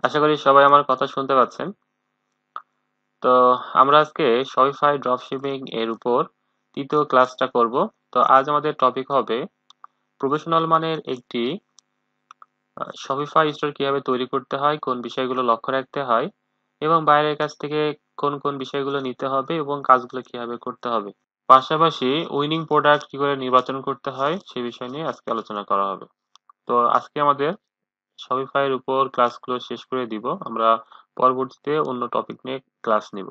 আশা করি সবাই আমার কথা শুনতে পাচ্ছেন। তো আমরা আজকে শপিফাই ড্রপশিপিং এর উপর তৃতীয় ক্লাসটা করব। তো আজ আমাদের টপিক হবে প্রফেশনাল মানের একটি শপিফাই স্টোর কিভাবে তৈরি করতে হয়, কোন বিষয়গুলো লক্ষ্য রাখতে হয় এবং বাইরের কাছ থেকে কোন কোন বিষয়গুলো নিতে হবে এবং কাজগুলো কিভাবে করতে হবে। পাশাপাশি উইনিং প্রোডাক্ট কি করে নির্বাচন করতে হয় সে বিষয় নিয়ে আজকে আলোচনা করা হবে। তো আজকে আমাদের শপিফাই এর উপর ক্লাসগুলো শেষ করে দিব। আমরা পরবর্তীতে অন্য টপিক নিয়ে ক্লাস নিব।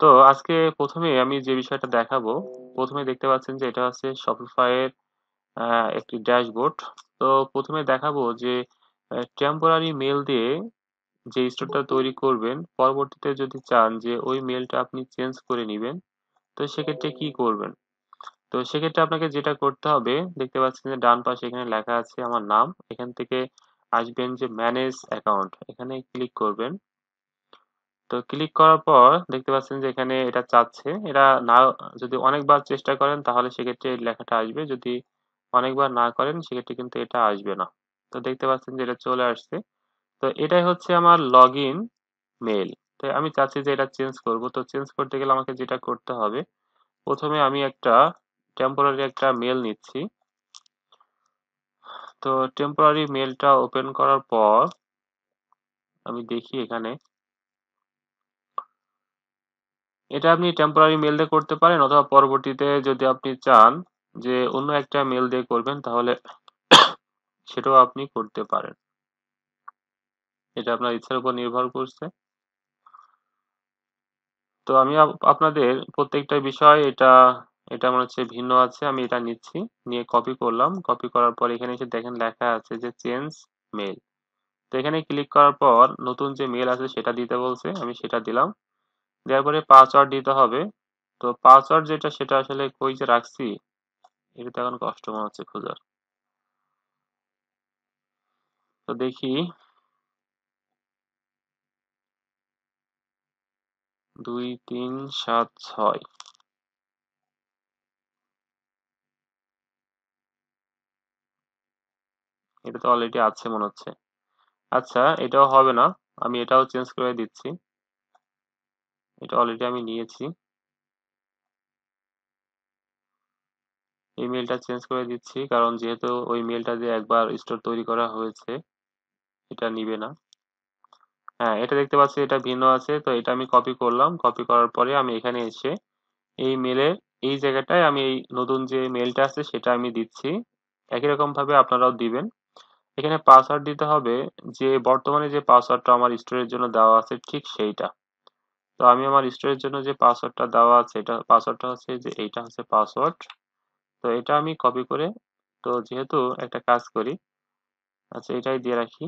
তো আজকে প্রথমে আমি যে বিষয়টা দেখাবো, প্রথমে দেখতে পাচ্ছেন যে এটা হচ্ছে শপিফাই এর একটি ড্যাশবোর্ড। তো প্রথমে দেখাবো যে টেম্পোরারি মেল দিয়ে যে স্টোরটা তৈরি করবেন, পরবর্তীতে যদি চান যে ওই মেলটা আপনি চেঞ্জ করে নিবেন, তো সেক্ষেত্রে কি করবেন। তো সেক্ষেত্রে আপনাকে যেটা করতে হবে, দেখতে পাচ্ছেন যে ডান পাশে এখানে লেখা আছে আমার নাম। এখান থেকে আসবেন যে ম্যানেজ অ্যাকাউন্ট, এখানে ক্লিক করবেন। তো ক্লিক করার পর দেখতে পাচ্ছেন যে এখানে এটা চাচ্ছে। এটা না, যদি অনেকবার চেষ্টা করেন তাহলে সেক্ষেত্রে এই লেখাটা আসবে, যদি অনেকবার না করেন সেক্ষেত্রে কিন্তু এটা আসবে না। তো দেখতে পাচ্ছেন যে এটা চলে আসছে। তো এটাই হচ্ছে আমার লগ ইন মেল। তো আমি চাচ্ছি যে এটা চেঞ্জ করব। তো চেঞ্জ করতে গেলে আমাকে যেটা করতে হবে, প্রথমে আমি একটা টেম্পোরারি একটা মেল নিচ্ছি। তো টেম্পোরারি মেলটা ওপেন করার পর আমি দেখি এখানে, এটা আপনি টেম্পোরারি মেল দিয়ে করতে পারেন, অথবা পরবর্তীতে যদি আপনি চান যে অন্য একটা মেল দিয়ে করবেন তাহলে সেটাও আপনি করতে পারেন। এটা আপনার ইচ্ছার উপর নির্ভর করছে। তো আমি আপনাদের প্রত্যেকটা বিষয় এটা এটা মনে হচ্ছে ভিন্ন আছে, আমি এটা নিচ্ছি, নিয়ে কপি করলাম। কপি করার পর এখানে এসে দেখেন লেখা আছে যে চেঞ্জ মেল। তো এখানে ক্লিক করার পর নতুন যে মেল আছে সেটা দিতে বলছে, আমি সেটা দিলাম। দেওয়ার পরে পাসওয়ার্ড দিতে হবে। তো পাসওয়ার্ড যেটা সেটা আসলে কই যে রাখছি, এটা তো এখন কষ্ট মনে হচ্ছে খোঁজার। তো দেখি, 2376, এটা তো অলরেডি আছে মনে হচ্ছে। আচ্ছা, এটাও হবে না, আমি এটাও চেঞ্জ করে দিচ্ছি। এটা অলরেডি আমি নিয়েছি, এই মেলটা চেঞ্জ করে দিচ্ছি, কারণ যেহেতু ওই মেলটা দিয়ে একবার স্টোর তৈরি করা হয়েছে, এটা নিবে না। হ্যাঁ, এটা দেখতে পাচ্ছি এটা ভিন্ন আছে। তো এটা আমি কপি করলাম। কপি করার পরে আমি এখানে এসে এই মেলের এই জায়গাটায় আমি এই নতুন যে মেলটা আছে সেটা আমি দিচ্ছি। একই রকম ভাবে আপনারাও দিবেন। এখানে পাসওয়ার্ড দিতে হবে যে বর্তমানে যে পাসওয়ার্ডটা আমার স্টোরের জন্য দেওয়া আছে ঠিক সেইটা। তো আমি আমার স্টোরের জন্য যে পাসওয়ার্ডটা দেওয়া আছে, এটা পাসওয়ার্ডটা হচ্ছে যে এইটা হচ্ছে পাসওয়ার্ড। তো এটা আমি কপি করে, তো যেহেতু একটা কাজ করি, আচ্ছা এটাই দিয়ে রাখি।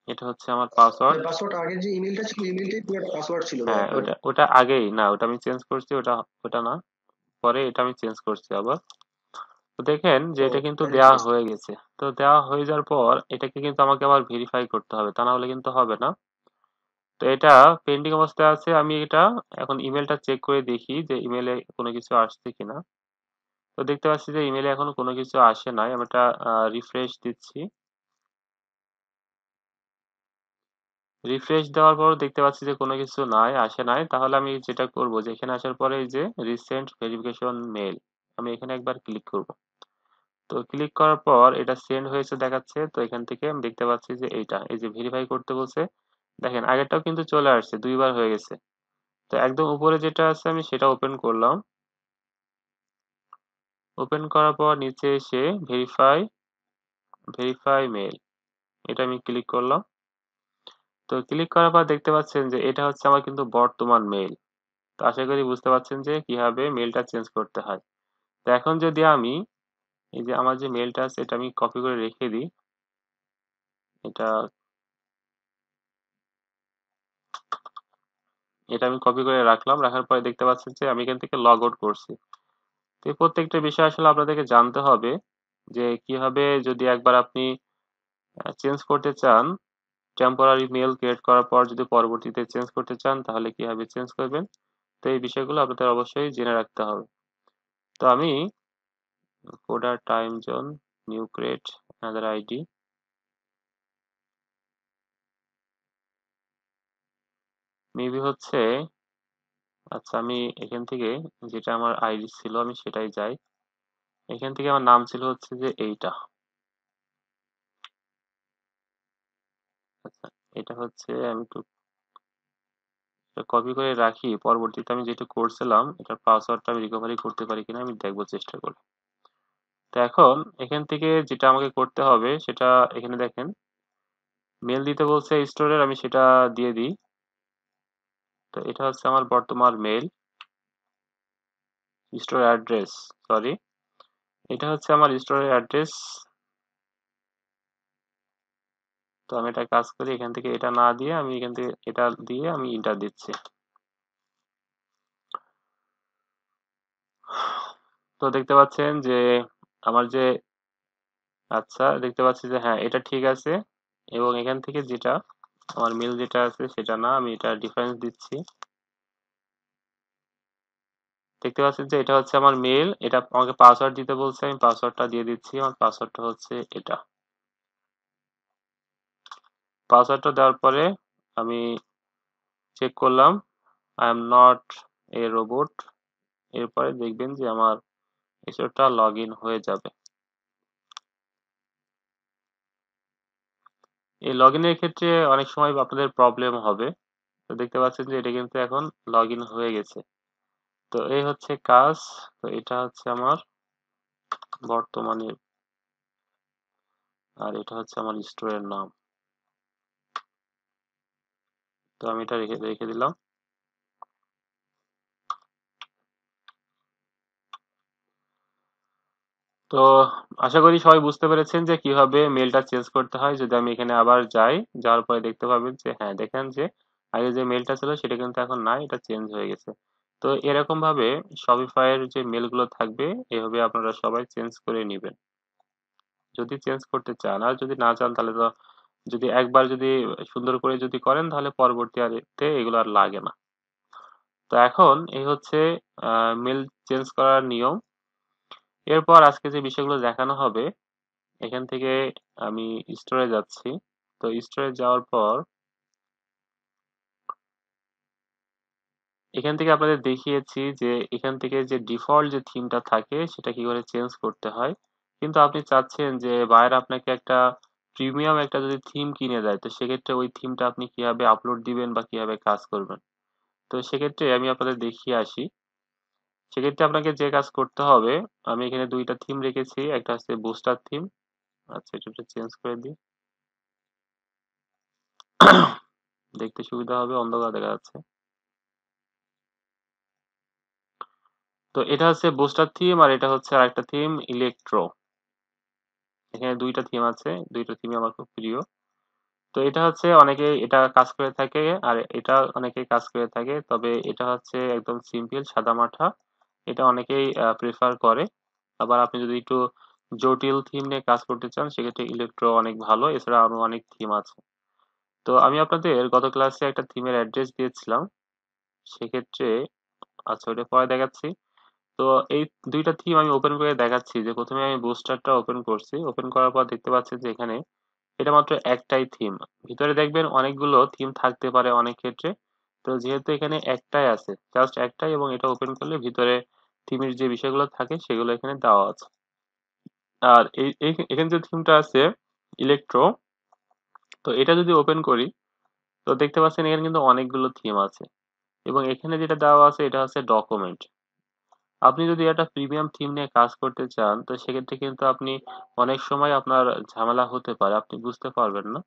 এটা হচ্ছে আমার পাসওয়ার্ড। মানে পাসওয়ার্ড আগের যে ইমেলটা ছিল ইমেলটাই পুরো পাসওয়ার্ড ছিল হ্যাঁ, একবারে। ওটা ওটা আগেই না, ওটা আমি চেঞ্জ করছি, ওটা ওটা না, পরে এটা আমি চেঞ্জ করছি আবার। তো দেখেন যে ও, এটা কিন্তু পরে দেওয়া চেঞ্জ। হয়ে গেছে। তো দেওয়া হয়ে যাওয়ার পর এটাকে কিন্তু আমাকে আবার ভেরিফাই করতে হবে, তা না হলে কিন্তু হবে না। তো এটা পেন্ডিং অবস্থায় আছে। আমি এটা এখন ইমেলটা চেক করে দেখি যে ইমেলে কোনো কিছু আসছে কিনা। তো দেখতে পাচ্ছি যে ইমেলে এখনো কোনো কিছু আসে নাই। আমি এটা রিফ্রেশ দিচ্ছি। রিফ্রেশ দেওয়ার পর দেখতে পাচ্ছি যে কোনো কিছু নাই, আসে নাই। তাহলে আমি যেটা করব, যে এখানে আসার পরে এই যে রিসেন্ট ভেরিফিকেশন মেল, আমি এখানে একবার ক্লিক করব। তো ক্লিক করার পর এটা সেন্ড হয়েছে দেখাচ্ছে। তো এখান থেকে আমি দেখতে পাচ্ছি যে এইটা, এই যে ভেরিফাই করতে বলছে, দেখেন আগেরটাও কিন্তু চলে আসছে, দুইবার হয়ে গেছে। তো একদম উপরে যেটা আছে আমি সেটা ওপেন করলাম। ওপেন করার পর নিচে এসে ভেরিফাই ভেরিফাই মেল, এটা আমি ক্লিক করলাম। তো ক্লিক করার পর দেখতে পাচ্ছেন যে এটা হচ্ছে আমার কিন্তু বর্তমান মেল। তো আশা করি বুঝতে পারছেন যে কিভাবে মেলটা চেঞ্জ করতে হয়। তো এখন যদি আমি এই যে আমার যে মেলটা আছে এটা আমি কপি করে রেখে দিই, এটা এটা আমি কপি করে রাখলাম। রাখার পরে দেখতে পাচ্ছেন যে আমি এখান থেকে লগ আউট করছি। তো এই প্রত্যেকটা বিষয় আসলে আপনাদেরকে জানতে হবে যে কিভাবে, যদি একবার আপনি চেঞ্জ করতে চান, টেম্পোরারি মেল ক্রিয়েট করার পর যদি পরবর্তীতে চেঞ্জ করতে চান তাহলে কিভাবে চেঞ্জ করবেন। তো এই বিষয়গুলো আপনাদের অবশ্যই জেনে রাখতে হবে। তো আমি coder time zone, new create another ID, maybe হচ্ছে, আচ্ছা আমি এখান থেকে যেটা আমার আইডি ছিল আমি সেটাই যাই। এখান থেকে আমার নাম ছিল হচ্ছে যে এইটা। আচ্ছা, এটা হচ্ছে আমি একটু কপি করে রাখি, পরবর্তীতে আমি যেটা করছিলাম এটার পাসওয়ার্ডটা আমি রিকভারি করতে পারি কিনা আমি দেখবো চেষ্টা করে। তো এখন এখান থেকে যেটা আমাকে করতে হবে সেটা এখানে দেখেন মেল দিতে বলছে স্টোরের, আমি সেটা দিয়ে দিই। তো এটা হচ্ছে আমার বর্তমান মেল স্টোর অ্যাড্রেস, সরি, এটা হচ্ছে আমার স্টোরের অ্যাড্রেস। তো আমি এটা কাজ করি, এখান থেকে এটা না দিয়ে আমি এখান থেকে এটা দিয়ে আমি ইন্টার দিচ্ছি। তো দেখতে পাচ্ছেন যে আমার যে, আচ্ছা দেখতে পাচ্ছি যে হ্যাঁ এটা ঠিক আছে। এবং এখান থেকে যেটা আমার মেল যেটা আছে সেটা না, আমি এটা ডিফারেন্স দিচ্ছি। দেখতে পাচ্ছেন যে এটা হচ্ছে আমার মেল, এটা আমাকে পাসওয়ার্ড দিতে বলছে, আমি পাসওয়ার্ডটা দিয়ে দিচ্ছি। আমার পাসওয়ার্ডটা হচ্ছে এটা। পাসওয়ার্ডটা দেওয়ার পরে আমি চেক করলাম I am not a robot. এরপরে দেখবেন যে আমার কিছুটা লগ ইন হয়ে যাবে। এই লগ ইনের ক্ষেত্রে অনেক সময় আপনাদের প্রবলেম হবে। তো দেখতে পাচ্ছেন যে এটা কিন্তু এখন লগ ইন হয়ে গেছে। তো এই হচ্ছে কাজ। তো এটা হচ্ছে আমার বর্তমানে, আর এটা হচ্ছে আমার স্টোরের নাম। তো আমি এটা রেখে রেখে দিলাম। তো আশা করি সবাই বুঝতে পেরেছেন যে কিভাবে মেলটা চেঞ্জ করতে হয়। যদি আমি এখানে আবার যাই, যাওয়ার পরে দেখতে পাবেন যে হ্যাঁ দেখেন যে আগে যে মেলটা ছিল সেটা কিন্তু এখন নাই, এটা চেঞ্জ হয়ে গেছে। তো এরকম ভাবে শপিফাইয়ের যে মেলগুলো থাকবে এভাবে আপনারা সবাই চেঞ্জ করে নেবেন যদি চেঞ্জ করতে চান। আর যদি না চান তাহলে তো, যদি একবার যদি সুন্দর করে যদি করেন তাহলে পরবর্তী আর এতে এগুলো আর লাগে না। তো এখন এই হচ্ছে মেল চেঞ্জ করার নিয়ম। এরপর আজকে যে বিষয়গুলো দেখানো হবে, এখান থেকে আমি স্টোরে যাচ্ছি। তো স্টোরে যাওয়ার পর এখান থেকে আপনাদের দেখিয়েছি যে এখান থেকে যে ডিফল্ট যে থিমটা থাকে সেটা কি করে চেঞ্জ করতে হয়। কিন্তু আপনি চাচ্ছেন যে বায়ার আপনাকে একটা প্রিমিয়াম একটা যদি থিম কিনে দেয়, তো সেক্ষেত্রে ওই থিমটা আপনি কিভাবে আপলোড দিবেন বা কিভাবে কাজ করবেন। তো সেক্ষেত্রে আমি আপনাদের দেখিয়ে আসি। সেক্ষেত্রে আপনাকে যে কাজ করতে হবে, আমি এখানে দুইটা থিম রেখেছি, একটা হচ্ছে বুস্টার থিম। আচ্ছা এটা একটু চেঞ্জ করে দিই, দেখতে সুবিধা হবে, অন্ধকার দেখা যাচ্ছে। তো এটা হচ্ছে বুস্টার থিম আর এটা হচ্ছে আরেকটা থিম ইলেকট্রো। এখানে দুইটা থিম আছে, দুইটা থিমই আমার খুব প্রিয়। তো এটা হচ্ছে অনেকে এটা কাজ করে থাকে আর এটা অনেকে কাজ করে থাকে, তবে এটা হচ্ছে একদম সিম্পল সাদামাঠা। এটা অনেকেই প্রেফার করে। আবার আপনি যদি একটু জটিল থিম নিয়ে কাজ করতে চান সেক্ষেত্রে ইলেকট্রো অনেক ভালো, এছাড়া আরো অনেক থিম আছে। তো আমি আপনাদের গত ক্লাসে একটা থিমের অ্যাড্রেস দিয়েছিলাম, সেক্ষেত্রে আচ্ছা ওটা পরে দেখাচ্ছি। তো এই দুইটা থিম আমি ওপেন করে দেখাচ্ছি। যে প্রথমে আমি বুস্টারটা ওপেন করছি, ওপেন করার পর দেখতে পাচ্ছি যে এখানে এটা মাত্র একটাই থিম। ভিতরে দেখবেন অনেকগুলো থিম থাকতে পারে অনেক ক্ষেত্রে। তো যেহেতু এখানে একটাই আছে, জাস্ট একটাই, এবং এটা ওপেন করলে ভিতরে থিমের যে বিষয়গুলো থাকে সেগুলো এখানে দেওয়া আছে। আর এখানে যে থিমটা আছে ইলেকট্রো, তো এটা যদি ওপেন করি তো দেখতে পাচ্ছেন এখানে কিন্তু অনেকগুলো থিম আছে। এবং এখানে যেটা দেওয়া আছে এটা হচ্ছে ডকুমেন্ট। আপনি যদি একটা প্রিমিয়াম থিম নিয়ে কাজ করতে চান তো সেক্ষেত্রে কিন্তু আপনি অনেক সময় আপনার ঝামেলা হতে পারে, আপনি বুঝতে পারবেন না।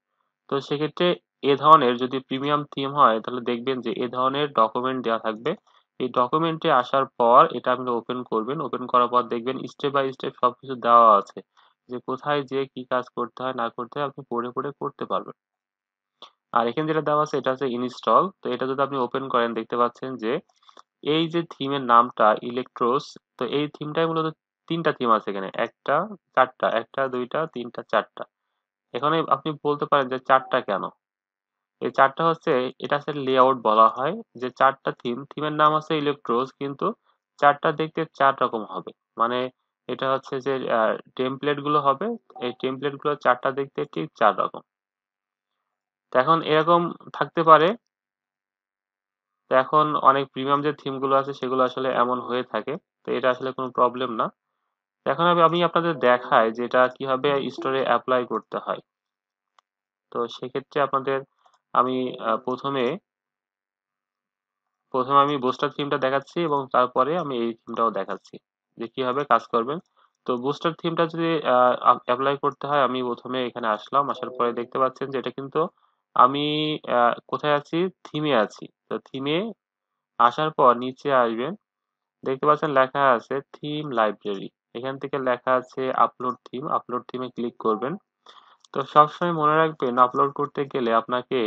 তো সেক্ষেত্রে এ ধরনের যদি প্রিমিয়াম থিম হয় তাহলে দেখবেন যে এ ধরনের ডকুমেন্ট দেওয়া থাকবে। এই ডকুমেন্টে আসার পর এটা আপনি ওপেন করবেন, ওপেন করার পর দেখবেন স্টেপ বাই স্টেপ সবকিছু দেওয়া আছে, যে কোথায় যে কি কাজ করতে হয় না করতে হয় আপনি পড়ে পড়ে করতে পারবেন। আর এখানে যেটা দেওয়া আছে এটা হচ্ছে ইনস্টল। তো এটা যদি আপনি ওপেন করেন দেখতে পাচ্ছেন যে এই যে থিমের নামটা ইলেকট্রোস। তো এই থিমটাই মূলত তিনটা থিম আছে এখানে, একটা চারটা, একটা দুইটা তিনটা চারটা। এখানে আপনি বলতে পারেন যে চারটা কেন। এই চারটা হচ্ছে, এটা হচ্ছে লেআউট বলা হয়, যে চারটা থিমের নাম আছে ইলেকট্রোস কিন্তু চারটা দেখতে চার রকম হবে। মানে এটা হচ্ছে যে টেমপ্লেট গুলো হবে, এই টেমপ্লেট গুলো চারটা দেখতে ঠিক চার রকম। তো এখন এরকম থাকতে পারে। তো এখন অনেক প্রিমিয়াম যে থিম গুলো আছে সেগুলো আসলে এমন হয়ে থাকে। তো এটা আসলে কোনো প্রবলেম না। তো এখন আমি আপনাদের দেখাই যে এটা কিভাবে স্টোরে অ্যাপ্লাই করতে হয়। তো সেক্ষেত্রে আপনাদের আমি প্রথমে আমি বুস্টার থিমটা দেখাচ্ছি এবং তারপরে আমি এই থিমটাও দেখাচ্ছি যে কিভাবে কাজ করবেন। তো বুস্টার থিমটা যদি অ্যাপ্লাই করতে হয়, আমি প্রথমে এখানে আসলাম, আসার পরে দেখতে পাচ্ছেন যে এটা কিন্তু আমি কোথায় আছি, থিমে আছি। তো থিমে আসার পর নিচে আসবেন, দেখতে পাচ্ছেন লেখা আছে থিম লাইব্রেরি। এখান থেকে লেখা আছে আপলোড থিমে ক্লিক করবেন। তো সবসময় মনে রাখবেন আপলোড করতে গেলে আপনাকে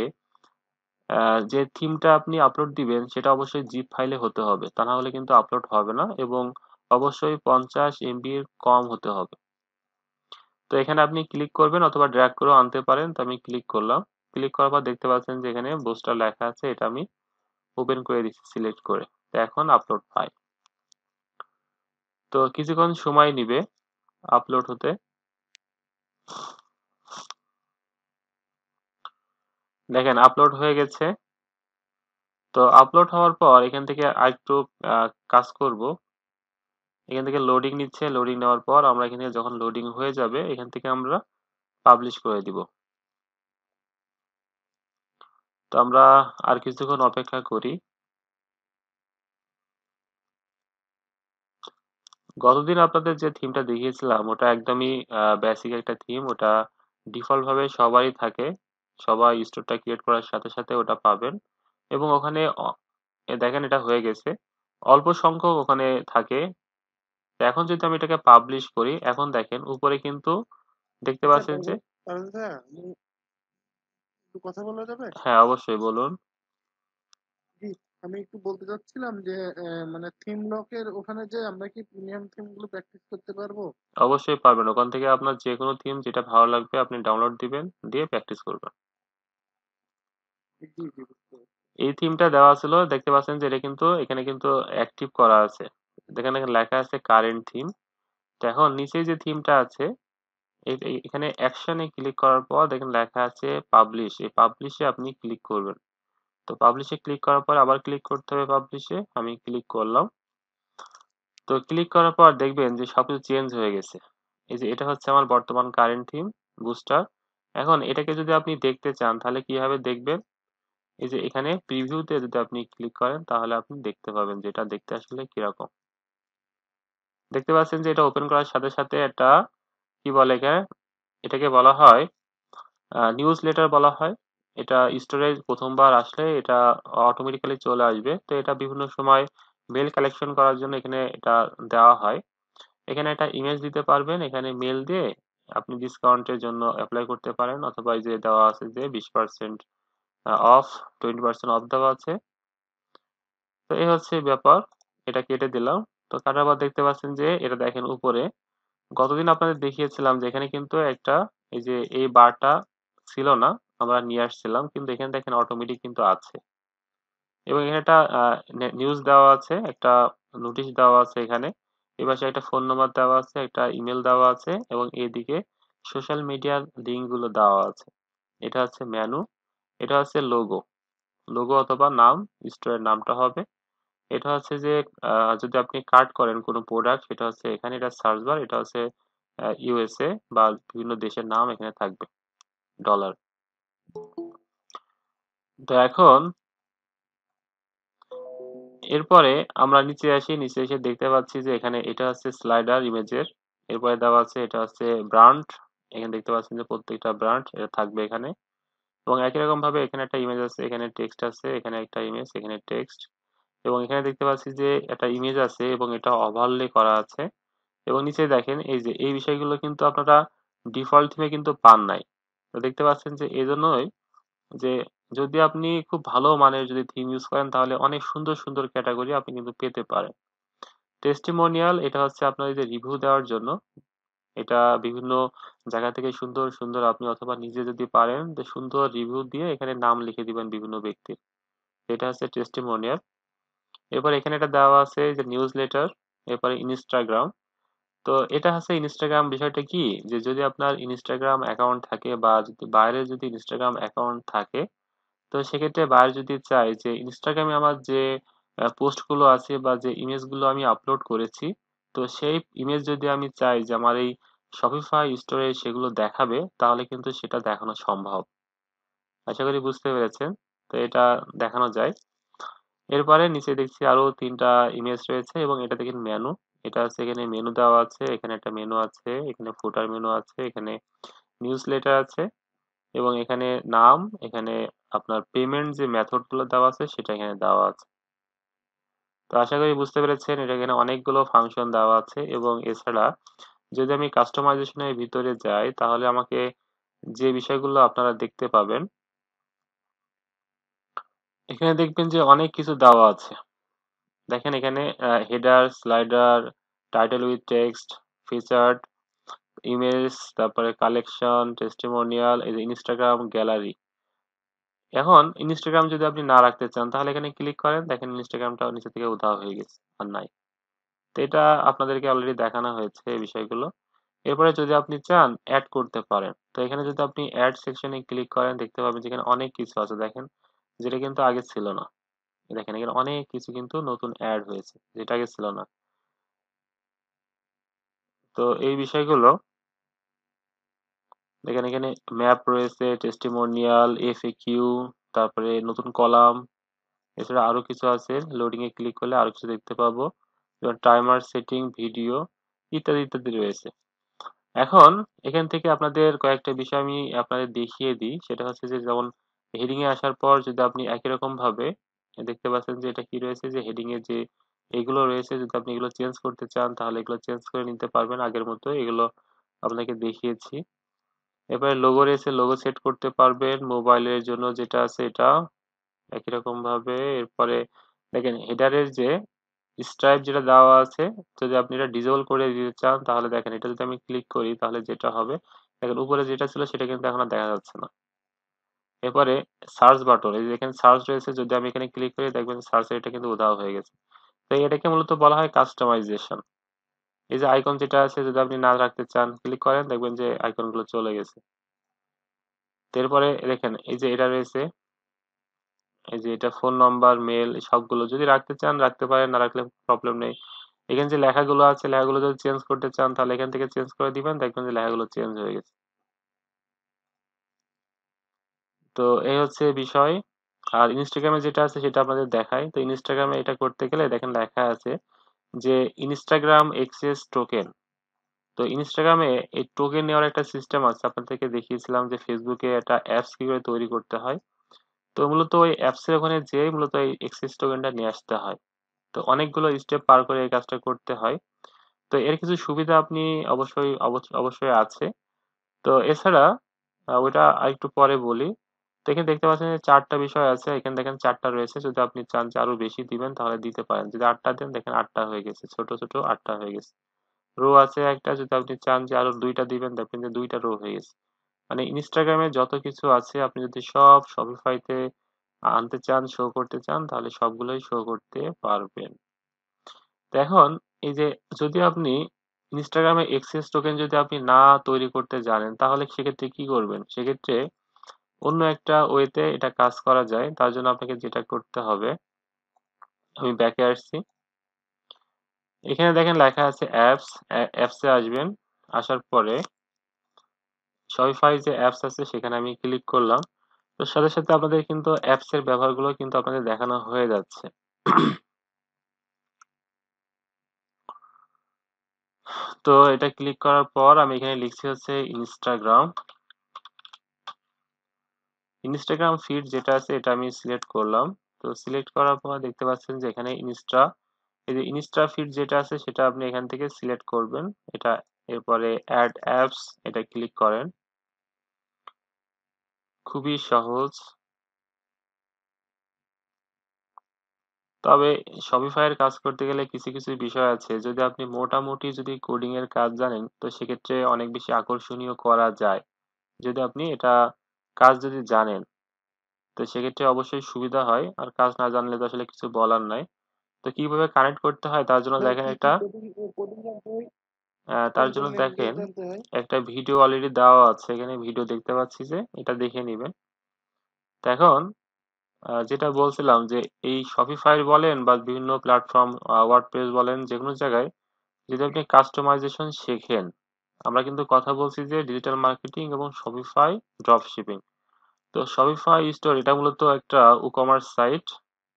যে থিমটা আপনি আপলোড দিবেন সেটা অবশ্যই জিপ ফাইলে হতে হবে, তা না হলে কিন্তু আপলোড হবে না, এবং অবশ্যই 50 MB এর কম হতে হবে। তো এখানে আপনি ক্লিক করবেন অথবা ড্র্যাগ করেও আনতে পারেন। তো আমি ক্লিক করলাম, ক্লিক করার পর দেখতে পাচ্ছেন যে এখানে বুস্টার লেখা আছে, এটা আমি ওপেন করে দিচ্ছি সিলেক্ট করে। তো এখন আপলোড ফাইল, তো কিছুক্ষণ সময় নিবে আপলোড হতে। দেখেন আপলোড হয়ে গেছে। তো আপলোড হওয়ার পর এখান থেকে আরেকটু কাজ করব। এখান থেকে লোডিং নিচ্ছে, লোডিং নেওয়ার পর আমরা এখানে যখন লোডিং হয়ে যাবে এখান থেকে আমরা পাবলিশ করে দিব। তো আমরা আর কিছুক্ষণ অপেক্ষা করি। গতদিন আপনাদের যে থিমটা দেখিয়েছিলাম ওটা একদমই বেসিক একটা থিম, ওটা ডিফল্ট ভাবে সবারই থাকে। সবাই স্টোরটা ক্রিয়েট করার সাথে সাথে ওটা পাবেন, এবং ওখানে দেখেন এটা হয়ে গেছে। অল্প সংখ্যক ওখানে থাকে। তো এখন যদি আমি এটাকে পাবলিশ করি, এখন দেখেন উপরে কিন্তু দেখতে আচ্ছা পাচ্ছেন যে, পারভেজ ভাইয়া, একটু কথা বলা যাবে? হ্যাঁ অবশ্যই বলুন। জি, আমি একটু বলতে চাচ্ছিলাম যে মানে থিম লকের ওখানে যে আমরা কি প্রিমিয়াম থিম গুলো প্র্যাকটিস করতে পারবো? অবশ্যই পারবেন, ওখান থেকে আপনার যে কোনো থিম যেটা ভালো লাগবে আপনি ডাউনলোড দিবেন, দিয়ে প্র্যাকটিস করবেন। জি জি, বুঝতে পারছি। এই থিমটা দেওয়া ছিল, দেখতে পাচ্ছেন যে এটা কিন্তু এখানে কিন্তু অ্যাক্টিভ করা আছে। দেখেন এখানে লেখা আছে কারেন্ট থিম। তো এখন নিচে যে থিমটা আছে, এখানে অ্যাকশনে ক্লিক করার পর দেখেন লেখা আছে পাবলিশ। এই পাবলিশে আপনি ক্লিক করবেন। তো পাবলিশে ক্লিক করার পর আবার ক্লিক করতে হবে পাবলিশে, আমি ক্লিক করলাম। তো ক্লিক করার পর দেখবেন যে সবকিছু চেঞ্জ হয়ে গেছে। এই যে এটা হচ্ছে আমার বর্তমান কারেন্ট থিম বুস্টার। এখন এটাকে যদি আপনি দেখতে চান তাহলে কিভাবে দেখবেন, এই যে এখানে প্রিভিউতে যদি আপনি ক্লিক করেন তাহলে আপনি দেখতে পাবেন যে এটা দেখতে আসলে কিরকম। দেখতে পাচ্ছেন যে এটা ওপেন করার সাথে সাথে একটা কি বলে এখানে, এটাকে বলা হয় নিউজ লেটার বলা হয়। এটা স্টোরেজ প্রথমবার আসলে এটা অটোমেটিক্যালি চলে আসবে। তো এটা বিভিন্ন সময় মেল কালেকশন করার জন্য এখানে এটা দেওয়া হয়। এখানে একটা ইমেজ দিতে পারবেন, এখানে মেল দিয়ে আপনি ডিসকাউন্টের জন্য অ্যাপ্লাই করতে পারেন, অথবা এই যে দেওয়া আছে যে 20% অফ, 20% অফ দেওয়া আছে। তো এই হচ্ছে ব্যাপার। এটা কেটে দিলাম। তো কাটার পর দেখতে পাচ্ছেন যে এটা দেখেন উপরে গতদিন আপনাদের দেখিয়েছিলাম যে এখানে কিন্তু একটা এই যে এই বারটা ছিল না, আমরা নিয়ে আসছিলাম, কিন্তু এখানে দেখেন অটোমেটিক কিন্তু আছে। এবং এখানে একটা নিউজ দেওয়া আছে, একটা নোটিশ দেওয়া আছে এখানে। এপাশে একটা ফোন নাম্বার দেওয়া আছে, একটা ইমেল দেওয়া আছে, এবং এদিকে সোশ্যাল মিডিয়ার লিঙ্ক গুলো দেওয়া আছে। এটা হচ্ছে মেনু, এটা হচ্ছে লোগো। লোগো অথবা নাম, স্টোরের নামটা হবে। এটা হচ্ছে যে যদি আপনি কার্ড করেন কোনো প্রোডাক্ট, সেটা হচ্ছে এখানে, এটা সার্চ বার, এটা হচ্ছে ইউএসএ বা বিভিন্ন দেশের নাম এখানে থাকবে, ডলার। তো এখন এরপরে আমরা নিচে আসি, নিচে এসে দেখতে পাচ্ছি যে এখানে এটা হচ্ছে স্লাইডার ইমেজের। এরপরে দেওয়া আছে এটা হচ্ছে ব্র্যান্ড। এখানে দেখতে পাচ্ছেন যে প্রত্যেকটা ব্র্যান্ড এটা থাকবে এখানে। এবং একই রকম ভাবে এখানে একটা ইমেজ আছে, এখানে টেক্সট আছে, এখানে একটা ইমেজ, এখানে টেক্সট। এবং এখানে দেখতে পাচ্ছি যে একটা ইমেজ আছে এবং এটা ওভারলে করা আছে। এবং নিচে দেখেন এই যে এই বিষয়গুলো কিন্তু আপনারা ডিফল্ট থিমে কিন্তু পান নাই। তো দেখতে পাচ্ছেন যে এজন্যই যে যদি আপনি খুব ভালো মানের যদি থিম ইউজ করেন তাহলে অনেক সুন্দর সুন্দর ক্যাটাগরি আপনি কিন্তু পেতে পারেন। টেস্টিমোনিয়াল এটা হচ্ছে আপনার এই যে রিভিউ দেওয়ার জন্য। এটা বিভিন্ন জায়গা থেকে সুন্দর সুন্দর আপনি অথবা নিজে যদি পারেন যে সুন্দর রিভিউ দিয়ে এখানে নাম লিখে দিবেন বিভিন্ন ব্যক্তির। এটা হচ্ছে টেস্টিমোনিয়াল। এরপর এখানে এটা দেওয়া আছে যে নিউজ লেটার। এরপরে ইনস্টাগ্রাম। তো এটা হচ্ছে ইনস্টাগ্রাম, বিষয়টা কি যে যদি আপনার ইনস্টাগ্রাম অ্যাকাউন্ট থাকে বা যদি বাইরে যদি ইনস্টাগ্রাম অ্যাকাউন্ট থাকে তো সেক্ষেত্রে বায়ার যদি চায় যে ইনস্টাগ্রামে আমার যে পোস্টগুলো আছে বা যে ইমেজগুলো আমি আপলোড করেছি, তো সেই ইমেজ যদি আমি চাই যে আমার এই শপিফাই স্টোরে সেগুলো দেখাবে, তাহলে কিন্তু সেটা দেখানো সম্ভব। আশা করি বুঝতে পেরেছেন। তো এটা দেখানো যায়। এরপরে নিচে দেখছি আরো 3টা ইমেজ রয়েছে এবং এটা দেখেন মেনু। এটা হচ্ছে এখানে মেনু দেওয়া আছে, এখানে একটা মেনু আছে, এখানে ফুটার মেনু আছে, এখানে নিউজ লেটার আছে এবং এখানে নাম, এখানে আপনার পেমেন্ট যে মেথড গুলো দেওয়া আছে সেটা এখানে দেওয়া আছে। তো আশা করি বুঝতে পেরেছেন, এটা এখানে অনেকগুলো ফাংশন দেওয়া আছে এবং এছাড়া যদি আমি কাস্টমাইজেশনের ভিতরে যাই তাহলে আমাকে যে বিষয়গুলো আপনারা দেখতে পাবেন, এখানে দেখবেন যে অনেক কিছু দেওয়া আছে। দেখেন এখানে header, slider, title with text, featured, image, তারপরে কালেকশন, টেস্টিমোনিয়াল, এই যে ইনস্টাগ্রাম গ্যালারি। এখন ইনস্টাগ্রাম যদি আপনি না রাখতে চান তাহলে এখানে ক্লিক করেন, দেখেন ইনস্টাগ্রামটা নিচে থেকে উধাও হয়ে গেছে, আর নাই। তো এটা আপনাদেরকে অলরেডি দেখানো হয়েছে এই বিষয়গুলো। এরপরে যদি আপনি চান অ্যাড করতে পারেন, তো এখানে যদি আপনি অ্যাড সেকশনে ক্লিক করেন দেখতে পাবেন যেখানে অনেক কিছু আছে, দেখেন যেটা কিন্তু আগে ছিল না। দেখেন এখানে অনেক কিছু কিন্তু নতুন অ্যাড হয়েছে যেটা আগে ছিল না। তো এই বিষয়গুলো দেখেন, এখানে ম্যাপ রয়েছে, টেস্টিমোনিয়াল, এফএকিউ, তারপরে নতুন কলাম, এছাড়া আরো কিছু আছে। লোডিং এ ক্লিক করলে আরো কিছু দেখতে পাবো, যেমন টাইমার সেটিং, ভিডিও, ইত্যাদি ইত্যাদি রয়েছে। এখন এখান থেকে আপনাদের কয়েকটা বিষয় আমি আপনাদের দেখিয়ে দিই। সেটা হচ্ছে যে যেমন হেডিং এ আসার পর যদি আপনি একই রকম ভাবে দেখতে পাচ্ছেন যে এটা কি রয়েছে, যে হেডিং এ যে এগুলো রয়েছে, যদি আপনি এগুলো চেঞ্জ করতে চান তাহলে এগুলো চেঞ্জ করে নিতে পারবেন আগের মতো, এগুলো আপনাকে দেখিয়েছি। এবারে লোগো রয়েছে, লোগো সেট করতে পারবেন। মোবাইলের জন্য যেটা আছে এটা একই রকম ভাবে। এরপরে দেখেন হেডারের যে স্ট্রাইপ যেটা দেওয়া আছে, যদি আপনি এটা ডিসেবল করে দিতে চান তাহলে দেখেন এটা যদি আমি ক্লিক করি তাহলে যেটা হবে, দেখেন উপরে যেটা ছিল সেটা কিন্তু এখন আর দেখা যাচ্ছে না। এরপরে সার্চ বাটন, এই যে এখানে সার্চ রয়েছে, যদি আমি এখানে ক্লিক করি দেখবেন সার্চের এটা কিন্তু উধাও হয়ে গেছে। তো এটাকে মূলত বলা হয় কাস্টমাইজেশন। এই যে আইকন যেটা আছে, যদি আপনি না রাখতে চান ক্লিক করেন দেখবেন যে আইকন গুলো চলে গেছে। এরপরে দেখেন এই যে এটা রয়েছে, এই যে এটা ফোন নাম্বার, মেল, সবগুলো যদি রাখতে চান রাখতে পারেন, না রাখলে প্রবলেম নেই। এখানে যে লেখাগুলো আছে লেখাগুলো যদি চেঞ্জ করতে চান তাহলে এখান থেকে চেঞ্জ করে দিবেন, দেখবেন যে লেখাগুলো চেঞ্জ হয়ে গেছে। তো এই হচ্ছে বিষয়। আর ইনস্টাগ্রামে যেটা আছে সেটা আপনাদের দেখাই। তো ইনস্টাগ্রামে এটা করতে গেলে দেখেন লেখা আছে যে ইনস্টাগ্রাম এক্সেস টোকেন। তো ইনস্টাগ্রামে এই টোকেন নেওয়ার একটা সিস্টেম আছে, আপনাদেরকে দেখিয়েছিলাম যে ফেসবুকে একটা অ্যাপস কি করে তৈরি করতে হয়। তো মূলত ওই অ্যাপস এর ওখানে যেয়ে মূলত এই এক্সেস টোকেনটা নিয়ে আসতে হয়। তো অনেকগুলো স্টেপ পার করে এই কাজটা করতে হয়। তো এর কিছু সুবিধা আপনি অবশ্যই আছে। তো এছাড়া ওইটা আরেকটু পরে বলি। তো এখানে দেখতে পাচ্ছেন যে 4টা বিষয় আছে, এখানে দেখেন 4টা রয়েছে, যদি আপনি চান যে আরো বেশি দিবেন তাহলে দিতে পারেন। যদি 8টা দেন দেখেন 8টা হয়ে গেছে, ছোট ছোট 8টা হয়ে গেছে। রো আছে একটা, যদি আপনি চান যে আরো 2টা দিবেন দেখবেন যে 2টা রো হয়ে গেছে। মানে ইনস্টাগ্রামে যত কিছু আছে আপনি যদি সব শপিফাইতে আনতে চান, শো করতে চান, তাহলে সবগুলোই শো করতে পারবেন। তো এখন এই যে যদি আপনি ইনস্টাগ্রামে এক্সেস টোকেন যদি আপনি না তৈরি করতে জানেন তাহলে সেক্ষেত্রে কি করবেন? সেক্ষেত্রে অন্য একটা ওয়েতে এটা কাজ করা যায়। তার জন্য আপনাকে যেটা করতে হবে, আমি ব্যাকে আসছি। এখানে দেখেন লেখা আছে অ্যাপস, অ্যাপসে আসবেন। আসার পরে শপিফাই যে অ্যাপস আছে সেখানে আমি ক্লিক করলাম। তো সাথে সাথে আপনাদের কিন্তু অ্যাপস এর ব্যবহারগুলো কিন্তু আপনাদের দেখানো হয়ে যাচ্ছে। তো এটা ক্লিক করার পর আমি এখানে লিখছি হচ্ছে ইনস্টাগ্রাম। ইনস্টাগ্রাম ফিড যেটা আছে এটা আমি সিলেক্ট করলাম। তো সিলেক্ট করার পর দেখতে পাচ্ছেন যে এখানে এই যে ইনস্টা ফিড যেটা আছে সেটা আপনি এখান থেকে সিলেক্ট করবেন এটা। এরপরে অ্যাড অ্যাপস, এটা ক্লিক করেন। খুবই সহজ। তবে শপিফাই এর কাজ করতে গেলে কিছু কিছু বিষয় আছে, যদি আপনি মোটামুটি যদি কোডিং এর কাজ জানেন তো সেক্ষেত্রে অনেক বেশি আকর্ষণীয় করা যায়। যদি আপনি এটা কাজ যদি জানেন তো সেক্ষেত্রে অবশ্যই সুবিধা হয়, আর কাজ না জানলে তো আসলে কিছু বলার নাই। তো কিভাবে কানেক্ট করতে হয় তার জন্য ভাই দেখেন কি কি একটা কোডিং জানতে হয়? তার কোন জন্য কোন ল্যাঙ্গুয়েজ দেখেন জানতে হয়? একটা ভিডিও অলরেডি দেওয়া আছে, এখানে ভিডিও দেখতে পাচ্ছি যে এটা দেখে নিবেন। তো এখন যেটা বলছিলাম যে এই শপিফাই বলেন বা বিভিন্ন প্ল্যাটফর্ম, ওয়ার্ডপ্রেস বলেন, যে কোনো জায়গায় যদি আপনি কাস্টমাইজেশন শেখেন, আমরা কিন্তু কথা বলছি যে ডিজিটাল মার্কেটিং এবং শপিফাই ড্রপ শিপিং। তো শপিফাই স্টোর এটা মূলত একটা কমার্স সাইট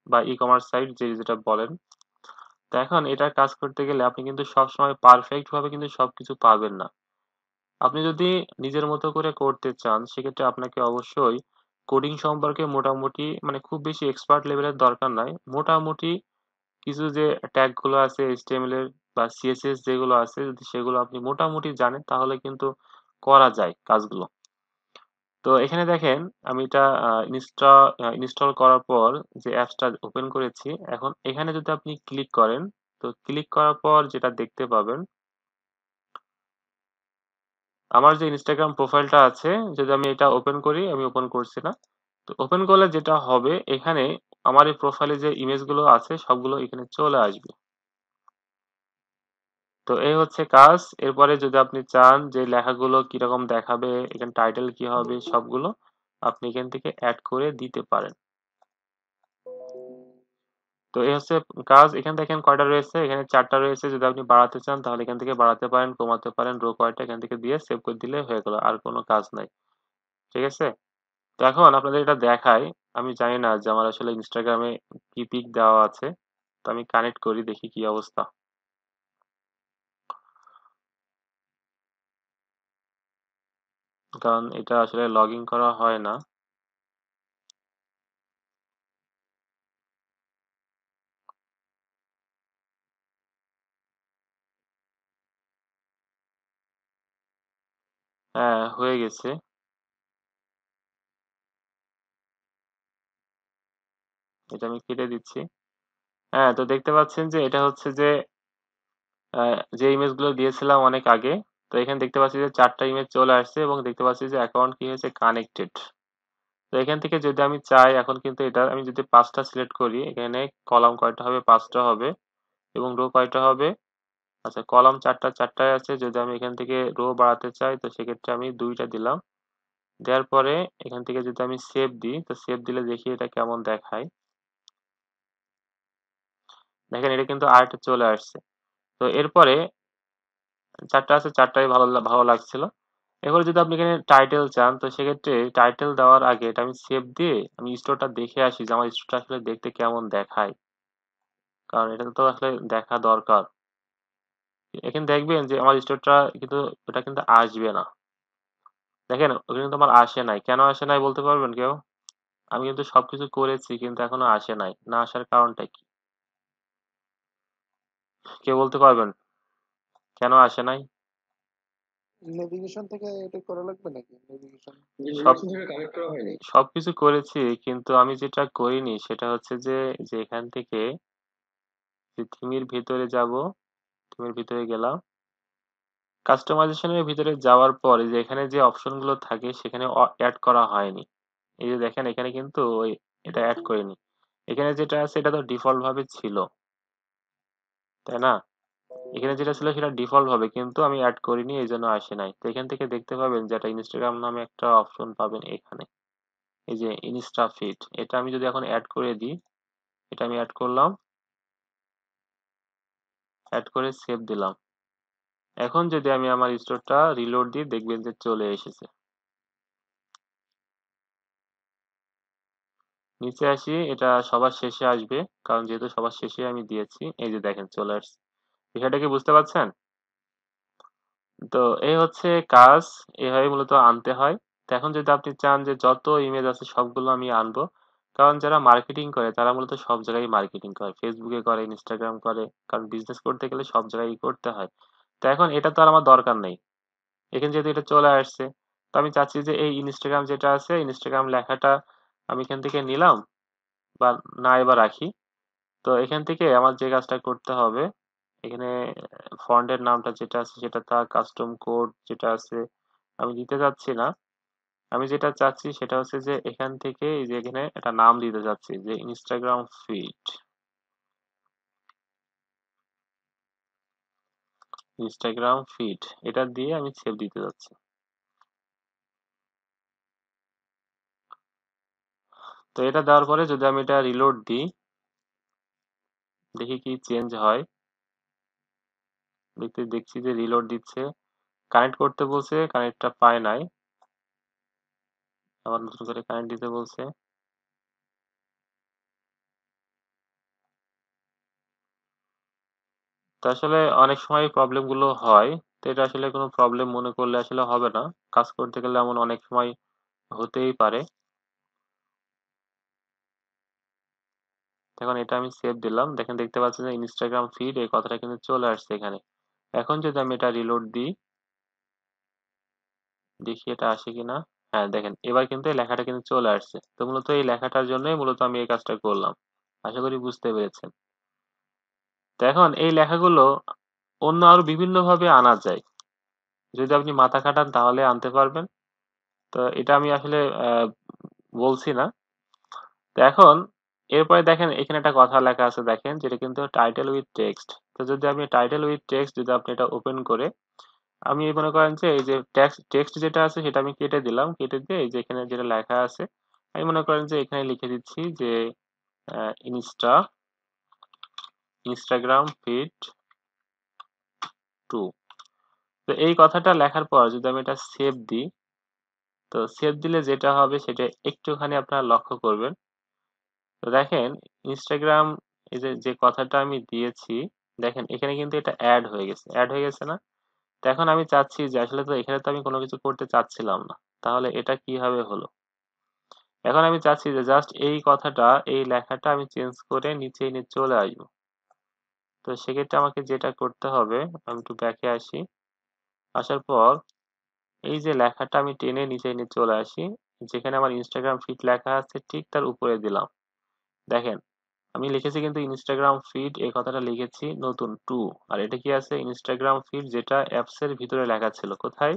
বা ই কমার্স সাইট, যেটা বলেন। তো এখন এটা কাজ করতে গেলে আপনি কিন্তু সবসময় পারফেক্ট ভাবে কিন্তু সবকিছু পাবেন না। আপনি যদি নিজের মতো করে করতে চান, সেক্ষেত্রে আপনাকে অবশ্যই কোডিং সম্পর্কে মোটামুটি, মানে খুব বেশি এক্সপার্ট লেভেলের দরকার নাই, মোটামুটি কিছু যে ট্যাগ গুলো আছে HTML এর বা CSS যেগুলো আছে, যদি সেগুলো আপনি মোটামুটি জানেন, তাহলে কিন্তু করা যায় কাজগুলো। তো এখানে দেখেন, আমি এটা ইনস্টল করার পর যে অ্যাপসটা ওপেন করেছি, এখন এখানে যদি আপনি ক্লিক করেন, তো ক্লিক করার পর যেটা দেখতে পাবেন, আমার যে ইনস্টাগ্রাম প্রোফাইলটা আছে, যদি আমি এটা ওপেন করি, আমি ওপেন করছি না, তো ওপেন করলে যেটা হবে, এখানে আমার এই প্রোফাইলে যে ইমেজগুলো আছে সবগুলো এখানে চলে আসবে। তো এই হচ্ছে কাজ। এরপরে যদি আপনি চান যে লেখাগুলো কিরকম দেখাবে, এখানে টাইটেল কি হবে, সবগুলো আপনি এখান থেকে অ্যাড করে দিতে পারেন। তো এই হচ্ছে কাজ। এখানে দেখেন কয়টা রয়েছে, এখানে 4টা রয়েছে। যদি আপনি বাড়াতে চান তাহলে এখান থেকে বাড়াতে পারেন, কমাতে পারেন, রো কয়টা এখান থেকে দিয়ে সেভ করে দিলে হয়ে গেল, আর কোনো কাজ নাই। ঠিক আছে? তো এখন আপনাদের এটা দেখাই, আমি জানি না যে আমার আসলে ইনস্টাগ্রামে কি পিক দেওয়া আছে। তো আমি কানেক্ট করি, দেখি কি অবস্থা। কারণ এটা আসলে লগ ইন করা হয় না। হ্যাঁ, হয়ে গেছে। এটা আমি কেটে দিচ্ছি। হ্যাঁ, তো দেখতে পাচ্ছেন যে এটা হচ্ছে যে যে ইমেজ গুলো দিয়েছিলাম অনেক আগে। তো এখানে দেখতে পাচ্ছি যে 4টা ইমেজ চলে আসছে এবং দেখতে পাচ্ছি যে অ্যাকাউন্ট কি হয়েছে, কানেক্টেড। তো এখান থেকে যদি আমি চাই, এখন কিন্তু এটা আমি যদি 5টা সিলেক্ট করি, এখানে কলাম কয়টা হবে, 5টা হবে, এবং রো কয়টা হবে, আচ্ছা কলাম 4টা, 4টায় আছে। যদি আমি এখান থেকে রো বাড়াতে চাই, তো সেক্ষেত্রে আমি 2টা দিলাম। দেওয়ার পরে এখান থেকে যদি আমি সেভ দিই, তো সেভ দিলে দেখি এটা কেমন দেখায়। দেখেন এটা কিন্তু আরেকটা চলে আসছে। তো এরপরে 4টা আছে, 4টাই ভালো ভালো লাগছিল। এবার যদি আপনি এখানে টাইটেল চান, তো সেক্ষেত্রে টাইটেল দেওয়ার আগে এটা আমি সেভ দিয়ে আমি স্টোরটা দেখে আসি যে আমার স্টোরটা আসলে দেখতে কেমন দেখায়, কারণ এটা তো আসলে দেখা দরকার। এখানে দেখবেন যে আমার স্টোরটা কিন্তু, ওটা কিন্তু আসবে না। দেখেন ওখানে কিন্তু আমার আসে নাই, কেন আসে নাই বলতে পারবেন কেউ? আমি কিন্তু সবকিছু করেছি কিন্তু এখনো আসে নাই, না আসার কারণটা কি কেউ বলতে পারবেন? কেন আসে নাই? নেভিগেশন থেকে এটা করা লাগবে নাকি? নেভিগেশন সব নেভিগেশন থেকে কানেক্ট করা হয়নি। সবকিছু করেছি, কিন্তু আমি যেটা করিনি সেটা হচ্ছে যে, যে এখান থেকে যে থিমের ভিতরে যাব, থিমের ভিতরে গেলাম, কাস্টমাইজেশনের ভিতরে যাওয়ার পর এই যে এখানে যে অপশন গুলো থাকে সেখানে অ্যাড করা হয়নি। এই যে দেখেন এখানে কিন্তু ওই এটা অ্যাড করিনি। এখানে যেটা আছে এটা তো ডিফল্ট ভাবে ছিল, তাই না? এখানে যেটা ছিল সেটা ডিফল্ট ভাবে, কিন্তু আমি অ্যাড করিনি, এই জন্য আসে নাই। তো এখান থেকে দেখতে পাবেন যে একটা ইনস্টাগ্রাম নামে একটা অপশন পাবেন এখানে, এই যে ইনস্টা ফিড। এটা আমি যদি এখন অ্যাড করে দিই, এটা আমি অ্যাড করলাম, অ্যাড করে সেভ দিলাম। এখন যদি আমি আমার স্টোরটা রিলোড দিই, দেখবেন যে চলে এসেছে। নিচে আসি, এটা সবার শেষে আসবে, কারণ যেহেতু সবার শেষে আমি দিয়েছি। এই যে দেখেন চলে আসছে। বিষয়টা কি বুঝতে পারছেন? তো এই হচ্ছে কাজ, এভাবে মূলত আনতে হয়। তো এখন যদি আপনি চান যে যত ইমেজ আছে সবগুলো আমি আনবো, কারণ যারা মার্কেটিং করে তারা মূলত সব জায়গায় মার্কেটিং করে, ফেসবুকে করে, ইনস্টাগ্রাম করে, কারণ বিজনেস করতে গেলে সব জায়গায় করতে হয়। তো এখন এটা তো আর আমার দরকার নেই, এখানে যেহেতু এটা চলে আসছে। তো আমি চাচ্ছি যে এই ইনস্টাগ্রাম যেটা আছে, ইনস্টাগ্রাম লেখাটা আমি এখান থেকে নিলাম, বা না এবার রাখি। তো এখান থেকে আমার যে কাজটা করতে হবে, এখানে ফন্টের নামটা যেটা আছে সেটা, তার কাস্টম কোড যেটা আছে আমি দিতে চাচ্ছি না। আমি যেটা চাচ্ছি সেটা হচ্ছে যে এখান থেকে এই যে এখানে একটা নাম দিতে চাচ্ছি, যে ইনস্টাগ্রাম ফিড, ইনস্টাগ্রাম ফিড, এটা দিয়ে আমি সেভ দিতে যাচ্ছি। তো এটা দেওয়ার পরে যদি আমি এটা রিলোড দিই, দেখি কি চেঞ্জ হয়। দেখছি যে রিলোড দিচ্ছে, কানেক্ট করতে বলছে, কানেক্টটা পায় নাই, আবার নতুন করে কানেক্ট দিতে বলছে। তো আসলে অনেক সময় প্রবলেম গুলো হয়। তো এটা আসলে কোনো প্রবলেম মনে করলে আসলে হবে না, কাজ করতে গেলে এমন অনেক সময় হতেই পারে। এখন এটা আমি সেভ দিলাম, দেখেন দেখতে পাচ্ছেন যে ইনস্টাগ্রাম ফিড এই কথাটা কিন্তু চলে আসছে এখানে। এখন যদি আমি এটা রিলোড দিই, দেখি এটা আসে কিনা। হ্যাঁ দেখেন এবার কিন্তু এই লেখাটা কিন্তু চলে আসছে। তো মূলত এই লেখাটার জন্যই মূলত আমি এই কাজটা করলাম। আশা করি বুঝতে পেরেছেন। তো এখন এই লেখাগুলো অন্য আরো বিভিন্ন ভাবে আনা যায়, যদি আপনি মাথা খাটান তাহলে আনতে পারবেন। তো এটা আমি আসলে বলছি না। তো এখন এরপরে দেখেন এখানে একটা কথা লেখা আছে, দেখেন যেটা কিন্তু টাইটেল উইথ টেক্সট। তো যদি আপনি টাইটেল উইথ টেক্সট যদি আপনি এটা ওপেন করে, আমি মনে করেন যে এই যে টেক্সট যেটা আছে সেটা আমি কেটে দিলাম, কেটে দিয়ে এই যে এখানে যেটা লেখা আছে আমি মনে করেন যে এখানে লিখে দিচ্ছি যে ইনস্টা ইনস্টাগ্রাম ফিড 2। তো এই কথাটা লেখার পর যদি আমি এটা সেভ দিই, তো সেভ দিলে যেটা হবে সেটা একটুখানি আপনারা লক্ষ্য করবেন। তো দেখেন ইনস্টাগ্রাম, এই যে যে কথাটা আমি দিয়েছি, দেখেন এখানে কিন্তু এটা অ্যাড হয়ে গেছে না? তো এখন আমি চাচ্ছি যে আসলে তো এখানে তো আমি কোনো কিছু করতে চাচ্ছিলাম না, তাহলে এটা কিভাবে হলো? এখন আমি চাচ্ছি যে জাস্ট এই কথাটা, এই লেখাটা আমি চেঞ্জ করে নিচে এনে চলে আসবো। তো সেক্ষেত্রে আমাকে যেটা করতে হবে, আমি একটু ব্যাকে আসি, আসার পর এই যে লেখাটা আমি টেনে নিচে এনে চলে আসি, যেখানে আমার ইনস্টাগ্রাম ফিড লেখা আছে ঠিক তার উপরে দিলাম। দেখেন আমি লিখেছি কিন্তু ইনস্টাগ্রাম ফিড, এই কথাটা লিখেছি নতুন 2। আর এটা কি আছে, ইনস্টাগ্রাম ফিড, যেটা অ্যাপস এর ভিতরে লেখা ছিল কোথায়,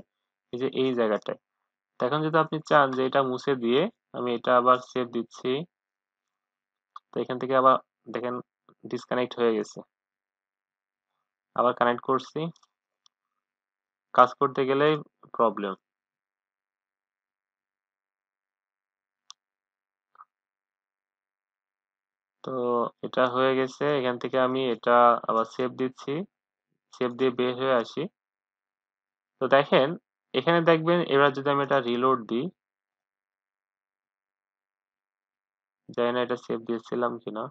এই যে এই জায়গাটায়। তো এখন যদি আপনি চান যে এটা মুছে দিয়ে আমি এটা আবার সেভ দিচ্ছি, তো এখান থেকে আবার দেখেন ডিসকানেক্ট হয়ে গেছে, আবার কানেক্ট করছি, কাজ করতে গেলেই প্রবলেম। তো এটা হয়ে গেছে, এখান থেকে আমি এটা আবার সেভ দিচ্ছি, সেভ দিয়ে বের হয়ে আসি। তো দেখেন এখানে দেখবেন এবার যদি আমি এটা রিলোড দিই, জানি না এটা সেভ দিয়েছিলাম কিনা।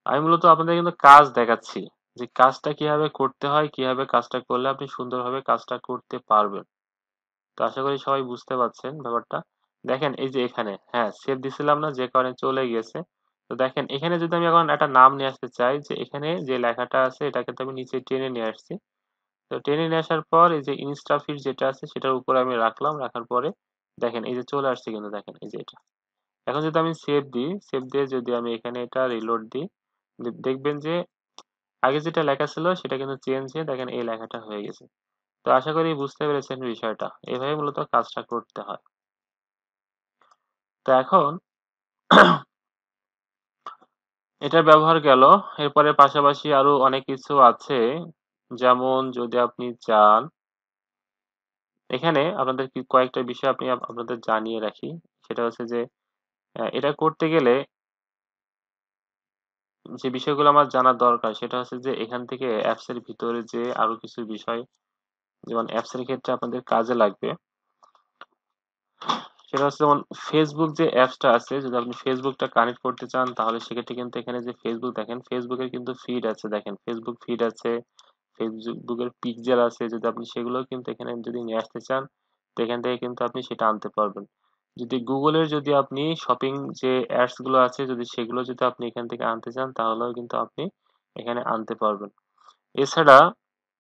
আমি মূলত আপনাদের কিন্তু কাজ দেখাচ্ছি, যে কাজটা কিভাবে করতে হয়, কিভাবে কাজটা করলে আপনি সুন্দরভাবে কাজটা করতে পারবেন। তো আশা করি সবাই বুঝতে পারছেন ব্যাপারটা। দেখেন এই যে এখানে হ্যাঁ সেভ দিছিলাম না, যে কারণে চলে গিয়েছে। তো দেখেন এখানে যদি আমি এখন একটা নাম নিয়ে আসতে চাই, যে এখানে যে লেখাটা আছে এটাকে তো আমি নিচে টেনে নিয়ে আসছি। তো টেনে নিয়ে আসার পর এই যে ইনস্টা ফিড যেটা আছে সেটার উপরে আমি রাখলাম, রাখার পরে দেখেন এই যে চলে আসছে কিন্তু, দেখেন এই যে এটা। এখন যদি আমি সেভ দিই, সেভ দিয়ে যদি আমি এখানে এটা রিলোড দিই, দেখবেন যে আগে যেটা লেখা ছিল সেটা কিন্তু চেঞ্জ হয়ে দেখেন এই লেখাটা হয়ে গেছে। তো আশা করি বুঝতে পেরেছেন বিষয়টা, এভাবে মূলত কাজটা করতে হয়। তো এখন এটার ব্যবহার গেল, এরপরে পাশাপাশি আরো অনেক কিছু আছে। যেমন যদি আপনি চান, এখানে আপনাদের কি কয়েকটা বিষয় আপনি আপনাদের জানিয়ে রাখি। সেটা হচ্ছে যে এটা করতে গেলে যে বিষয়গুলো আমার জানা দরকার সেটা হচ্ছে যে এখান থেকে অ্যাপস এর ভিতরে যে আরো কিছু বিষয়, যেমন অ্যাপস এর ক্ষেত্রে আপনাদের কাজে লাগবে, সেটা হচ্ছে যেমন ফেসবুক যে অ্যাপসটা আছে, যদি আপনি ফেসবুকটা কানেক্ট করতে চান তাহলে সেক্ষেত্রে কিন্তু এখানে যে ফেসবুক, দেখেন ফেসবুকের কিন্তু ফিড আছে, দেখেন ফেসবুক ফিড আছে, ফেসবুকের পিকজেল আছে, যদি আপনি সেগুলো কিন্তু এখানে যদি নিয়ে আসতে চান তো এখান থেকে কিন্তু আপনি সেটা আনতে পারবেন। যদি গুগলের যদি আপনি শপিং যে অ্যাডস গুলো আছে যদি সেগুলো যদি আপনি এখান থেকে আনতে চান তাহলেও কিন্তু আপনি এখানে আনতে পারবেন। এছাড়া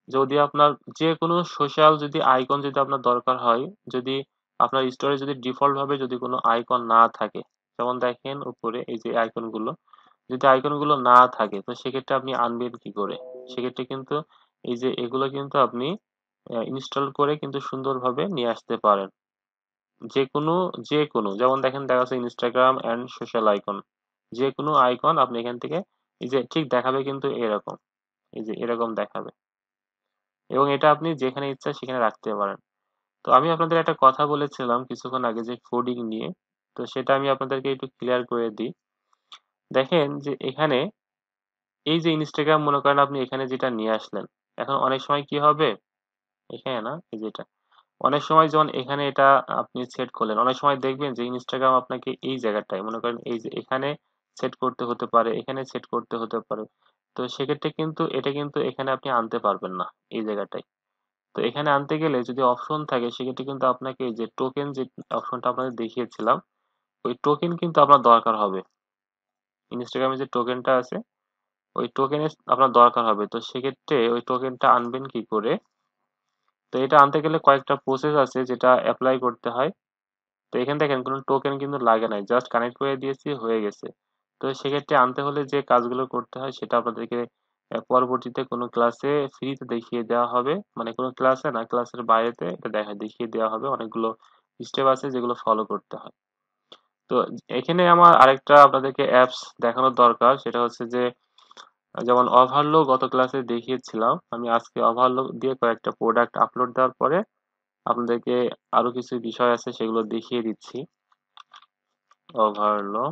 যদি আপনার যে কোনো সোশ্যাল যদি আইকন যদি আপনার দরকার হয়, যদি আপনার স্টোরে যদি ডিফল্ট ভাবে যদি কোনো আইকন না থাকে, যেমন দেখেন উপরে এই যে আইকন গুলো, যদি আইকন গুলো না থাকে তো সেক্ষেত্রে আপনি আনবেন কি করে? সেক্ষেত্রে কিন্তু এই যে এগুলো কিন্তু আপনি ইনস্টল করে কিন্তু সুন্দরভাবে নিয়ে আসতে পারেন। যে কোনো যে কোনো যেমন দেখেন দেখা যাচ্ছে ইনস্টাগ্রাম এন্ড সোশ্যাল আইকন, যে কোনো আইকন আপনি এখান থেকে এই যে ঠিক দেখাবে কিন্তু এরকম, এই যে এরকম দেখাবে, এবং এটা আপনি যেখানে ইচ্ছা সেখানে রাখতে পারেন। তো আমি আপনাদের একটা কথা বলেছিলাম কিছুক্ষণ আগে যে কোডিং নিয়ে, তো সেটা আমি আপনাদেরকে একটু ক্লিয়ার করে দিই। দেখেন যে এখানে এই যে ইনস্টাগ্রাম মনে করেন আপনি এখানে যেটা নিয়ে আসলেন, এখন অনেক সময় কি হবে, এখানে না, এই যেটা অনেক সময় যখন এখানে এটা আপনি সেট করলেন, অনেক সময় দেখবেন যে ইনস্টাগ্রাম আপনাকে এই জায়গাটায় মনে করেন এই যে এখানে সেট করতে হতে পারে, এখানে সেট করতে হতে পারে। তো সেক্ষেত্রে কিন্তু এটা কিন্তু এখানে আপনি আনতে পারবেন না এই জায়গাটায়। তো এখানে আনতে গেলে যদি অপশন থাকে সেক্ষেত্রে কিন্তু আপনাকে এই যে টোকেন যে অপশনটা আপনাদের দেখিয়েছিলাম, ওই টোকেন কিন্তু আপনার দরকার হবে। ইনস্টাগ্রামে যে টোকেনটা আছে ওই টোকেনের আপনার দরকার হবে। তো সেক্ষেত্রে ওই টোকেনটা আনবেন কি করে? তো এটা আনতে গেলে কয়েকটা প্রসেস আছে যেটা অ্যাপ্লাই করতে হয়। তো এখানে দেখেন কোনো টোকেন কিন্তু লাগে নাই, জাস্ট কানেক্ট করে দিয়েছি, হয়ে গেছে। তো সেক্ষেত্রে আনতে হলে যে কাজগুলো করতে হয় সেটা আপনাদেরকে পরবর্তীতে কোনো ক্লাসে ফ্রিতে দেখিয়ে দেওয়া হবে, মানে কোনো ক্লাসে না, ক্লাসের বাইরেতে এটা দেখিয়ে দেওয়া হবে। অনেকগুলো স্টেপ আছে যেগুলো ফলো করতে হয়। তো এখানে আমার আরেকটা আপনাদেরকে অ্যাপস দেখানোর দরকার, সেটা হচ্ছে যে যেমন ওভারলো গত ক্লাসে দেখিয়েছিলাম, আমি আজকে ওভারলো দিয়ে কয়েকটা প্রোডাক্ট আপলোড দেওয়ার পরে আপনাদেরকে আরো কিছু বিষয় আছে সেগুলো দেখিয়ে দিচ্ছি। ওভারলো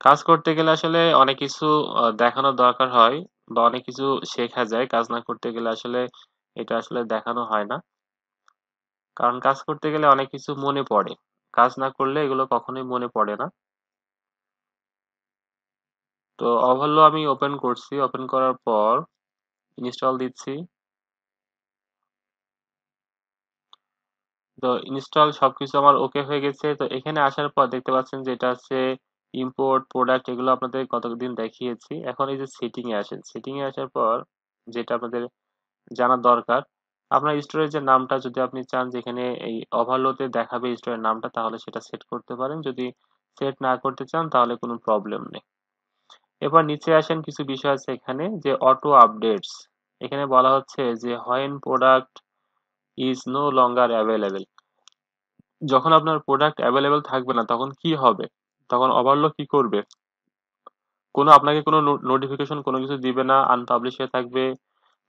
কাজ করতে গেলে আসলে অনেক কিছু দেখানোর দরকার হয়, বা অনেক কিছু শেখা যায়। কাজ না করতে গেলে আসলে এটা আসলে দেখানো হয় না, কারণ কাজ করতে গেলে অনেক কিছু মনে পড়ে, কাজ না করলে এগুলো কখনোই মনে পড়ে না। তো ওভারলো আমি ওপেন করছি, ওপেন করার পর ইনস্টল দিচ্ছি। তো ইনস্টল সবকিছু আমার ওকে হয়ে গেছে। তো এখানে আসার পর দেখতে পাচ্ছেন যে এটা হচ্ছে ইম্পোর্ট প্রোডাক্ট, এগুলো আপনাদের কতদিন দেখিয়েছি। এখন এই যে সেটিং এ আসেন, সেটিং এ আসার পর যেটা আপনাদের জানার দরকার, আপনার স্টোরেজের নামটা যদি আপনি চান যেখানে এই ওভারলোতে দেখাবে স্টোরের নামটা, তাহলে সেটা সেট করতে পারেন। যদি সেট না করতে চান তাহলে কোনো প্রবলেম নেই। এবার নিচে আসেন, কিছু বিষয় আছে এখানে যে অটো আপডেটস। এখানে বলা হচ্ছে যে when product is no longer available, যখন আপনার প্রোডাক্ট অ্যাভেলেবেল থাকবে না তখন কি হবে, তখন ওভারলো কি করবে, কোনো আপনাকে কোনো নোটিফিকেশন কোনো কিছু দিবে না, আনপাবলিশ হয়ে থাকবে,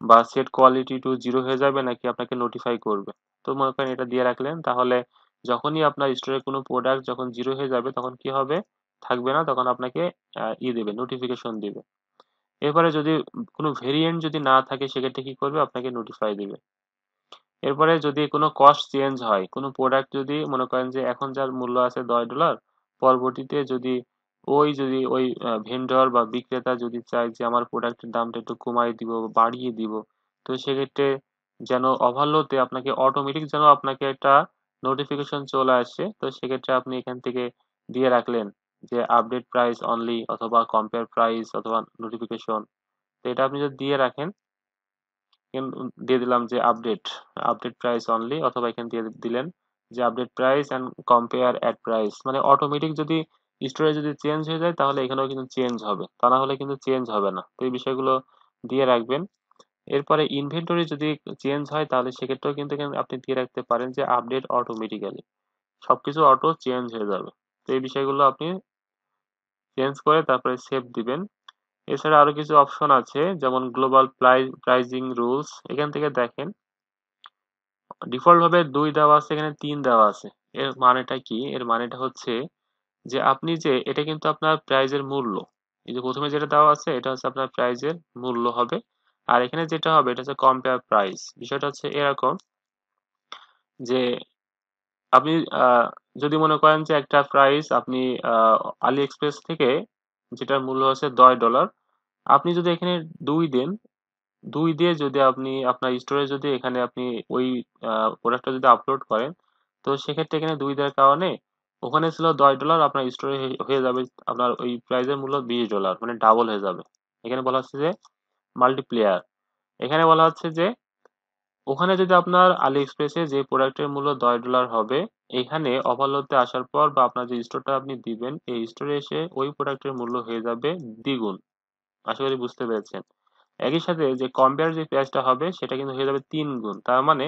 বা সেট কোয়ালিটি টু জিরো হয়ে যাবে, নাকি আপনাকে নোটিফাই করবে। তো মনে করেন এটা দিয়ে রাখলেন, তাহলে যখনই আপনার স্টোরে কোনো প্রোডাক্ট যখন জিরো হয়ে যাবে তখন কি হবে, থাকবে না, তখন আপনাকে দেবে, নোটিফিকেশন দিবে। এরপরে যদি কোনো ভেরিয়েন্ট যদি না থাকে সেক্ষেত্রে কি করবে, আপনাকে নোটিফাই দিবে। এরপরে যদি কোনো কস্ট চেঞ্জ হয়, কোনো প্রোডাক্ট যদি মনে করেন যে এখন যার মূল্য আছে $10, পরবর্তীতে যদি ওই ভেন্ডর বা বিক্রেতা যদি চায় যে আমার প্রোডাক্টের দামটা একটু কমাই দিব বা বাড়িয়ে দিব, তো সেক্ষেত্রে যেন ওভারলোতে আপনাকে অটোমেটিক যেন আপনাকে একটা নোটিফিকেশন চলে আসে। তো সেক্ষেত্রে আপনি এখান থেকে দিয়ে রাখলেন যে আপডেট প্রাইস অনলি, অথবা কম্পেয়ার প্রাইস, অথবা নোটিফিকেশন। তো এটা আপনি যদি দিয়ে রাখেন, দিয়ে দিলাম যে আপডেট আপডেট প্রাইস অনলি, অথবা এখানে দিয়ে দিলেন যে update price and compare at price, মানে অটোমেটিক যদি স্টোরে যদি চেঞ্জ হয়ে যায় তাহলে এখানেও কিন্তু চেঞ্জ হবে, তা না হলে কিন্তু চেঞ্জ হবে না। তো এই বিষয়গুলো দিয়ে রাখবেন। এরপরে ইনভেন্টরি যদি চেঞ্জ হয় তাহলে সেক্ষেত্রেও কিন্তু এখানে আপনি দিয়ে রাখতে পারেন যে আপডেট অটোমেটিক্যালি, সবকিছু অটো চেঞ্জ হয়ে যাবে। তো এই বিষয়গুলো আপনি চেঞ্জ করে তারপরে সেভ দিবেন। এছাড়া আরো কিছু অপশন আছে, যেমন গ্লোবাল প্রাইজিং রুলস। এখান থেকে দেখেন ডিফল্ট ভাবে 2 দেওয়া আছে, এখানে 3 দেওয়া আছে। এর মানেটা কি? এর মানেটা হচ্ছে যে আপনি যে এটা কিন্তু আপনার প্রাইজের মূল্য, এই যে প্রথমে যেটা দেওয়া আছে এটা হচ্ছে আপনার প্রাইজের মূল্য হবে, আর এখানে যেটা হবে এটা হচ্ছে কম্পেয়ার প্রাইস। বিষয়টা হচ্ছে এরকম যে আপনি যদি মনে করেন যে একটা প্রাইস আপনি আহ, আলি এক্সপ্রেস থেকে যেটার মূল্য হচ্ছে $10, আপনি যদি এখানে 2 দেন, 2 দিয়ে যদি আপনি আপনার স্টোরে যদি এখানে আপনি ওই প্রোডাক্টটা যদি আপলোড করেন, তো সেক্ষেত্রে এখানে 2 দেওয়ার কারণে ওখানে ছিল $10, আপনার স্টোরে হয়ে যাবে আপনার ওই প্রাইসের মূল্য $20, মানে ডাবল হয়ে যাবে। এখানে বলা হচ্ছে যে মাল্টিপ্লেয়ার। এখানে বলা হচ্ছে যে ওখানে যদি আপনার আলি এক্সপ্রেসে যে প্রোডাক্টের মূল্য $10 হবে, এখানে ওভারলোতে আসার পর বা আপনার যে স্টোরটা আপনি দিবেন এই স্টোরে এসে ওই প্রোডাক্টের মূল্য হয়ে যাবে দ্বিগুণ। আশা করি বুঝতে পেরেছেন। একই সাথে যে কম্পেয়ার যে প্রাইসটা হবে সেটা কিন্তু হয়ে যাবে 3 গুণ। তার মানে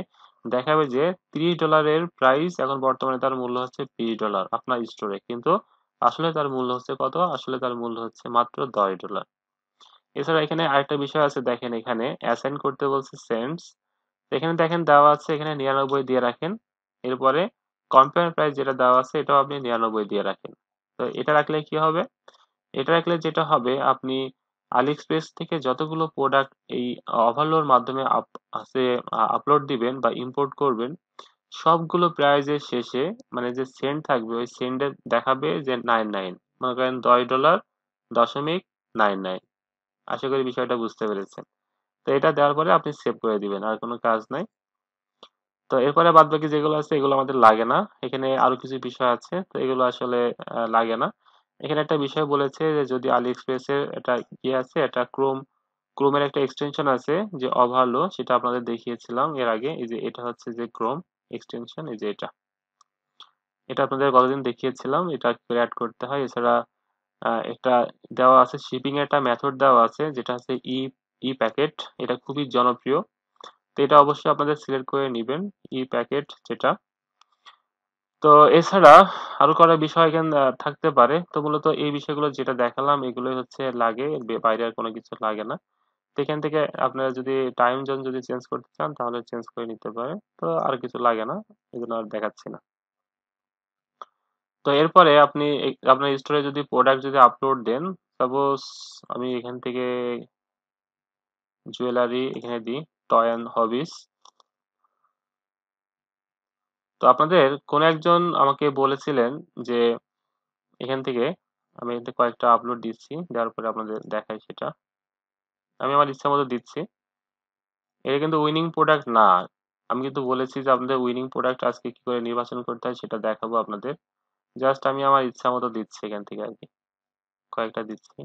দেখাবে যে $30 প্রাইস এখন বর্তমানে তার মূল্য হচ্ছে $20 আপনার স্টোরে, কিন্তু আসলে তার মূল্য হচ্ছে কত, আসলে তার মূল্য হচ্ছে মাত্র $10। এছাড়া এখানে আরেকটা বিষয় আছে, দেখেন এখানে অ্যাসাইন করতে বলছে সেন্টস। এখানে দেখেন দেওয়া আছে, এখানে 99 দিয়ে রাখেন। এরপরে কম্পেয়ার প্রাইস যেটা দেওয়া আছে এটাও আপনি 99 দিয়ে রাখেন। তো এটা রাখলে কি হবে? এটা রাখলে যেটা হবে, আপনি আলিএক্সপ্রেস থেকে যতগুলো প্রোডাক্ট এই ওভারলোর মাধ্যমে আছে আপলোড দিবেন বা ইম্পোর্ট করবেন, সবগুলো প্রাইজের শেষে মানে যে সেন্ট থাকবে ওই সেন্টে দেখাবে যে 99, মনে করেন $10.99। আশা করি বিষয়টা বুঝতে পেরেছেন। তো এটা দেওয়ার পরে আপনি সেভ করে দিবেন, আর কোনো কাজ নাই। তো এরপরে বাদ বাকি যেগুলো আছে এগুলো আমাদের লাগে না। এখানে আরো কিছু বিষয় আছে, তো এগুলো আসলে লাগে না। এখানে একটা বিষয় বলেছে যে যদি আলিএক্সপ্রেস এর এটা কি আছে, এটা ক্রোমের একটা এক্সটেনশন আছে যে ওভারলো, সেটা আপনাদের দেখিয়েছিলাম এর আগে। এই যে এটা হচ্ছে যে ক্রোম এক্সটেনশন, এই যে এটা আপনাদের কতদিন দেখিয়েছিলাম, এটা অ্যাড করতে হয়। এছাড়া একটা দেওয়া আছে, শিপিং এর একটা মেথড দেওয়া আছে যেটা হচ্ছে ই ই প্যাকেট। এটা খুবই জনপ্রিয়, তো এটা অবশ্যই আপনাদের সিলেক্ট করে নেবেন, ই প্যাকেট যেটা। তো এছাড়া আরো কয়েকটা বিষয় এখানে থাকতে পারে। তো মূলত এই বিষয়গুলো যেটা দেখালাম এগুলোই হচ্ছে লাগে, এর বাইরে আর কোনো কিছু লাগে না। তো এখান থেকে আপনারা যদি টাইম জোন যদি চেঞ্জ করতে চান তাহলে চেঞ্জ করে নিতে পারেন। তো আর কিছু লাগে না, এজন্য আর দেখাচ্ছি না। তো এরপরে আপনি আপনার স্টোরে যদি প্রোডাক্ট যদি আপলোড দেন, সাপোজ আমি এখান থেকে জুয়েলারি এখানে দিই, টয় অ্যান্ড হবিস। তো আপনাদের কোন একজন আমাকে বলেছিলেন যে এখান থেকে, আমি এখান থেকে কয়েকটা আপলোড দিচ্ছি, দেওয়ার পরে আপনাদের দেখাই সেটা। আমি আমার ইচ্ছা মতো দিচ্ছি। এটা কিন্তু উইনিং প্রোডাক্ট না। আমি কিন্তু বলেছি যে আপনাদের উইনিং প্রোডাক্ট আজকে কি করে নির্বাচন করতে হয় সেটা দেখাবো আপনাদের। জাস্ট আমি আমার ইচ্ছা মতো দিচ্ছি এখান থেকে আর কি, কয়েকটা দিচ্ছি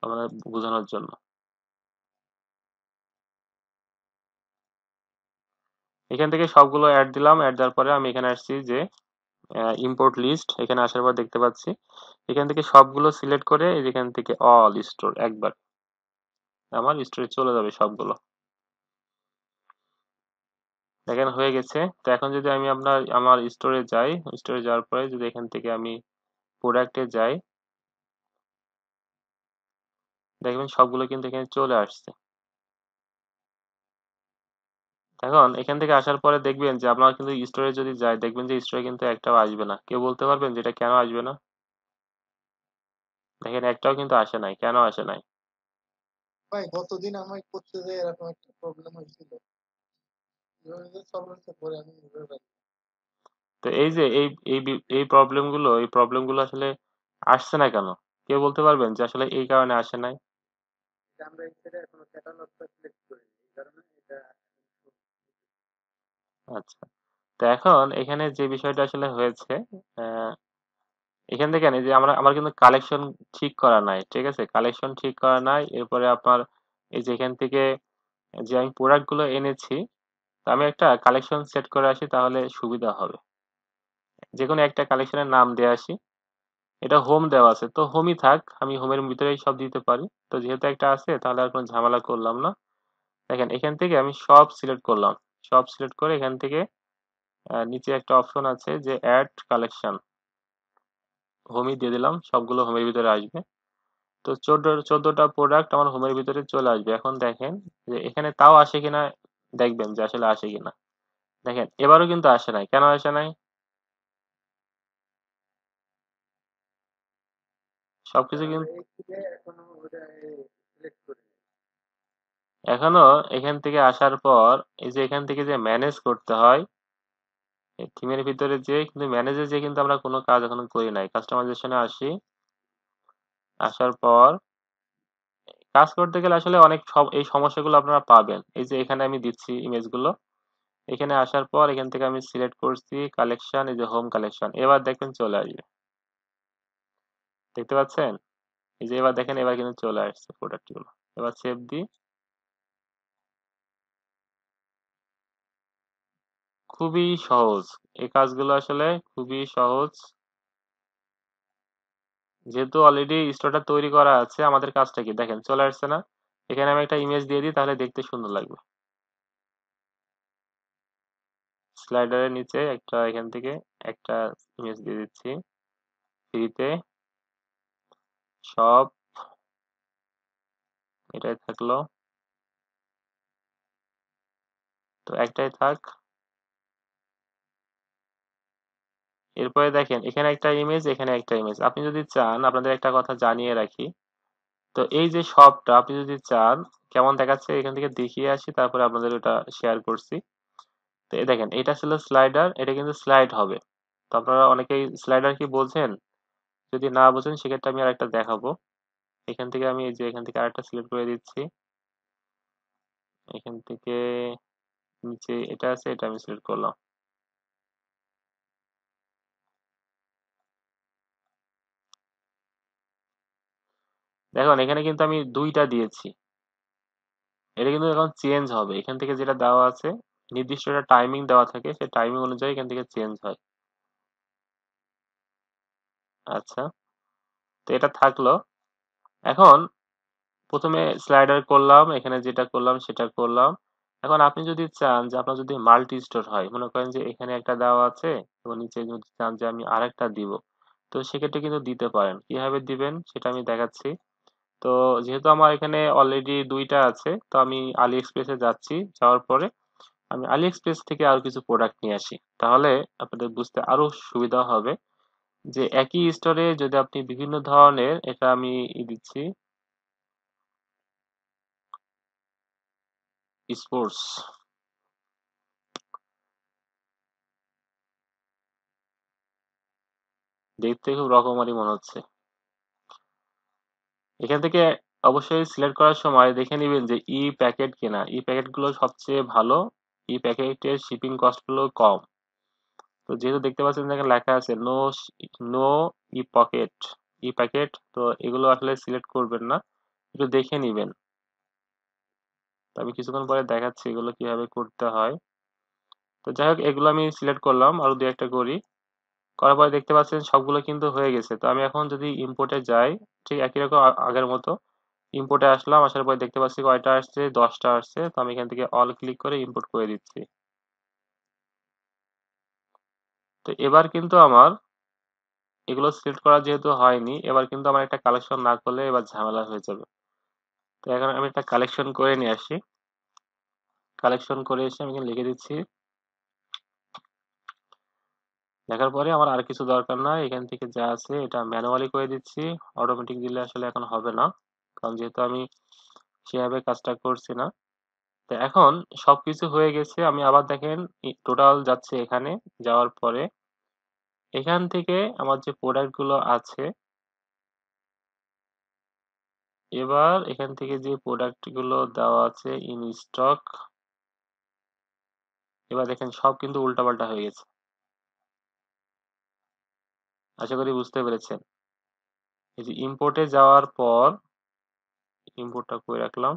আপনাদের বোঝানোর জন্য। এখান থেকে সবগুলো অ্যাড দিলাম, অ্যাড দেওয়ার পরে আমি এখানে আসছি যে ইম্পোর্ট লিস্ট। এখানে আসার পর দেখতে পাচ্ছি এখান থেকে সবগুলো সিলেক্ট করে এখান থেকে অল স্টোর একবার আমার স্টোরে চলে যাবে সবগুলো। দেখেন হয়ে গেছে। তো এখন যদি আমি আমার স্টোরে যাই, স্টোরে যাওয়ার পরে যদি এখান থেকে আমি প্রোডাক্টে যাই, দেখবেন সবগুলো কিন্তু এখানে চলে আসছে। এখন এখান থেকে আসার পরে দেখবেন যে আপনার কিন্তু স্টোরে যদি যাই, দেখবেন যে স্টোরে কিন্তু একটাও আসবে না। কেউ বলতে পারবেন যে এটা কেন আসবে না? দেখেন একটাও কিন্তু আসে নাই, কেন আসে নাই? ভাই গতদিন আমি করতে যাই এরকম একটা প্রবলেম হয়েছিল, সলভ হচ্ছে পরে আমি বুঝতে পারি। তো এই যে এই প্রবলেম গুলো আসলে আসছে না কেন? কেউ বলতে পারবেন যে আসলে এই কারণে আসে নাই? এটা আমরা এখানে এখনো ক্যাটালগটা সিলেক্ট করিনি, এই কারণে এটা। আচ্ছা, তো এখন এখানে যে বিষয়টা আসলে হয়েছে, আহ, এখান থেকে এই যে আমার কিন্তু কালেকশন ঠিক করা নাই, ঠিক আছে? কালেকশন ঠিক করা নাই। এরপরে আপনার এই যে এখান থেকে যে আমি প্রোডাক্ট গুলো এনেছি, তো আমি একটা কালেকশন সেট করে আসি তাহলে সুবিধা হবে। যে কোনো একটা কালেকশনের নাম দিয়ে আসি। এটা হোম দেওয়া আছে, তো হোমই থাক, আমি হোমের ভিতরেই সব দিতে পারি। তো যেহেতু একটা আছে তাহলে আর কোনো ঝামেলা করলাম না। দেখেন এখান থেকে আমি সব সিলেক্ট করলাম, সব সিলেক্ট করে এখান থেকে নিচে একটা অপশন আছে যে অ্যাড কালেকশন, হোমই দিয়ে দিলাম, সবগুলো হোমের ভিতরে আসবে। তো 14টা প্রোডাক্ট আমার হোমের ভিতরে চলে আসবে। এখন দেখেন যে এখানে তাও আসে কিনা, দেখবেন যে আসলে আসে কিনা। দেখেন এবারও কিন্তু আসে নাই, কেন আসে নাই? সবকিছু আমরা কিন্তু এই থেকে এখনো ওটা সিলেক্ট করি। এখনো এখান থেকে আসার পর এই যে এখান থেকে যে ম্যানেজ করতে হয়, থিমের ভিতরে যে কিন্তু ম্যানেজে যে কিন্তু আমরা কোনো কাজ এখনো করি নাই। কাস্টমাইজেশনে আসি, আসার পর কাজ করতে গেলে আসলে অনেক এই সমস্যাগুলো আপনারা পাবেন। এই যে এখানে আমি দিচ্ছি ইমেজগুলো, এখানে আসার পর এখান থেকে আমি সিলেক্ট করছি কালেকশন, এই যে হোম কালেকশন। এবার দেখবেন চলে আসবে, দেখতে পাচ্ছেন? এই যে এবার দেখেন, এবার কিন্তু চলে আসছে প্রোডাক্ট গুলো। এবার সেভ দিই। খুবই সহজ, এই কাজগুলো আসলে খুবই সহজ। যেহেতু অলরেডি স্টোরটা তৈরি করা আছে, আমাদের কাজটা কি দেখেন চলে আসছে না? এখানে আমি একটা ইমেজ দিয়ে দিই তাহলে দেখতে সুন্দর লাগবে। স্লাইডারের নিচে একটা এখান থেকে একটা ইমেজ দিয়ে দিচ্ছি, ফ্রিতে সব এটাই থাকলো, তো একটাই থাক। এরপরে দেখেন এখানে একটা ইমেজ, এখানে একটা ইমেজ। আপনি যদি চান, আপনাদের একটা কথা জানিয়ে রাখি, তো এই যে সবটা আপনি যদি চান কেমন দেখাচ্ছে এখান থেকে দেখিয়ে আসি, তারপরে আপনাদের ওটা শেয়ার করছি। তো এই দেখেন এটা ছিল স্লাইডার, এটা কিন্তু স্লাইড হবে। তো আপনারা অনেকেই স্লাইডার কি বলছেন, যদি না বোঝেন সেক্ষেত্রে আমি আরেকটা দেখাবো। এখান থেকে আমি এই যে এখান থেকে আরেকটা সিলেক্ট করে দিচ্ছি, এখান থেকে নিচে এটা আছে, এটা আমি সিলেক্ট করলাম। দেখুন এখানে কিন্তু আমি দুইটা দিয়েছি, এটা কিন্তু এখন চেঞ্জ হবে। এখান থেকে যেটা দেওয়া আছে নির্দিষ্ট একটা টাইমিং দেওয়া থাকে, সেই টাইমিং অনুযায়ী এখান থেকে চেঞ্জ হয়। আচ্ছা, তো এটা থাকলো। এখন প্রথমে স্লাইডার করলাম, এখানে যেটা করলাম সেটা করলাম। এখন আপনি যদি চান যে আপনার যদি মাল্টি স্টোর হয়, মনে করেন যে এখানে একটা দেওয়া আছে এবং নিচে যদি চান যে আমি আরেকটা দিব, তো সেক্ষেত্রে কিন্তু দিতে পারেন। কিভাবে দিবেন সেটা আমি দেখাচ্ছি। তো যেহেতু আমার এখানে অলরেডি দুইটা আছে, তো আমি আলি এক্সপ্রেসে যাচ্ছি, যাওয়ার পরে আমি আলি এক্সপ্রেস থেকে আরো কিছু প্রোডাক্ট নিয়ে আসি। তাহলে আপনাদের বুঝতে আরো সুবিধা হবে যে একই স্টোরে যদি আপনি বিভিন্ন ধরনের, এটা আমি দিচ্ছি স্পোর্টস, দেখতে খুব রকমারি মনে হচ্ছে। এখান থেকে অবশ্যই সিলেক্ট করার সময় দেখে নিবেন যে ই প্যাকেট কিনা, ই প্যাকেট গুলো সবচেয়ে ভালো, ই প্যাকেটের শিপিং কস্ট গুলো কম। তো যেহেতু দেখতে পাচ্ছেন এখানে লেখা আছে নো, নো ই পকেট, ই প্যাকেট, তো এগুলো আসলে সিলেক্ট করবেন না, একটু দেখে নিবেন। তো আমি কিছুক্ষণ পরে দেখাচ্ছি এগুলো কিভাবে করতে হয়। তো যাই হোক এগুলো আমি সিলেক্ট করলাম, আরো দু একটা করি। করার পরে দেখতে পাচ্ছেন সবগুলো কিন্তু হয়ে গেছে। তো আমি এখন যদি ইম্পোর্টে যাই, ঠিক একই রকম আগের মতো ইম্পোর্টে আসলাম, আসার পরে দেখতে পাচ্ছি কয়টা আসছে, 10টা আসছে। তো আমি এখান থেকে অল ক্লিক করে ইম্পোর্ট করে দিচ্ছি। তো এবার কিন্তু আমার এগুলো সিলেক্ট করা যেহেতু হয়নি, এবার কিন্তু আমার একটা কালেকশন না করলে এবার ঝামেলা হয়ে যাবে। তো এখন আমি একটা কালেকশন করে নিয়ে আসি। কালেকশন করে এসে আমি এখানে লিখে দিচ্ছি। লেখার পরে আমার আর কিছু দরকার নাই, এখান থেকে যা আছে এটা ম্যানুয়ালি করে দিচ্ছি। অটোমেটিক দিলে আসলে এখন হবে না, কারণ যেহেতু আমি সেভাবে কাজটা করছি না। তো এখন সবকিছু হয়ে গেছে, আমি আবার দেখেন টোটাল যাচ্ছে এখানে, যাওয়ার পরে এখান থেকে আমার যে প্রোডাক্ট গুলো আছে, এবার এখান থেকে যে প্রোডাক্ট গুলো দেওয়া আছে ইন স্টক, এবার দেখেন সব কিন্তু উল্টাপাল্টা হয়ে গেছে। আশা করি বুঝতে পেরেছেন। এই যে ইম্পোর্টে যাওয়ার পর, ইম্পোর্টটা করে রাখলাম।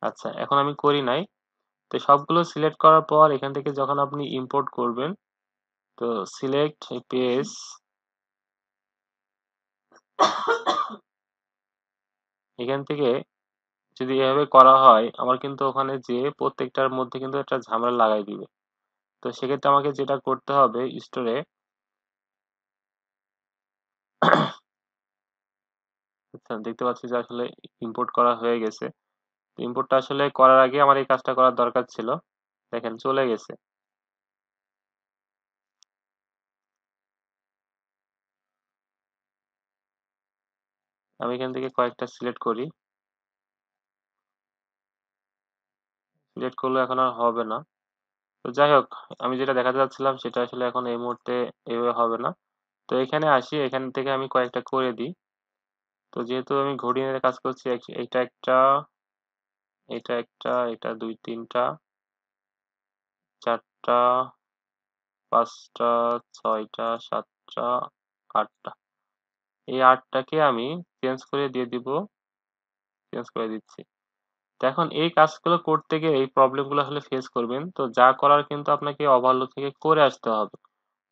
আচ্ছা, এখন আমি করি নাই। তো সবগুলো সিলেক্ট করার পর এখান থেকে যখন আপনি ইম্পোর্ট করবেন, তো সিলেক্ট পেজ, এখান থেকে যদি এভাবে করা হয়, আমার কিন্তু ওখানে যে প্রত্যেকটার মধ্যে কিন্তু একটা ঝামেলা লাগাই দিবে। তো সেক্ষেত্রে আমাকে যেটা করতে হবে স্টোরে, আচ্ছা দেখতে পাচ্ছি যে আসলে ইম্পোর্ট করা হয়ে গেছে। ইম্পোর্টটা আসলে করার আগে আমার এই কাজটা করার দরকার ছিল। দেখেন চলে গেছে। আমি এখান থেকে কয়েকটা সিলেক্ট করি, সিলেক্ট করলে এখন আর হবে না। তো যাই হোক, আমি যেটা দেখাতে চাচ্ছিলাম সেটা আসলে এখন এই মুহূর্তে এভাবে হবে না। তো এখানে আসি, এখান থেকে আমি কয়েকটা করে দিই। তো যেহেতু আমি ঘড়ি নিয়ে কাজ করছি, এটা একটা, এটা একটা, এটা দুই তিনটা, চারটা, পাঁচটা, ছয়টা, সাতটা, আটটা, এই আটটাকে আমি চেঞ্জ করে দিয়ে দিব, চেঞ্জ করে দিচ্ছি। তো এখন এই কাজগুলো করতে গিয়ে এই প্রবলেম গুলো আসলে ফেস করবেন। তো যা করার কিন্তু আপনাকে ওভারলোড থেকে করে আসতে হবে।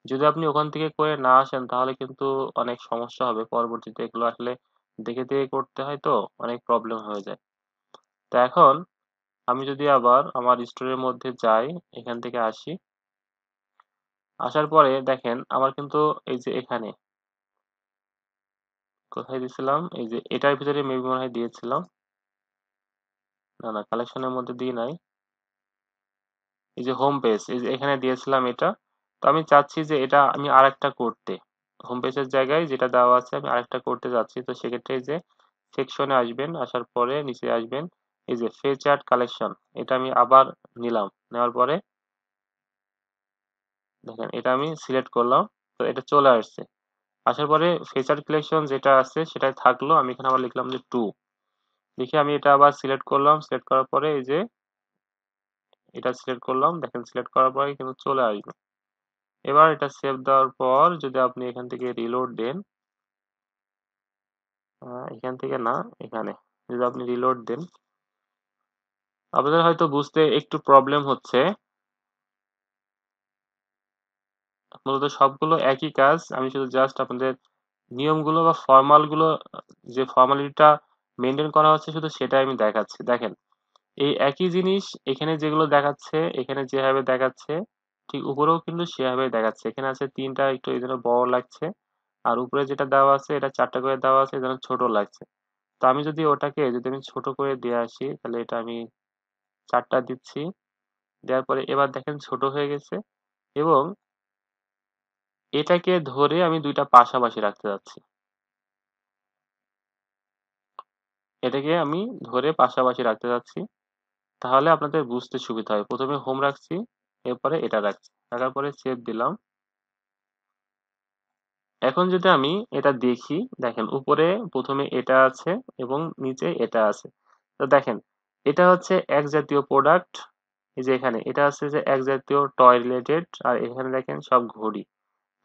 যদি আপনি ওখান থেকে করে না আসেন তাহলে কিন্তু অনেক সমস্যা হবে পরবর্তীতে। এগুলো আসলে দেখে দেখে করতে হয়, তো অনেক প্রবলেম হয়ে যায়। তো এখন আমি যদি আবার আমার স্টোরের মধ্যে যাই, এখান থেকে আসি, আসার পরে দেখেন আমার কিন্তু এই যে এখানে কোথায় দিয়েছিলাম? এই যে এটার ভিতরে মেবি মনে হয় দিয়েছিলাম। না, কালেকশনের মধ্যে দিই নাই। এই যে হোম পেজ, এই যে এখানে দিয়েছিলাম এটা। তো আমি চাচ্ছি যে এটা আমি আরেকটা করতে। হোম পেজের জায়গায় যেটা দেওয়া আছে আমি আরেকটা করতে যাচ্ছি। তো সেক্ষেত্রে এই যে সেকশনে আসবেন, আসার পরে নিচে আসবেন। এই যে ফেচার্ড কালেকশন, এটা আমি আবার নিলাম। নেওয়ার পরে দেখেন এটা আমি সিলেক্ট করলাম। তো এটা চলে আসছে। আসার পরে ফেচার্ড কালেকশন যেটা আছে সেটাই থাকলো। আমি এখানে আবার লিখলাম যে 2। লিখে আমি এটা আবার সিলেক্ট করলাম। সিলেক্ট করার পরে এই যে এটা সিলেক্ট করলাম। দেখেন সিলেক্ট করার পরে কিন্তু চলে আসবে। এবার এটা সেভ দেওয়ার পর যদি আপনি এখান থেকে রিলোড দেন, এখান থেকে না, এখানে যদি আপনি রিলোড দেন, আপনাদের হয়তো বুঝতে একটু প্রবলেম হচ্ছে। মূলত সবগুলো একই কাজ। আমি শুধু জাস্ট আপনাদের নিয়মগুলো বা ফর্মালগুলো, যে ফর্মালিটিটা মেনটেন করা হচ্ছে শুধু সেটাই আমি দেখাচ্ছি। দেখেন এই একই জিনিস এখানে যেগুলো দেখাচ্ছে, এখানে যেভাবে দেখাচ্ছে ঠিক উপরেও কিন্তু সেভাবে দেখাচ্ছে। এখানে আছে 3টা, একটু এই জন্য বড় লাগছে। আর উপরে যেটা দেওয়া আছে এটা 4টা করে দেওয়া আছে, এই জন্য ছোট লাগছে। তো আমি যদি ওটাকে যদি আমি ছোট করে দিয়ে আসি, তাহলে এটা আমি 4টা দিচ্ছি। দেওয়ার পরে এবার দেখেন ছোট হয়ে গেছে। এবং এটাকে ধরে আমি 2টা পাশাপাশি রাখতে যাচ্ছি। এটাকে আমি ধরে পাশাপাশি রাখতে যাচ্ছি। তাহলে আপনাদের বুঝতে সুবিধা হয়। প্রথমে হোম রাখছি, এরপরে এটা রাখছি। রাখার পরে সেভ দিলাম। এখন যদি আমি এটা দেখি, দেখেন উপরে প্রথমে এটা আছে এবং নিচে এটা আছে। তো দেখেন এটা হচ্ছে এক জাতীয় প্রোডাক্ট। এই যে এখানে এটা আছে যে এক জাতীয় টয় রিলেটেড, আর এখানে দেখেন সব ঘড়ি।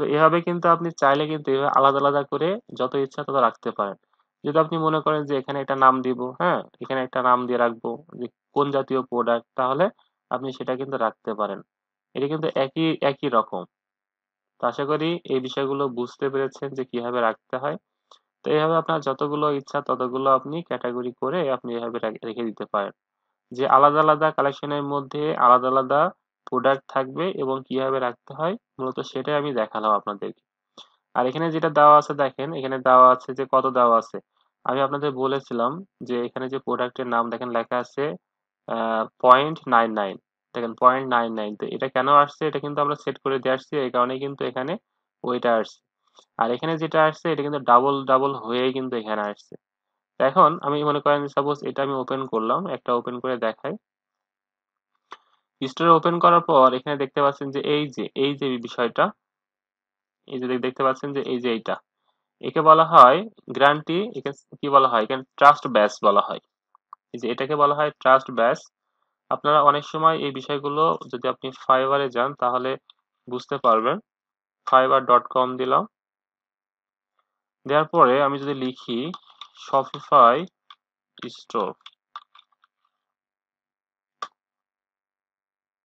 তো এভাবে কিন্তু আপনি চাইলে কিন্তু এভাবে আলাদা আলাদা করে যত ইচ্ছা তত রাখতে পারেন। যদি আপনি মনে করেন যে এখানে একটা নাম দিব, হ্যাঁ, এখানে একটা নাম দিয়ে রাখবো যে কোন জাতীয় প্রোডাক্ট, তাহলে আপনি সেটা কিন্তু রাখতে পারেন। এটা কিন্তু একই একই রকম। তো আশা করি এই বিষয়গুলো বুঝতে পেরেছেন যে কিভাবে রাখতে হয়। তো এইভাবে আপনার যতগুলো ইচ্ছা ততগুলো আপনি ক্যাটাগরি করে আপনি এভাবে রেখে দিতে পারেন। যে আলাদা আলাদা কালেকশনের মধ্যে আলাদা আলাদা প্রোডাক্ট থাকবে এবং কিভাবে রাখতে হয় মূলত সেটাই আমি দেখালাম আপনাদেরকে। আর এখানে যেটা দেওয়া আছে দেখেন, এখানে দেওয়া আছে যে কত দেওয়া আছে। আমি আপনাদের বলেছিলাম যে এখানে যে প্রোডাক্টের নাম দেখেন লেখা আছে 0.99। দেখেন 0.99। তো এটা কেন আসছে, এটা কিন্তু আমরা সেট করে দিয়ে আসছি, এই কারণে কিন্তু এখানে ওইটা আসছে। আর এখানে যেটা আসছে এটা কিন্তু ডাবল ডাবল হয়েই কিন্তু এখানে আসছে। তো এখন আমি মনে করেন সাপোজ এটা আমি ওপেন করলাম, একটা ওপেন করে দেখাই। স্টোর ওপেন করার পর এখানে দেখতে পাচ্ছেন যে এই যে বিষয়টা, এই যে দেখতে পাচ্ছেন যে এই যে এইটা, একে বলা হয় গ্যারান্টি। একে কি বলা হয়, এখানে ট্রাস্ট ব্যাচ বলা হয়। এই যে এটাকে বলা হয় ট্রাস্ট ব্যাচ। আপনারা অনেক সময় এই বিষয়গুলো যদি আপনি ফাইবারে যান তাহলে বুঝতে পারবেন। fiverr.com দিলাম। দেওয়ার পরে আমি যদি লিখি শপিফাই স্টোর,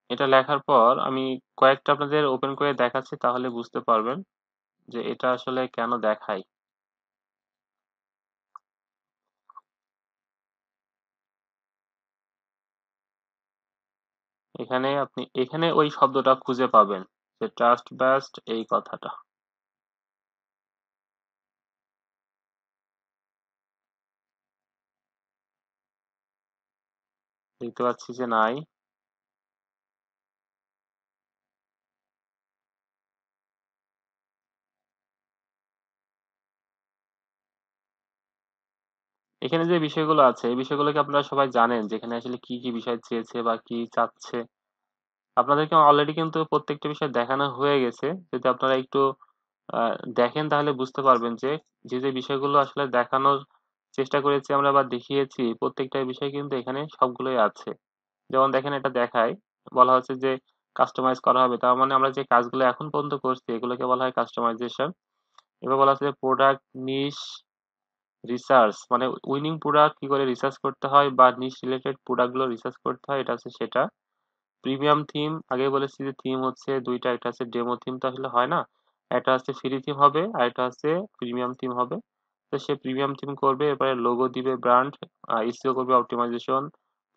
এটা লেখার পর আমি কয়েকটা আপনাদের ওপেন করে দেখাচ্ছি, তাহলে বুঝতে পারবেন যে এটা আসলে কেন দেখায়। এখানে আপনি এখানে ওই শব্দটা খুঁজে পাবেন যে ট্রাস্ট ব্যাস্ট এই কথাটা। দেখতে পাচ্ছি যে নাই। এখানে যে বিষয়গুলো আছে এই বিষয়গুলো কি আপনারা সবাই জানেন যে এখানে আসলে কি কি বিষয় চেয়েছে বা কি চাচ্ছে? আপনাদেরকে অলরেডি কিন্তু প্রত্যেকটা বিষয় দেখানো হয়ে গেছে। যদি আপনারা একটু দেখেন তাহলে বুঝতে পারবেন যে যে যে বিষয়গুলো আসলে দেখানোর চেষ্টা করেছি আমরা বা দেখিয়েছি প্রত্যেকটা বিষয় কিন্তু এখানে সবগুলোই আছে। যেমন দেখেন এটা দেখায়, বলা হচ্ছে যে কাস্টমাইজ করা হবে। তার মানে আমরা যে কাজগুলো এখন পর্যন্ত করছি এগুলোকে বলা হয় কাস্টমাইজেশন। এবার বলা হচ্ছে যে প্রোডাক্ট নিশ রিসার্চ, মানে উইনিং প্রোডাক্ট কি করে রিসার্চ করতে হয় বা নিশ রিলেটেড প্রোডাক্ট গুলো রিসার্চ করতে হয়, এটা হচ্ছে সেটা। প্রিমিয়াম থিম, আগে বলেছি যে থিম হচ্ছে 2টা, একটা হচ্ছে ডেমো থিম, তো আসলে হয় না। একটা হচ্ছে ফ্রি থিম হবে আর একটা হচ্ছে প্রিমিয়াম থিম হবে। তো সে প্রিমিয়াম থিম করবে, এরপরে লোগো দিবে, ব্র্যান্ড এসইও করবে, অপটিমাইজেশন,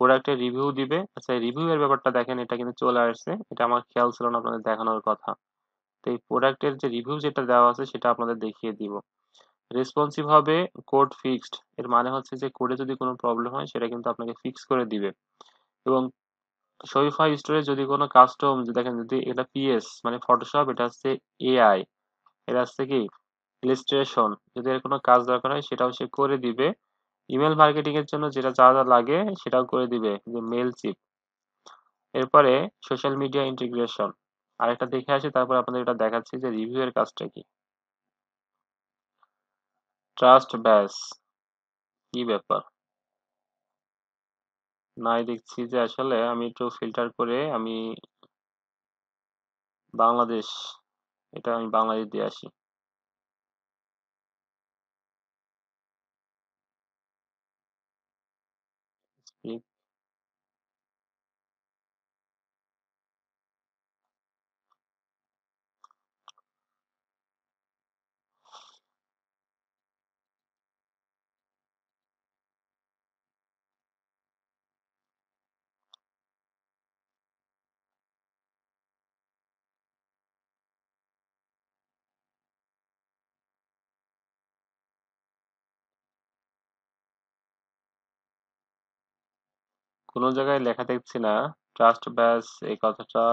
প্রোডাক্টের রিভিউ দিবে। আচ্ছা রিভিউ এর ব্যাপারটা দেখেন, এটা কিন্তু চলে আসছে, এটা আমার খেয়াল ছিল না আপনাদের দেখানোর কথা। তো এই প্রোডাক্টের যে রিভিউ যেটা দেওয়া আছে সেটা আপনাদের দেখিয়ে দিব। রেসপন্সিভ হবে, কোড ফিক্সড। এর মানে হচ্ছে যে কোডে যদি কোনো প্রবলেম হয় সেটা কিন্তু আপনাকে ফিক্স করে দিবে। এবং শপিফাই স্টোরে যদি কোনো কাস্টম দেখেন, যদি এটা পিএস মানে ফটোশপ, এটা হচ্ছে এআই, এটা হচ্ছে কি ইলাস্ট্রেশন, যদি এর কোনো কাজ দরকার হয় সেটাও সে করে দিবে। ইমেল মার্কেটিং এর জন্য যেটা যা যা লাগে সেটাও করে দিবে, যে মেল চিপ। এরপরে সোশ্যাল মিডিয়া ইন্টিগ্রেশন। আরেকটা দেখে আসি, তারপর আপনাদের এটা দেখাচ্ছি যে রিভিউ এর কাজটা কি। ট্রাস্ট ব্যাস, কি ব্যাপার? নাই, দেখছি যে আসলে আমি একটু ফিল্টার করে আমি বাংলাদেশ, এটা আমি বাংলাদেশ দিয়ে আসি। কোনো জায়গায় লেখা দেখছি না ট্রাস্ট ব্যাস এই কথাটা।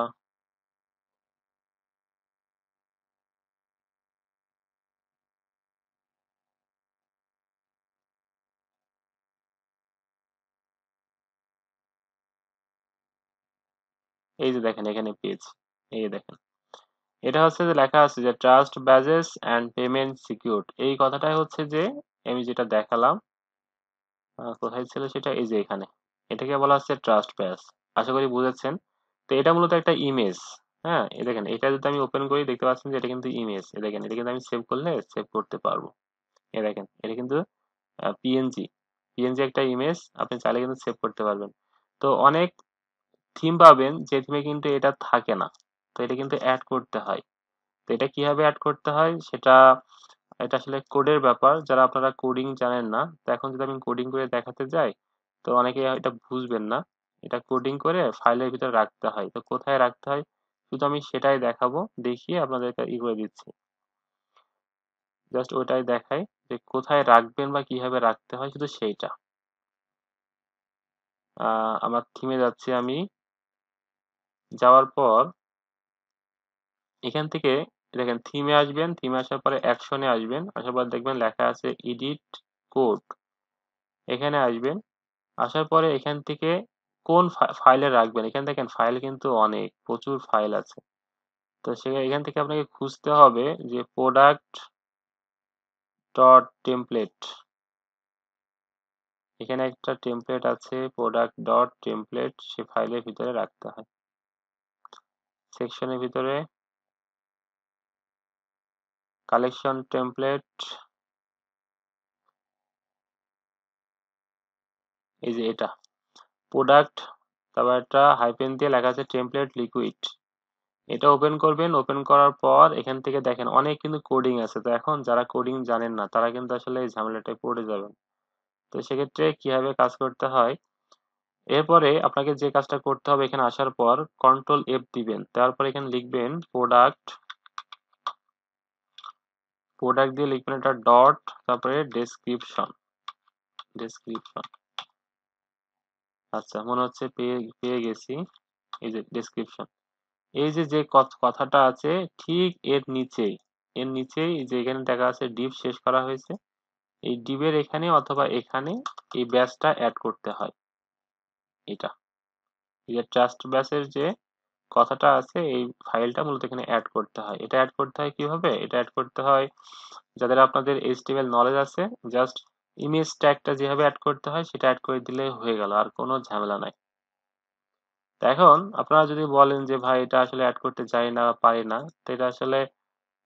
এই যে দেখেন এখানে পেয়েছি, এই যে দেখেন, এটা হচ্ছে যে লেখা আছে যে trust badges and payment secured. এই কথাটাই হচ্ছে যে আমি যেটা দেখালাম, কোথায় ছিল সেটা, এই যে এখানে, এটাকে বলা হচ্ছে ট্রাস্ট ব্যাজ। আশা করি বুঝেছেন। তো এটা মূলত একটা ইমেজ। হ্যাঁ, এই দেখেন, এটা যদি আমি ওপেন করি দেখতে পাচ্ছেন যে এটা কিন্তু ইমেজ। এই দেখেন, এটা কিন্তু আমি সেভ করলে সেভ করতে পারবো। এই দেখেন, এটা কিন্তু পিএনজি, পিএনজি একটা ইমেজ, আপনি চাইলে কিন্তু সেভ করতে পারবেন। তো অনেক থিম পাবেন যে থিমে কিন্তু এটা থাকে না, তো এটা কিন্তু অ্যাড করতে হয়। তো এটা কিভাবে অ্যাড করতে হয় সেটা, এটা আসলে কোডের ব্যাপার, যারা আপনারা কোডিং জানেন না, তো এখন যদি আমি কোডিং করে দেখাতে যাই তো অনেকে এটা বুঝবেন না। এটা কোডিং করে ফাইলের ভিতরে রাখতে হয়, তো কোথায় রাখতে হয় শুধু আমি সেটাই দেখাবো, দেখিয়ে আপনাদেরকে ই করে দিচ্ছি। জাস্ট ওটাই দেখাই যে কোথায় রাখবেন বা কিভাবে রাখতে হয়, শুধু সেইটা। আমার থিমে যাচ্ছি আমি, যাওয়ার পর এখান থেকে দেখেন থিমে আসবেন, থিমে আসার পরে অ্যাকশনে আসবেন, আসার পর দেখবেন লেখা আছে এডিট কোড, এখানে আসবেন। আসার পরে এখান থেকে কোন ফাইলে রাখবেন, এখানে দেখেন ফাইল কিন্তু অনেক, প্রচুর ফাইল আছে। তো সে এখান থেকে আপনাকে খুঁজতে হবে যে প্রোডাক্ট ডট টেমপ্লেট, এখানে একটা টেমপ্লেট আছে প্রোডাক্ট ডট টেমপ্লেট, সে ফাইলের ভিতরে রাখতে হয়। সেকশনের ভিতরে কালেকশন টেমপ্লেট, এই যে এটা প্রোডাক্ট, তারপর একটা হাইফেন দিয়ে লেখা আছে টেমপ্লেট লিকুইড। এটা ওপেন করবেন, ওপেন করার পর এখান থেকে দেখেন অনেক কিন্তু কোডিং আছে। তো এখন যারা কোডিং জানেন না তারা কিন্তু আসলে এই ঝামেলাটায় পড়ে যাবেন। তো সেক্ষেত্রে কিভাবে কাজ করতে হয়, এরপরে আপনাকে যে কাজটা করতে হবে, এখানে আসার পর কন্ট্রোল এফ দিবেন, তারপর এখানে লিখবেন প্রোডাক্ট, প্রোডাক্ট দিয়ে লিখবেন এটা ডট, তারপরে ডেসক্রিপশন, ডেসক্রিপশন। আচ্ছা, মনে হচ্ছে পেয়ে পেয়ে গেছি। এই যে ডেসক্রিপশন, এই যে যে কথাটা আছে ঠিক এর নিচেই, এর নিচেই যে এখানে দেখা আছে ডিপ শেষ করা হয়েছে, এই ডিবের এখানে অথবা এখানে এই ব্যাচটা অ্যাড করতে হয়। এটা এই যে ট্রাস্ট ব্যাচের যে কথাটা আছে এই ফাইলটা মূলত এখানে অ্যাড করতে হয়। এটা অ্যাড করতে হয় কিভাবে, এটা অ্যাড করতে হয় যাদের আপনাদের এইচটিএমএল নলেজ আছে, জাস্ট ইমেজ ট্যাগটা যেভাবে অ্যাড করতে হয় সেটা অ্যাড করে দিলে হয়ে গেল, আর কোনো ঝামেলা নাই। তো এখন আপনারা যদি বলেন যে ভাই এটা আসলে অ্যাড করতে চাই না বা পারি না, তো এটা আসলে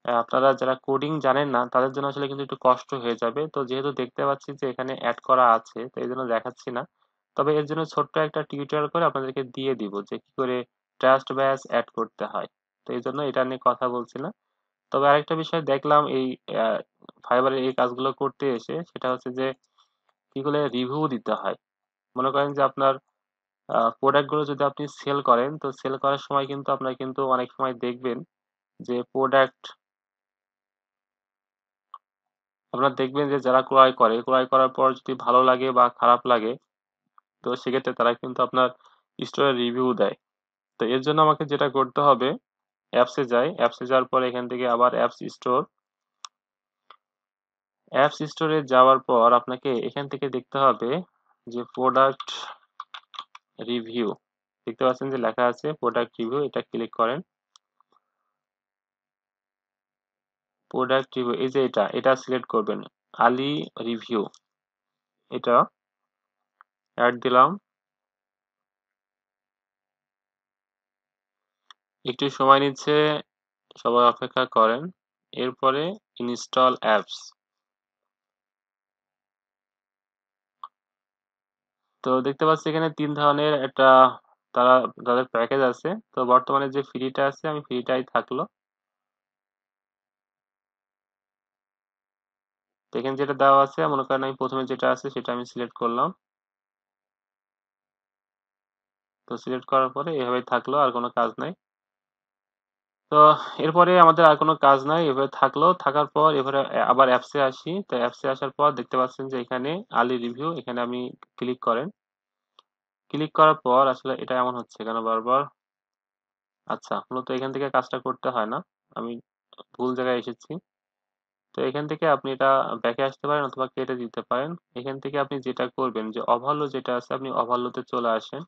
আপনারা যারা কোডিং জানেন না তাদের জন্য আসলে কিন্তু একটু কষ্ট হয়ে যাবে। তো যেহেতু দেখতে পাচ্ছি যে এখানে অ্যাড করা আছে, তো এই জন্য দেখাচ্ছি না। তবে এর জন্য ছোট্ট একটা টিউটোরিয়াল করে আপনাদেরকে দিয়ে দিব যে কি করে ট্রাস্ট ব্যাচ অ্যাড করতে হয়। তো এই জন্য এটা নিয়ে কথা বলছি না। তবে আরেকটা বিষয় দেখলাম এই ফাইবারের এই কাজগুলো করতে এসে, সেটা হচ্ছে যে কি করে রিভিউ দিতে হয়। মনে করেন যে আপনার প্রোডাক্ট গুলো যদি আপনি সেল করেন, তো সেল করার সময় কিন্তু আপনার কিন্তু অনেক সময় দেখবেন যে প্রোডাক্ট আপনারা দেখবেন যে যারা ক্রয় করে, ক্রয় করার পর যদি ভালো লাগে বা খারাপ লাগে, তো সেক্ষেত্রে তারা কিন্তু আপনার স্টোরে রিভিউ দেয়। তো এর জন্য আমাকে যেটা করতে হবে, অ্যাপসে যাই, অ্যাপসে যাওয়ার পর এখান থেকে আবার অ্যাপস স্টোরে যাওয়ার পর আপনাকে এখান থেকে দেখতে হবে যে প্রোডাক্ট রিভিউ। দেখতে পাচ্ছেন যে লেখা আছে প্রোডাক্ট রিভিউ, এটা ক্লিক করেন। প্রোডাক্ট রিভিউ, এই যে এটা সিলেক্ট করবেন, আলী রিভিউ, এটা অ্যাড দিলাম। একটু সময় নিচ্ছে, সবাই অপেক্ষা করেন। এরপরে ইনস্টল অ্যাপস। তো দেখতে পাচ্ছি এখানে 3 ধরনের একটা তাদের প্যাকেজ আছে। তো বর্তমানে যে ফ্রিটা আছে, আমি ফ্রিটাই থাকলো। তো এখানে যেটা দেওয়া আছে, মনে করেন আমি প্রথমে যেটা আছে সেটা আমি সিলেক্ট করলাম। তো সিলেক্ট করার পরে এভাবে থাকলো, আর কোনো কাজ নাই। তো এরপরে আমাদের আর কোনো কাজ নাই, এভাবে থাকলো। থাকার পর এবারে আবার অ্যাপসে আসি। তো অ্যাপসে আসার পর দেখতে পাচ্ছেন যে এখানে আলী রিভিউ, এখানে আমি ক্লিক করেন। ক্লিক করার পর আসলে এটা এমন হচ্ছে কেন বারবার? আচ্ছা, মূলত এখান থেকে কাজটা করতে হয় না, আমি ভুল জায়গায় এসেছি। তো এখান থেকে আপনি এটা ব্যাকে আসতে পারেন অথবা কেটে দিতে পারেন। এখান থেকে আপনি যেটা করবেন যে ওভারলো যেটা আছে, আপনি ওভারলোতে চলে আসেন।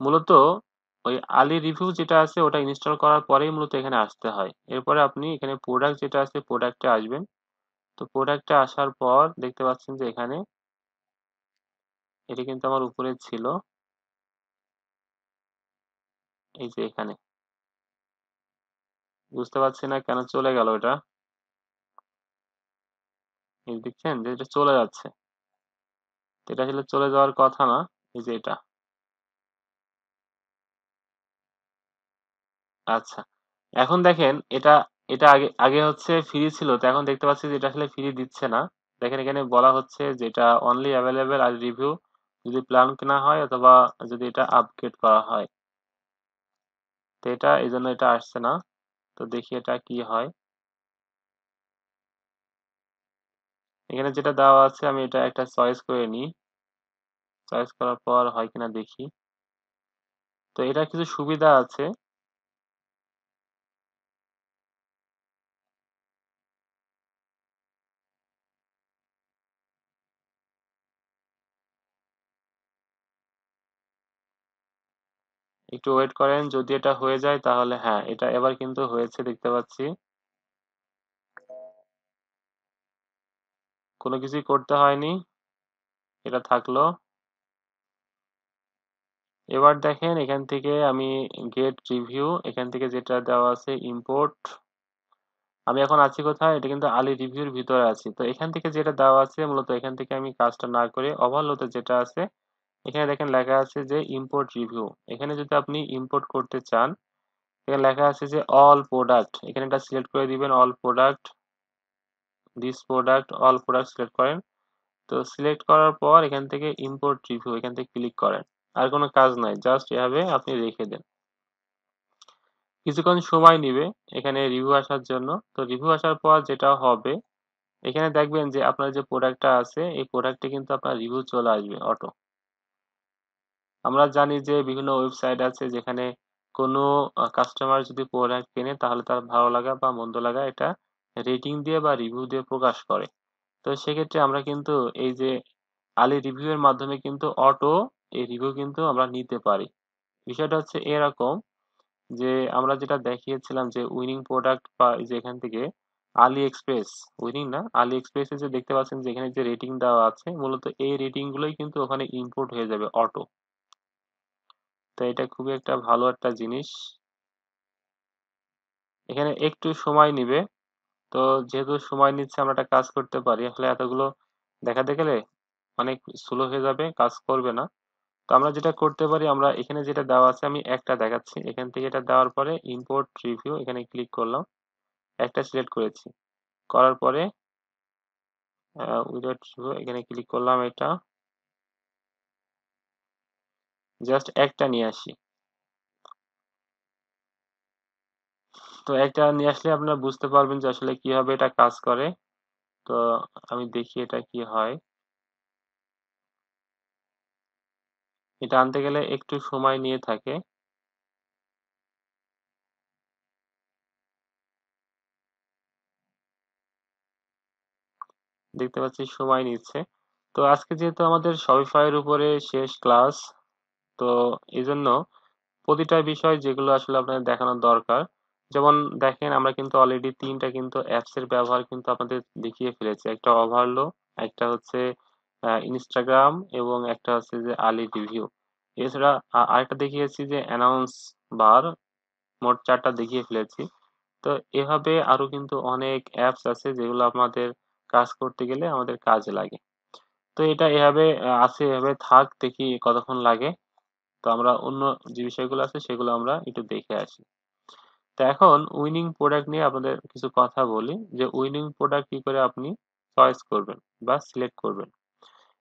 মূলত ওই আলী রিভিউ যেটা আছে ওটা ইনস্টল করার পরেই মূলত এখানে আসতে হয়। এরপরে আপনি এখানে প্রোডাক্ট যেটা আছে প্রোডাক্টে আসবেন। তো প্রোডাক্টে আসার পর দেখতে পাচ্ছেন যে এখানে এটা কিন্তু আমার উপরে ছিল, এই যে এখানে। বুঝতে পারছি না কেন চলে গেল এটা। এই দেখছেন যে এটা চলে যাচ্ছে, তো এটা আসলে চলে যাওয়ার কথা না। এই যে এটা, আচ্ছা। এখন দেখেন এটা এটা আগে আগে হচ্ছে ফ্রি ছিল, তো এখন দেখতে পাচ্ছি যে এটা আসলে ফ্রি দিচ্ছে না। দেখেন এখানে বলা হচ্ছে যে এটা অনলি অ্যাভেলেবেল আর রিভিউ যদি প্ল্যান কেনা হয় অথবা যদি এটা আপগ্রেড করা হয়। তো এটা এই জন্য এটা আসছে না। তো দেখি এটা কি হয়। এখানে যেটা দেওয়া আছে আমি এটা একটা চয়েস করে নিই। চয়েস করার পর হয় কিনা দেখি। তো এটা কিছু সুবিধা আছে। একটু ওয়েট করেন, যদি এটা হয়ে যায় তাহলে হ্যাঁ, এটা এবার কিন্তু হয়েছে দেখতে পাচ্ছি। কোনো কিছুই করতে হয়নি, এটা থাকলো। এবার দেখেন এখান থেকে আমি গেট রিভিউ, এখান থেকে যেটা দেওয়া আছে ইম্পোর্ট। আমি এখন আছি কোথায়? এটা কিন্তু আলী রিভিউর ভিতরে আছি। তো এখান থেকে যেটা দেওয়া আছে মূলত এখান থেকে আমি কাজটা না করে ওভারলোতে যেটা আছে এখানে দেখেন লেখা আছে যে ইম্পোর্ট রিভিউ। এখানে যদি আপনি ইম্পোর্ট করতে চান, এখানে লেখা আছে যে অল প্রোডাক্ট, এখানে এটা সিলেক্ট করে দিবেন। All product, this product, all product select করেন। তো সিলেক্ট করার পর এখান থেকে ইম্পোর্ট রিভিউ, এখান থেকে ক্লিক করেন। আর কোনো কাজ নাই, জাস্ট এভাবে আপনি রেখে দেন। কিছুক্ষণ সময় নিবে এখানে রিভিউ আসার জন্য। তো রিভিউ আসার পর যেটা হবে, এখানে দেখবেন যে আপনার যে প্রোডাক্টটা আছে এই প্রোডাক্টে কিন্তু আপনার রিভিউ চলে আসবে অটো। আমরা জানি যে বিভিন্ন ওয়েবসাইট আছে যেখানে কোনো কাস্টমার যদি প্রোডাক্ট কেনে তাহলে তার ভালো লাগা বা মন্দ লাগা এটা রেটিং দিয়ে বা রিভিউ দিয়ে প্রকাশ করে। তো সেক্ষেত্রে আমরা কিন্তু এই যে আলী রিভিউ এর মাধ্যমে কিন্তু অটো এই রিভিউ কিন্তু আমরা নিতে পারি। বিষয়টা হচ্ছে এরকম যে আমরা যেটা দেখিয়েছিলাম যে উইনিং প্রোডাক্ট বা এই যে এখান থেকে আলী এক্সপ্রেস, উইনিং না, আলী এক্সপ্রেসে যে দেখতে পাচ্ছেন যে এখানে যে রেটিং দেওয়া আছে মূলত এই রেটিং গুলোই কিন্তু ওখানে ইম্পোর্ট হয়ে যাবে অটো। তো এটা খুবই একটা ভালো একটা জিনিস। এখানে একটু সময় নিবে। তো যেহেতু সময় নিচ্ছে আমরা একটা কাজ করতে পারি, আসলে এতগুলো দেখাতে গেলে অনেক স্লো হয়ে যাবে, কাজ করবে না। তো আমরা যেটা করতে পারি, আমরা এখানে যেটা দেওয়া আছে আমি একটা দেখাচ্ছি। এখান থেকে এটা দেওয়ার পরে ইম্পোর্ট রিভিউ এখানে ক্লিক করলাম, একটা সিলেক্ট করেছি। করার পরে উইদাউট রিভিউ এখানে ক্লিক করলাম, এটা জাস্ট একটা নিয়ে আসি। তো একটা নিয়ে আসলে আপনারা বুঝতে পারবেন যে আসলে কিভাবে এটা কাজ করে। তো আমি দেখি এটা কি হয়। এটা আনতে গেলে একটু সময় নিয়ে থাকে। দেখতে পাচ্ছি সময় নিচ্ছে। তো আজকে যেহেতু আমাদের Shopify এর উপরে শেষ ক্লাস, তো এজন্য প্রতিটা বিষয় যেগুলো আসলে আপনাদের দেখানোর দরকার, যেমন দেখেন আমরা কিন্তু অলরেডি ৩টা কিন্তু অ্যাপস এর ব্যবহার কিন্তু আপনাদের দেখিয়ে ফেলেছি। একটা ওভারলো, একটা হচ্ছে ইনস্টাগ্রাম এবং একটা হচ্ছে যে আলি রিভিউ। এছাড়া আরেকটা দেখিয়েছি যে অ্যানাউন্স বার। মোট ৪টা দেখিয়ে ফেলেছি। তো এভাবে আরো কিন্তু অনেক অ্যাপস আছে যেগুলো আমাদের কাজ করতে গেলে আমাদের কাজে লাগে। তো এটা এভাবে আছে, এভাবে থাক, দেখি কতক্ষণ লাগে। তো আমরা অন্য যে বিষয়গুলো আছে সেগুলো আমরা একটু দেখে আসি। তো এখন উইনিং প্রোডাক্ট নিয়ে আপনাদের কিছু কথা বলি যে উইনিং প্রোডাক্ট কি করে আপনি চয়েস করবেন বা সিলেক্ট করবেন।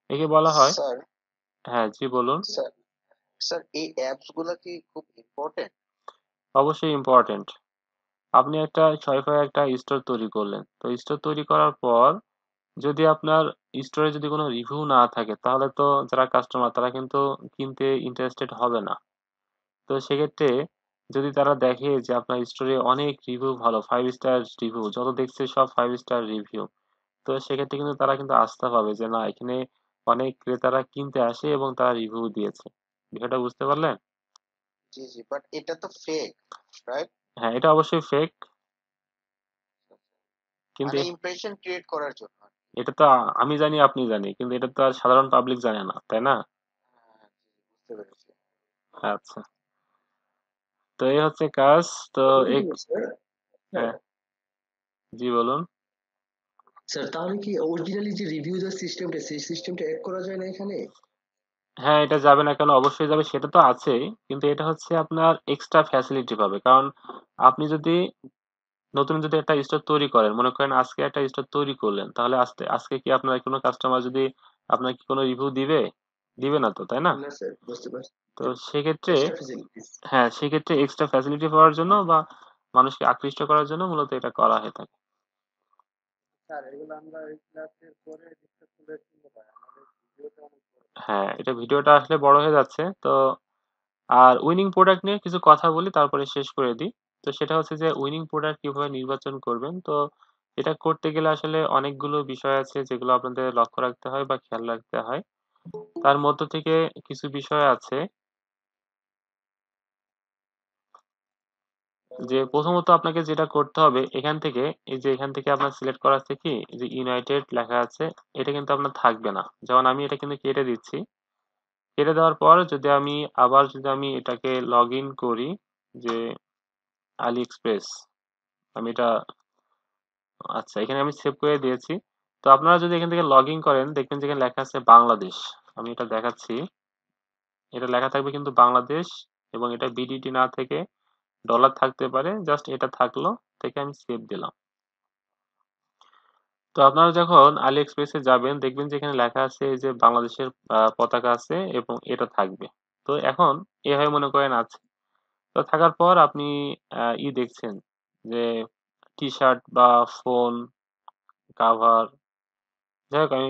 একে বলা হয়, স্যার হ্যাঁ জি বলুন। স্যার স্যার এই অ্যাপস গুলা কি খুব ইম্পর্টেন্ট? অবশ্যই ইম্পর্টেন্ট। আপনি একটা Shopify একটা স্টোর তৈরি করলেন, তো স্টোর তৈরি করার পর যদি আপনার স্টোরে যদি কোনো রিভিউ না থাকে তাহলে তো যারা কাস্টমার তারা কিন্তু কিনতে ইন্টারেস্টেড হবে না। তো সেক্ষেত্রে যদি তারা দেখে যে আপনার স্টোরে অনেক রিভিউ ভালো, 5 স্টার রিভিউ, যত দেখছে সব 5 স্টার রিভিউ, তো সেক্ষেত্রে কিন্তু তারা কিন্তু আস্থা পাবে যে না, এখানে অনেক ক্রেতারা কিনতে আসে এবং তারা রিভিউ দিয়েছে। বিষয়টা বুঝতে পারলেন? জি জি, বাট এটা তো ফেক, রাইট? হ্যাঁ, এটা অবশ্যই ফেক, কিন্তু মানে ইমপ্রেশন ক্রিয়েট করার জন্য আর কি। এটা তো আমি জানি আপনি জানি, কিন্তু এটা তো আর সাধারণ পাবলিক জানে না, তাই না? হ্যাঁ, জি, জি, বুঝতে পেরেছি। আচ্ছা, তো এই হচ্ছে কাজ। তো তাহলে এই, কি স্যার স্যার হ্যাঁ জি বলুন। স্যার তাহলে কি অরিজিনালি যে রিভিউ দেওয়ার সিস্টেমটা সেই সিস্টেমটা অ্যাড করা যায় না এখানে? হ্যাঁ, এটা যাবে না কেন, অবশ্যই যাবে, সেটা তো আছেই, কিন্তু এটা হচ্ছে আপনার এক্সট্রা ফ্যাসিলিটি পাবে। কারণ আপনি যদি নতুন যদি একটা স্টোর তৈরি করেন, মনে করেন আজকে একটা স্টোর তৈরি করলেন, তাহলে আজকে কি আপনার কোনো কাস্টমার যদি আপনার কি কোনো রিভিউ দিবে? দিবে না তো, তাই না? না স্যার, বুঝতে পারছি। তো সেক্ষেত্রে, এক্সট্রা ফেসিলিটিস। হ্যাঁ সেক্ষেত্রে এক্সট্রা ফ্যাসিলিটি পাওয়ার জন্য বা মানুষকে আকৃষ্ট করার জন্য মূলত এটা করা হয়ে থাকে। স্যার এগুলো আমরা এই ক্লাসের পরে ডিসকাস করে শুনতে পারি, আমাদের ভিডিওটা অনেক বড়। হ্যাঁ, এটা ভিডিওটা আসলে বড় হয়ে যাচ্ছে তো। আর উইনিং প্রোডাক্ট নিয়ে কিছু কথা বলি তারপরে শেষ করে দিই। তো সেটা হচ্ছে যে উইনিং প্রোডাক্ট কিভাবে নির্বাচন করবেন। তো এটা করতে গেলে আসলে অনেকগুলো বিষয় আছে যেগুলো আপনাদের লক্ষ্য রাখতে হয় বা খেয়াল রাখতে হয়। তার মধ্য থেকে কিছু বিষয় আছে যে প্রথমত আপনাকে যেটা করতে হবে এখান থেকে, এই যে এখান থেকে আপনার সিলেক্ট করা আছে কি, এই যে ইউনাইটেড লেখা আছে, এটা কিন্তু আপনার থাকবে না। যেমন আমি এটা কিন্তু কেটে দিচ্ছি। কেটে দেওয়ার পর যদি আমি আবার যদি আমি এটাকে লগ ইন করি যে আলি এক্সপ্রেস, আমি এটা, আচ্ছা এখানে আমি সেভ করে দিয়েছি। তো আপনারা যদি এখান থেকে লগ ইন করেন দেখবেন যেখানে লেখা আছে বাংলাদেশ। আমি এটা দেখাচ্ছি, এটা লেখা থাকবে কিন্তু বাংলাদেশ, এবং এটা বিডিটি না থেকে ডলার থাকতে পারে, জাস্ট এটা থাকলো, থেকে আমি সেভ দিলাম। তো আপনারা যখন আলি এক্সপ্রেসে যাবেন দেখবেন যে এখানে লেখা আছে এই যে বাংলাদেশের পতাকা আছে এবং এটা থাকবে। তো এখন এভাবে মনে করেন আছে, তো থাকার পর আপনি দেখছেন যে টি শার্ট বা ফোন কাভার, যাই হোক আমি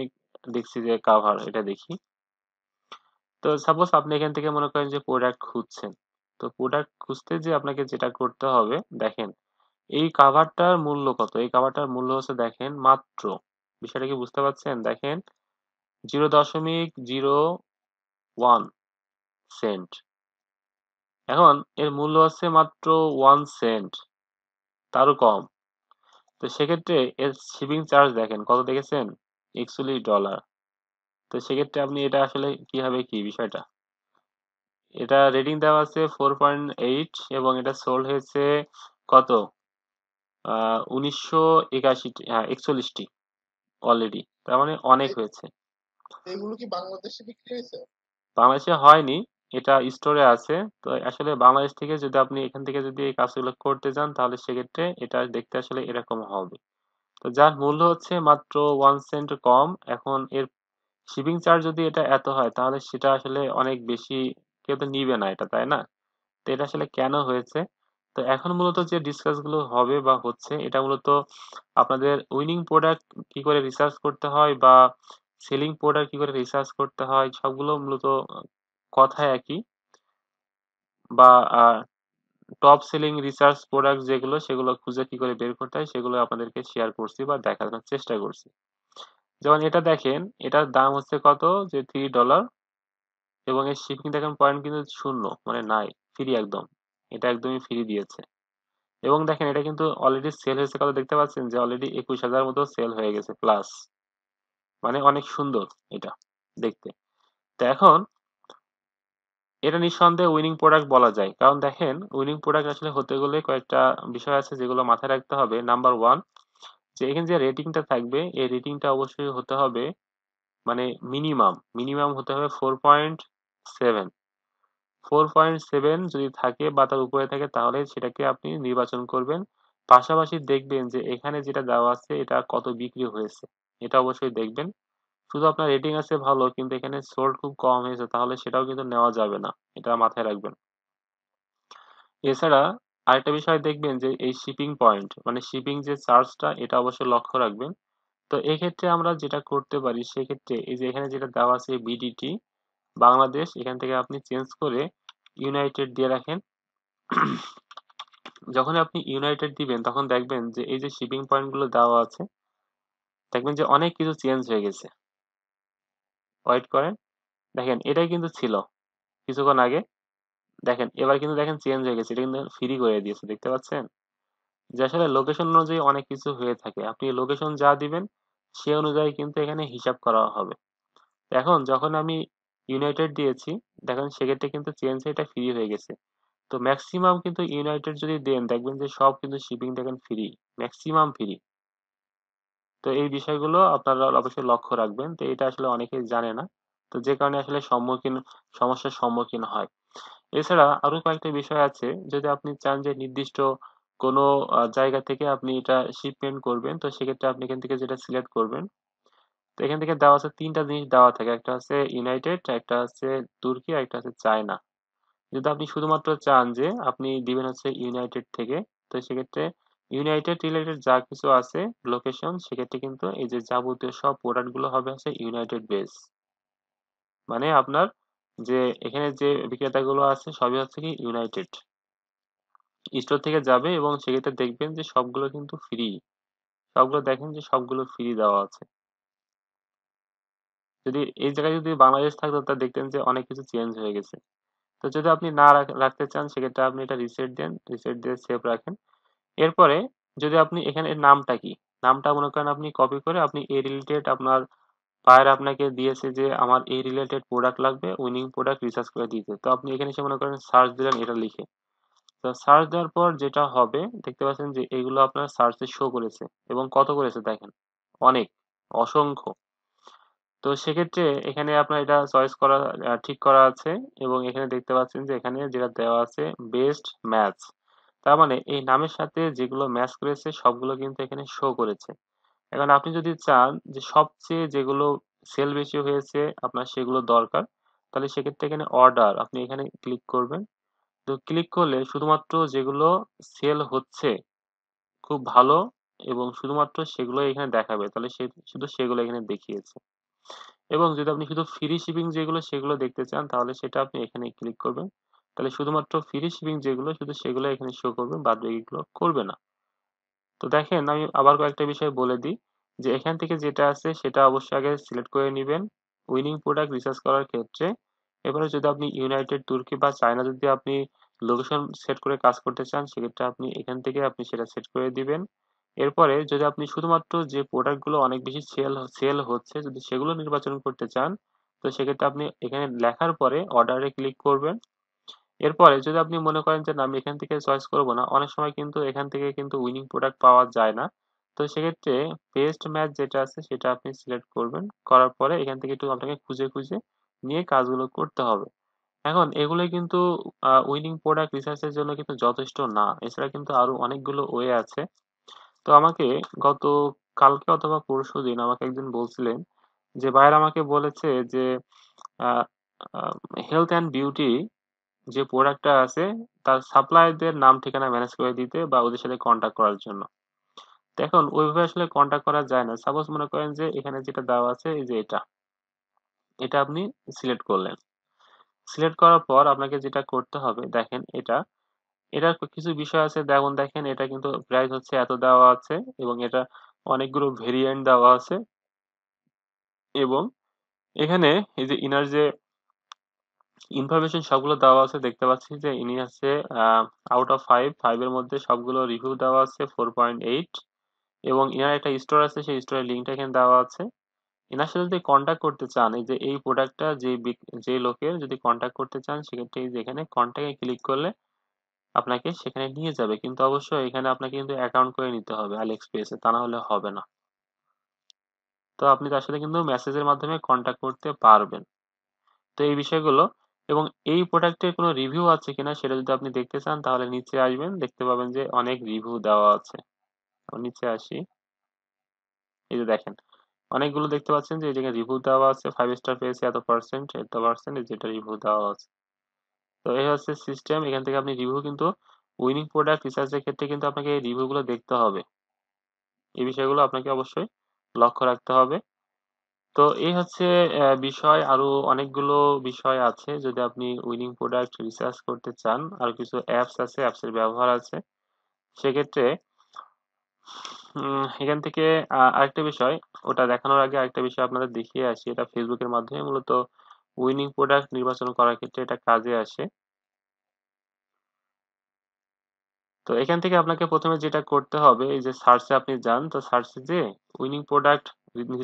দেখছি যে কাভার, এটা দেখি। তো সাপোজ আপনি এখান থেকে মনে করেন যে প্রোডাক্ট খুঁজছেন। তো প্রোডাক্ট খুঁজতে যে আপনাকে যেটা করতে হবে, দেখেন এই কাভারটার মূল্য কত। এই কাভারটার মূল্য হচ্ছে দেখেন মাত্র, বিষয়টা কি বুঝতে পারছেন? দেখেন 0.01 সেন্ট। এখন এর মূল্য হচ্ছে মাত্র 1 সেন্ট, তারও কম। তো সেক্ষেত্রে এর শিপিং চার্জ দেখেন কত, দেখেছেন? $41। তো সেক্ষেত্রে আপনি এটা আসলে কিভাবে কি বিষয়টা, এটা রেটিং দেওয়া আছে 4.8 এবং এটা সোল্ড হয়েছে কত, 1981, হ্যাঁ 41টি অলরেডি, তার মানে অনেক হয়েছে। এগুলো কি বাংলাদেশে বিক্রি হয়েছে? বাংলাদেশে হয়নি, এটা স্টোরে আছে। তো আসলে বাংলাদেশ থেকে যদি আপনি এখান থেকে যদি এই কাজগুলো করতে যান তাহলে সেক্ষেত্রে এটা দেখতে আসলে এরকম হবে। তো যার মূল্য হচ্ছে মাত্র 1 সেন্ট কম। এখন এর শিপিং চার্জ যদি এটা এত হয় তাহলে সেটা আসলে অনেক বেশি, কেউ তো নিবে না এটা, তাই না? তো এটা আসলে কেন হয়েছে? তো এখন মূলত যে ডিসকাস গুলো হবে বা হচ্ছে এটা মূলত আপনাদের উইনিং প্রোডাক্ট কি করে রিসার্চ করতে হয় বা সেলিং প্রোডাক্ট কি করে রিসার্চ করতে হয় সবগুলো মূলত কথা একই। বা টপ সেলিং রিসার্চ প্রোডাক্ট যেগুলো সেগুলো খুঁজে কি করে বের করতে হয় সেগুলো আপনাদেরকে শেয়ার করছি বা দেখানোর চেষ্টা করছি। যেমন এটা দেখেন, এটার দাম হচ্ছে কত, যে $3, এবং এর শিপিং দেখেন পয়েন্ট কিন্তু শূন্য, মানে নাই, ফ্রি একদম, এটা একদমই ফ্রি দিয়েছে। এবং দেখেন এটা কিন্তু অলরেডি সেল হয়েছে কত দেখতে পাচ্ছেন, যে অলরেডি 21,000 মতো সেল হয়ে গেছে প্লাস, মানে অনেক সুন্দর এটা দেখতে। তো এখন এটা নিঃসন্দেহে উইনিং প্রোডাক্ট বলা যায়, কারণ দেখেন উইনিং প্রোডাক্ট আসলে হতে গেলে কয়েকটা বিষয় আছে যেগুলো মাথায় রাখতে হবে। নাম্বার ওয়ান, যে এখানে যে রেটিংটা থাকবে এই রেটিংটা অবশ্যই হতে হবে, মানে মিনিমাম হতে হবে 4.7। 4.7 যদি থাকে বা তার উপরে থাকে তাহলে সেটাকে আপনি নির্বাচন করবেন। পাশাপাশি দেখবেন যে এখানে যেটা দেওয়া আছে এটা কত বিক্রি হয়েছে, এটা অবশ্যই দেখবেন। শুধু আপনার রেটিং আছে ভালো কিন্তু এখানে সোল্ড খুব কম হয়েছে তাহলে সেটাও কিন্তু নেওয়া যাবে না, এটা মাথায় রাখবেন। এছাড়া আরেকটা বিষয় দেখবেন যে এই শিপিং পয়েন্ট, মানে শিপিং যে চার্জটা এটা অবশ্যই লক্ষ্য রাখবেন। তো এক্ষেত্রে আমরা যেটা করতে পারি সেক্ষেত্রে এই যে এখানে যেটা দেওয়া আছে বিডিটি বাংলাদেশ, এখান থেকে আপনি চেঞ্জ করে ইউনাইটেড দিয়ে রাখেন। যখন আপনি ইউনাইটেড দিবেন তখন দেখবেন যে এই যে শিপিং পয়েন্ট গুলো দেওয়া আছে, দেখবেন যে অনেক কিছু চেঞ্জ হয়ে গেছে। ওয়েট করেন, দেখেন এটাই কিন্তু ছিল কিছুক্ষণ আগে, দেখেন এবার কিন্তু দেখেন চেঞ্জ হয়ে গেছে, এটা কিন্তু ফ্রি করে দিয়েছে, দেখতে পাচ্ছেন যে আসলে লোকেশন অনুযায়ী অনেক কিছু হয়ে থাকে, আপনি লোকেশন যা দিবেন সে অনুযায়ী কিন্তু এখানে হিসাব করা হবে। এখন যখন আমি ইউনাইটেড দিয়েছি দেখেন সেক্ষেত্রে কিন্তু চেঞ্জ হয়ে এটা ফ্রি হয়ে গেছে। তো ম্যাক্সিমাম কিন্তু ইউনাইটেড যদি দেন দেখবেন যে সব কিন্তু শিপিং দেখেন ফ্রি, ম্যাক্সিমাম ফ্রি। তো এই বিষয়গুলো আপনারা অবশ্যই লক্ষ্য রাখবেন, তো এটা আসলে অনেকেই জানে না, তো যে কারণে আসলে সমস্যার সম্মুখীন হয়। এছাড়া আরো কয়েকটা বিষয় আছে, যদি আপনি চান যে নির্দিষ্ট কোনো জায়গা থেকে আপনি এটা শিপমেন্ট করবেন তো সেক্ষেত্রে আপনি এখান থেকে যেটা সিলেক্ট করবেন। তো এখান থেকে দেওয়া আছে তিনটা জিনিস দেওয়া থাকে, একটা হচ্ছে ইউনাইটেড, একটা হচ্ছে তুর্কি, আর একটা হচ্ছে চায়না। যদি আপনি শুধুমাত্র চান যে আপনি দিবেন হচ্ছে ইউনাইটেড থেকে, তো সেক্ষেত্রে ইউনাইটেড রিলেটেড যা কিছু আছে লোকেশন সেক্ষেত্রে কিন্তু এই যে যাবতীয় সব প্রোডাক্ট গুলো হবে হচ্ছে ইউনাইটেড বেস, মানে আপনার যে এখানে যে বিক্রেতাগুলো আছে সবই হচ্ছে কি ইউনাইটেড স্টোর থেকে যাবে, এবং সেক্ষেত্রে দেখবেন যে সবগুলো কিন্তু ফ্রি, সবগুলো দেখেন যে সবগুলো ফ্রি দেওয়া আছে। যদি এই জায়গায় যদি বাংলাদেশ থাকতো তা দেখতেন যে অনেক কিছু চেঞ্জ হয়ে গেছে। তো যদি আপনি না রাখতে চান সেক্ষেত্রে আপনি এটা রিসেট দেন, রিসেট দিয়ে সেভ রাখেন। এরপরে যদি আপনি এখানে এর নামটা কি, নামটা মনে করেন আপনি কপি করে আপনি এই রিলেটেড আপনার বায়ার আপনাকে দিয়েছে যে আমার এই রিলেটেড প্রোডাক্ট লাগবে, উইনিং প্রোডাক্ট রিসার্চ করে দিতে, তো আপনি এখানে এসে মনে করেন সার্চ দিলেন এটা লিখে। তো সার্চ দেওয়ার পর যেটা হবে দেখতে পাচ্ছেন যে এগুলো আপনার সার্চে শো করেছে, এবং কত করেছে দেখেন, অনেক, অসংখ্য। তো সেক্ষেত্রে এখানে আপনার এটা চয়েস করা ঠিক করা আছে, এবং এখানে দেখতে পাচ্ছেন যে এখানে যেটা দেওয়া আছে বেস্ট ম্যাচ, তার মানে এই নামের সাথে যেগুলো ম্যাচ করেছে সবগুলো কিন্তু এখানে শো করেছে। এখন আপনি যদি চান যে সবচেয়ে যেগুলো সেল বেশি হয়েছে আপনার সেগুলো দরকার, তাহলে সেক্ষেত্রে এখানে অর্ডার আপনি এখানে ক্লিক করবেন। তো ক্লিক করলে শুধুমাত্র যেগুলো সেল হচ্ছে খুব ভালো এবং শুধুমাত্র সেগুলো এখানে দেখাবে, তাহলে সে শুধু সেগুলো এখানে দেখিয়েছে। এবং যদি আপনি শুধু ফ্রি শিপিং যেগুলো সেগুলো দেখতে চান তাহলে সেটা আপনি এখানে ক্লিক করবেন, তাহলে শুধুমাত্র ফ্রি শিপিং যেগুলো শুধু সেগুলো এখানে শো করবে, বাদ বাকিগুলো করবে না। তো দেখেন আমি আবার কয়েকটা বিষয় বলে দিই, যে এখান থেকে যেটা আছে সেটা অবশ্যই আগে সিলেক্ট করে নেবেন উইনিং প্রোডাক্ট রিসার্চ করার ক্ষেত্রে। এবারে যদি আপনি ইউনাইটেড, তুর্কি বা চায়না যদি আপনি লোকেশন সেট করে কাজ করতে চান সেক্ষেত্রে আপনি এখান থেকে আপনি সেটা সেট করে দিবেন। এরপরে যদি আপনি শুধুমাত্র যে প্রোডাক্ট গুলো অনেক বেশি সেল হচ্ছে যদি সেগুলো নির্বাচন করতে চান, তো সেক্ষেত্রে আপনি এখানে লেখার পরে অর্ডারে ক্লিক করবেন। এরপরে যদি আপনি মনে করেন যে না আমি এখান থেকে চয়েস করব না, অনেক সময় কিন্তু এখান থেকে কিন্তু উইনিং প্রোডাক্ট পাওয়া যায় না, তো সেক্ষেত্রে বেস্ট ম্যাচ যেটা আছে সেটা আপনি সিলেক্ট করবেন, করার পরে এখান থেকে একটু আপনাকে খুঁজে খুঁজে নিয়ে কাজগুলো করতে হবে। এখন এগুলোই কিন্তু উইনিং প্রোডাক্ট রিসার্চের জন্য কিন্তু যথেষ্ট না, এছাড়া কিন্তু আরো অনেকগুলো ওয়ে আছে। তো আমাকে গত কালকে অথবা পরশুদিন আমাকে একজন বলছিলেন যে ভাইয়ের আমাকে বলেছে যে হেলথ অ্যান্ড বিউটি যে প্রোডাক্টটা আছে তার সাপ্লায়ারদের নাম ঠিকানা ম্যানেজ করে দিতে বা ওদের সাথে কন্ট্যাক্ট করার জন্য। তো এখন ওইভাবে আসলে কন্ট্যাক্ট করা যায় না। সাপোজ মনে করেন যে এখানে যেটা দেওয়া আছে এই যে এটা আপনি সিলেক্ট করলেন। সিলেক্ট করার পর আপনাকে যেটা করতে হবে দেখেন এটার কিছু বিষয় আছে, যেমন দেখেন এটা কিন্তু প্রাইস হচ্ছে এত দেওয়া আছে এবং এটা অনেকগুলো ভেরিয়েন্ট দেওয়া আছে এবং এখানে এই যে ইনার যে ইনফরমেশন সবগুলো দেওয়া আছে, দেখতে পাচ্ছি যে ইনি আছে আউট অফ 5 এর মধ্যে সবগুলো রিভিউ দেওয়া আছে 4.8 এবং ইনার একটা স্টোর আছে, সেই স্টোরের লিঙ্কটা এখানে দেওয়া আছে। এনার সাথে যদি কন্ট্যাক্ট করতে চান, এই যে এই প্রোডাক্টটা যে লোকের যদি কন্ট্যাক্ট করতে চান, সেক্ষেত্রে এই যে এখানে কন্ট্যাক্টে ক্লিক করলে আপনাকে সেখানে নিয়ে যাবে, কিন্তু অবশ্যই এখানে আপনাকে কিন্তু অ্যাকাউন্ট করে নিতে হবে আলি এক্সপ্রেসে, তা না হলে হবে না। তো আপনি তার সাথে কিন্তু মেসেজের মাধ্যমে কন্ট্যাক্ট করতে পারবেন। তো এই বিষয়গুলো এবং এই প্রোডাক্টের কোনো রিভিউ আছে কিনা সেটা যদি আপনি দেখতে চান তাহলে নিচে আসবেন, দেখতে পাবেন যে অনেক রিভিউ দেওয়া আছে। আমি নিচে আসি, এই যে দেখেন অনেকগুলো দেখতে পাচ্ছেন যে এই জায়গায় রিভিউ দেওয়া আছে, 5 স্টার পেয়েছে এত পার্সেন্ট যেটা রিভিউ দেওয়া আছে। তো এই হচ্ছে সিস্টেম। এখান থেকে আপনি রিভিউ কিন্তু উইনিং প্রোডাক্ট রিসার্চের ক্ষেত্রে কিন্তু আপনাকে এই রিভিউগুলো দেখতে হবে, এই বিষয়গুলো আপনাকে অবশ্যই লক্ষ্য রাখতে হবে। তো এই হচ্ছে বিষয়, আরো অনেকগুলো বিষয় আছে যদি আপনি উইনিং প্রোডাক্ট রিসার্চ করতে চান, আর কিছু অ্যাপস আছে, অ্যাপসের ব্যবহার আছে সেক্ষেত্রে এখান থেকে আরেকটা বিষয়, ওটা দেখানোর আগে আরেকটা বিষয় আপনাদের দেখিয়ে আসি। এটা ফেসবুকের মাধ্যমে মূলত উইনিং প্রোডাক্ট নির্বাচন করার ক্ষেত্রে এটা কাজে আসে। তো এখান থেকে আপনাকে প্রথমে যেটা করতে হবে, এই যে সার্চে আপনি যান, তো সার্চে যে উইনিং প্রোডাক্ট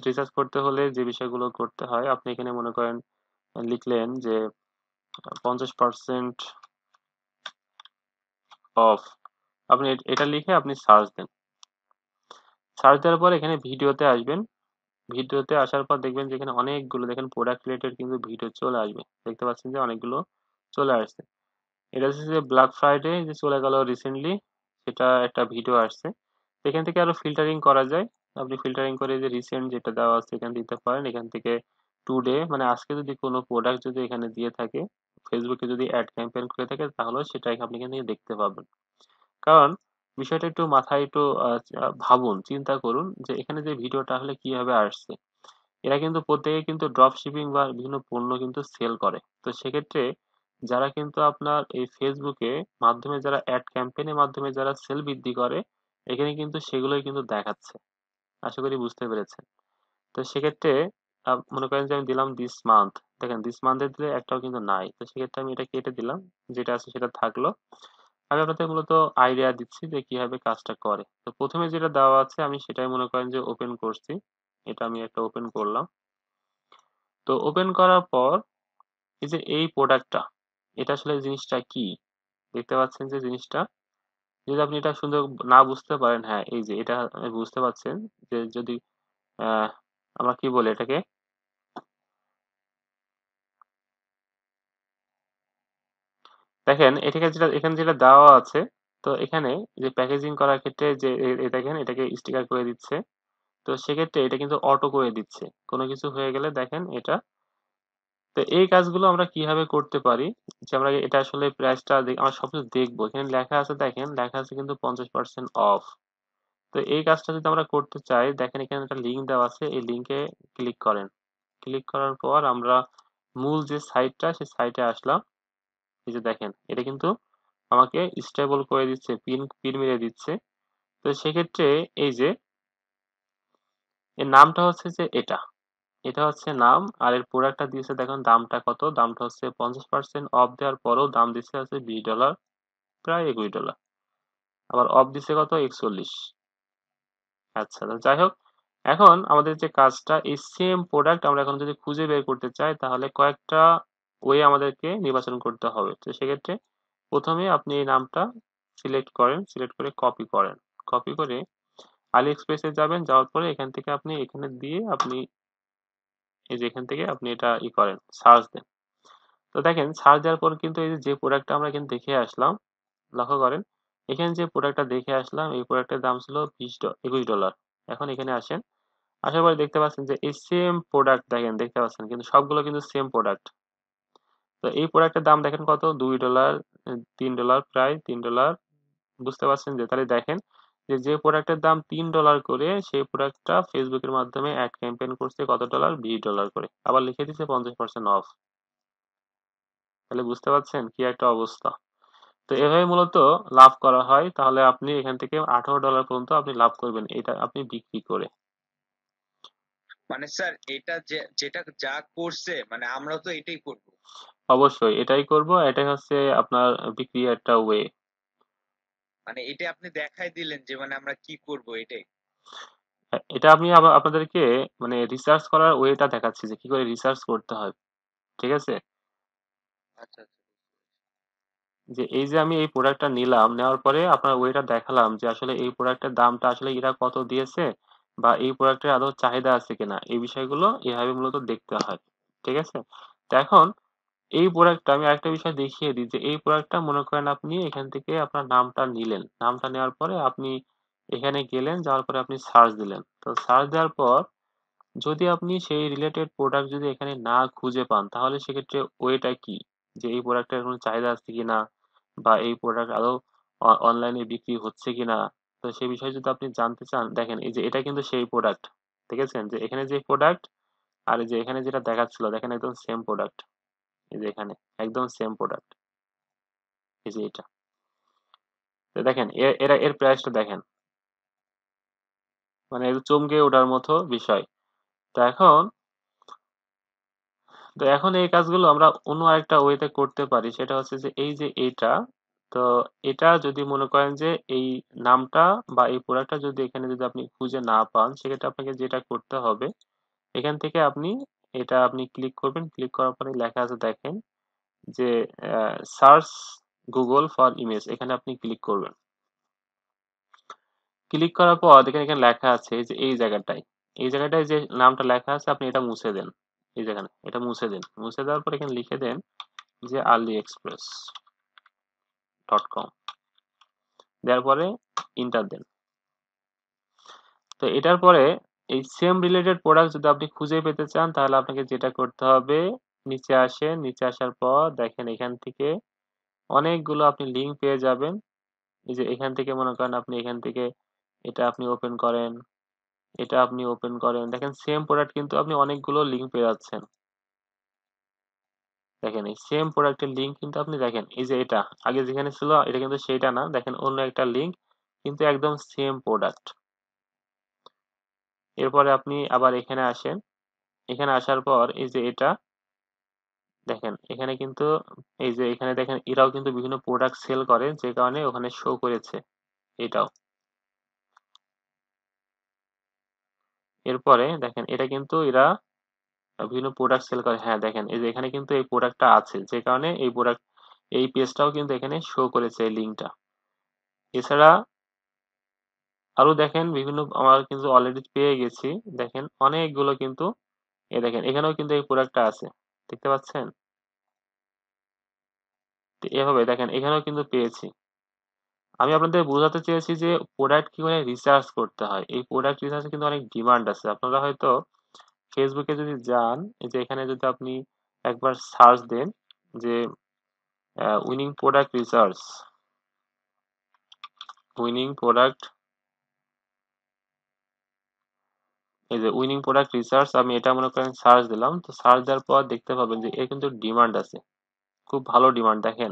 রিসার্চ করতে হলে যে বিষয়গুলো করতে হয়, আপনি এখানে মনে করেন লিখলেন যে 50% অফ, আপনি এটা লিখে আপনি সার্চ দেন। সার্চ দেওয়ার পর এখানে ভিডিওতে আসবেন, ভিডিওতে আসার পর দেখবেন যে এখানে অনেকগুলো দেখেন প্রোডাক্ট রিলেটেড কিন্তু ভিডিও চলে আসবে, দেখতে পাচ্ছেন যে অনেকগুলো চলে আসছে। এটা হচ্ছে যে ব্ল্যাক ফ্রাইডে যে চলে গেল রিসেন্টলি, সেটা একটা ভিডিও আসছে। এখান থেকে আরো ফিল্টারিং করা যায়, আপনি ফিল্টারিং করে যে রিসেন্ট যেটা দেওয়া আছে এখানে দিতে পারেন। এখান থেকে টুডে মানে আজকে যদি কোনো প্রোডাক্ট যদি এখানে দিয়ে থাকে, ফেসবুকে যদি অ্যাড ক্যাম্পেইন করে থাকে, তাহলে সেটা আপনি এখান থেকে দেখতে পাবেন। কারণ বিষয়টা একটু মাথায় একটু ভাবুন, চিন্তা করুন যে এখানে যে ভিডিওটা আসলে কিভাবে আসছে। এরা কিন্তু প্রত্যেকে কিন্তু ড্রপ শিপিং বা বিভিন্ন পণ্য কিন্তু সেল করে। তো সেক্ষেত্রে যারা কিন্তু আপনার এই ফেসবুকে মাধ্যমে যারা অ্যাড ক্যাম্পেইনের মাধ্যমে যারা সেল বৃদ্ধি করে, এখানে কিন্তু সেগুলোই কিন্তু দেখাচ্ছে। আশা করি বুঝতে পেরেছেন। তো সেক্ষেত্রে মনে করেন যে আমি দিলাম দিস মান্থ, দেখেন দিস মান্থে দিলে একটাও কিন্তু নাই, তো সেক্ষেত্রে আমি এটা কেটে দিলাম, যেটা আছে সেটা থাকলো। আমি আপনাদের মূলত আইডিয়া দিচ্ছি যে কিভাবে কাজটা করে। তো প্রথমে যেটা দেওয়া আছে আমি সেটাই মনে করেন যে ওপেন করছি, এটা আমি একটা ওপেন করলাম। তো ওপেন করার পর এই যে এই প্রোডাক্টটা, এটা আসলে জিনিসটা কি, দেখতে পাচ্ছেন যে জিনিসটা, যদি আপনি এটা সুন্দর না বুঝতে পারেন, হ্যাঁ এই যে এটা বুঝতে পাচ্ছেন যে যদি আহ আমরা কি বলি এটাকে, দেখেন এটাকে যেটা এখানে যেটা দেওয়া আছে, তো এখানে যে প্যাকেজিং করার ক্ষেত্রে যে দেখেন এটাকে স্টিকার করে দিচ্ছে। তো সেক্ষেত্রে এটা কিন্তু অটো করে দিচ্ছে কোনো কিছু হয়ে গেলে, দেখেন এটা। তো এই কাজগুলো আমরা কিভাবে করতে পারি, যে আমরা এটা আসলে প্রাইসটা আমরা সবকিছু দেখবো, এখানে লেখা আছে, দেখেন লেখা আছে কিন্তু 50% অফ। তো এই কাজটা যদি আমরা করতে চাই, দেখেন এখানে একটা লিঙ্ক দেওয়া আছে, এই লিঙ্কে ক্লিক করেন। ক্লিক করার পর আমরা মূল যে সাইটটা সেই সাইটে আসলাম। এই যে দেখেন এটা কিন্তু আমাকে স্টেবল করে দিচ্ছে, পিন পিন মেরে দিচ্ছে। তো সেক্ষেত্রে এই যে এর নামটা হচ্ছে যে এটা, এটা হচ্ছে নাম, আর এর প্রোডাক্টটা দিয়েছে, দেখুন দামটা কত, দামটা হচ্ছে 50% অফ দেওয়ার পরেও দাম দিচ্ছে আছে $20, প্রায় $20। আবার অফ দিছে কত, 41। আচ্ছা, তো যাই হোক, এখন আমাদের যে কাজটা, এই সেম প্রোডাক্ট আমরা এখন যদি খুঁজে বের করতে চাই তাহলে কয়েকটা ওয়ে আমাদেরকে নির্বাচন করতে হবে। তো সেক্ষেত্রে প্রথমে আপনি এই নামটা সিলেক্ট করেন, সিলেক্ট করে কপি করেন, কপি করে আলি এক্সপ্রেসে যাবেন, যাওয়ার পরে এখান থেকে আপনি এখানে দিয়ে আপনি এই যে এখান থেকে আপনি এটা করেন, সার্চ দেন। তো দেখেন সার্চ দেওয়ার পর কিন্তু এই যে প্রোডাক্টটা আমরা কিন্তু দেখে আসলাম, লক্ষ্য করেন এখানে যে প্রোডাক্টটা দেখে আসলাম, এই প্রোডাক্টের দাম ছিল $21। এখন এখানে আসেন, আসার পরে দেখতে পাচ্ছেন যে এই সেম প্রোডাক্ট, দেখেন দেখতে পাচ্ছেন কিন্তু সবগুলো কিন্তু সেম প্রোডাক্ট। তো এই প্রোডাক্টের দাম দেখেন কত, $2, $3, প্রায় $3। বুঝতে পারছেন? যে তাহলে দেখেন যে প্রোডাক্টের দাম $3 করে, সেই প্রোডাক্টটা ফেসবুকের মাধ্যমে অ্যাড ক্যাম্পেইন করছে কত ডলার, $20 করে, আবার লিখে দিচ্ছে 50% অফ। তাহলে বুঝতে পারছেন কি একটা অবস্থা। তো এভাবে মূলত লাভ করা হয়। তাহলে আপনি এখান থেকে $18 পর্যন্ত আপনি লাভ করবেন, এটা আপনি বিক্রি করে। মানে স্যার এটা যেটা যা করছে মানে আমরা তো এটাই করব। অবশ্যই এটাই করব, এটাই হচ্ছে আপনার বিক্রি একটা ওয়ে। মানে এটা আপনি দেখাই দিলেন যে মানে আমরা কি করব এটাই। এটা আমি আপনাদেরকে মানে রিসার্চ করার ওয়েটা দেখাচ্ছি যে কি করে রিসার্চ করতে হয়, ঠিক আছে? আচ্ছা আচ্ছা। যে এই যে আমি এই প্রোডাক্টটা নিলাম, নেওয়ার পরে আপনার ওয়েটা দেখালাম যে আসলে এই প্রোডাক্টের দামটা আসলে এরা কত দিয়েছে, বা এই প্রোডাক্টের আদৌ চাহিদা আছে কিনা, এই বিষয়গুলো এভাবে মূলত দেখতে হয়, ঠিক আছে? তো এখন এই প্রোডাক্টটা আমি আরেকটা বিষয় দেখিয়ে দিই, যে এই প্রোডাক্টটা মনে করেন আপনি এখান থেকে আপনার নামটা নিলেন, নামটা নেওয়ার পরে আপনি এখানে গেলেন, যাওয়ার পরে আপনি সার্চ দিলেন। তো সার্চ দেওয়ার পর যদি আপনি সেই রিলেটেড প্রোডাক্ট যদি এখানে না খুঁজে পান, তাহলে সেক্ষেত্রে ওয়েটা কি, যে এই প্রোডাক্টের কোনো চাহিদা আছে কিনা, বা এই প্রোডাক্ট আদৌ অনলাইনে বিক্রি হচ্ছে কিনা। তো সেই বিষয়ে যদি আপনি জানতে চান, দেখেন এই যে এটা কিন্তু সেই প্রোডাক্ট, দেখেছেন যে এখানে যে প্রোডাক্ট আর এই যে এখানে যেটা দেখাচ্ছিল, দেখেন একদম সেম প্রোডাক্ট। এই যে এখানে একদম সেম প্রোডাক্ট, এই যে এটা। তো দেখেন এর প্রাইসটা দেখেন, মানে একদম চমকে ওঠার মতো বিষয়। তো এখন এই কাজগুলো আমরা অন্য আরেকটা ওয়েতে করতে পারি, সেটা হচ্ছে যে এই যে এইটা, তো এটা যদি মনে করেন যে এই নামটা বা এই প্রোডাক্টটা যদি এখানে যদি আপনি খুঁজে না পান, সেক্ষেত্রে আপনাকে যেটা করতে হবে, এখান থেকে আপনি এটা আপনি ক্লিক করবেন, ক্লিক করার পরে লেখা আছে দেখেন যে সার্চ গুগল ফর ইমেজ, এখানে আপনি ক্লিক করবেন। ক্লিক করার পর দেখেন এখানে লেখা আছে যে এই জায়গাটায় যে নামটা লেখা আছে, আপনি এটা মুছে দেন। এই যেখানে এটা মুছে দেন, মুছে দেওয়ার পর এখানে লিখে দেন যে aliexpress.com, দেওয়ার পরে ইন্টার দেন। তো এটার পরে এই সেম রিলেটেড প্রোডাক্ট যদি আপনি খুঁজে পেতে চান, তাহলে আপনাকে যেটা করতে হবে, নিচে আসেন, নিচে আসার পর দেখেন এখান থেকে অনেকগুলো আপনি লিঙ্ক পেয়ে যাবেন। এই যে এখান থেকে মনে করেন আপনি এখান থেকে এটা আপনি ওপেন করেন, এটা আপনি ওপেন করেন, দেখেন সেম প্রোডাক্ট কিন্তু আপনি অনেকগুলো লিঙ্ক পেয়ে যাচ্ছেন। দেখেন এই সেম প্রোডাক্টের লিঙ্ক কিন্তু আপনি দেখেন এই যে এটা আগে যেখানে ছিল, এটা কিন্তু সেইটা না, দেখেন অন্য একটা লিঙ্ক, কিন্তু একদম সেম প্রোডাক্ট। এরপরে আপনি আবার এখানে আসেন, এখানে আসার পর এই যে এটা দেখেন এখানে কিন্তু এই যে এখানে দেখেন এরাও কিন্তু বিভিন্ন প্রোডাক্ট সেল করে, যে কারণে ওখানে শো করেছে এটাও। এরপরে দেখেন এটা কিন্তু এরা বিভিন্ন প্রোডাক্ট সেল করে, হ্যাঁ দেখেন এই যে এখানে কিন্তু এই প্রোডাক্টটা আছে, যে কারণে এই প্রোডাক্ট এই পেজটাও কিন্তু এখানে শো করেছে এই লিঙ্কটা। এছাড়া আরো দেখেন বিভিন্ন আমার কিন্তু অলরেডি পেয়ে গেছি, দেখেন অনেকগুলো কিন্তু দেখেন এখানেও কিন্তু এই প্রোডাক্টটা আছে, দেখতে পাচ্ছেন? তো এভাবে দেখেন এখানেও কিন্তু পেয়েছি। আমি আপনাদের বোঝাতে চেয়েছি যে প্রোডাক্ট কি করে রিসার্চ করতে হয়। এই প্রোডাক্ট রিসার্চে কিন্তু অনেক ডিমান্ড আছে। আপনারা হয়তো ফেসবুকে যদি যান, এই যে এখানে যদি আপনি একবার সার্চ দেন যে winning product research, winning product, এই যে উইনিং প্রোডাক্ট রিসার্চ, আমি এটা মনে করেন সার্চ দিলাম। তো সার্চ দেওয়ার পর দেখতে পাবেন যে এর কিন্তু ডিমান্ড আছে, খুব ভালো ডিমান্ড। দেখেন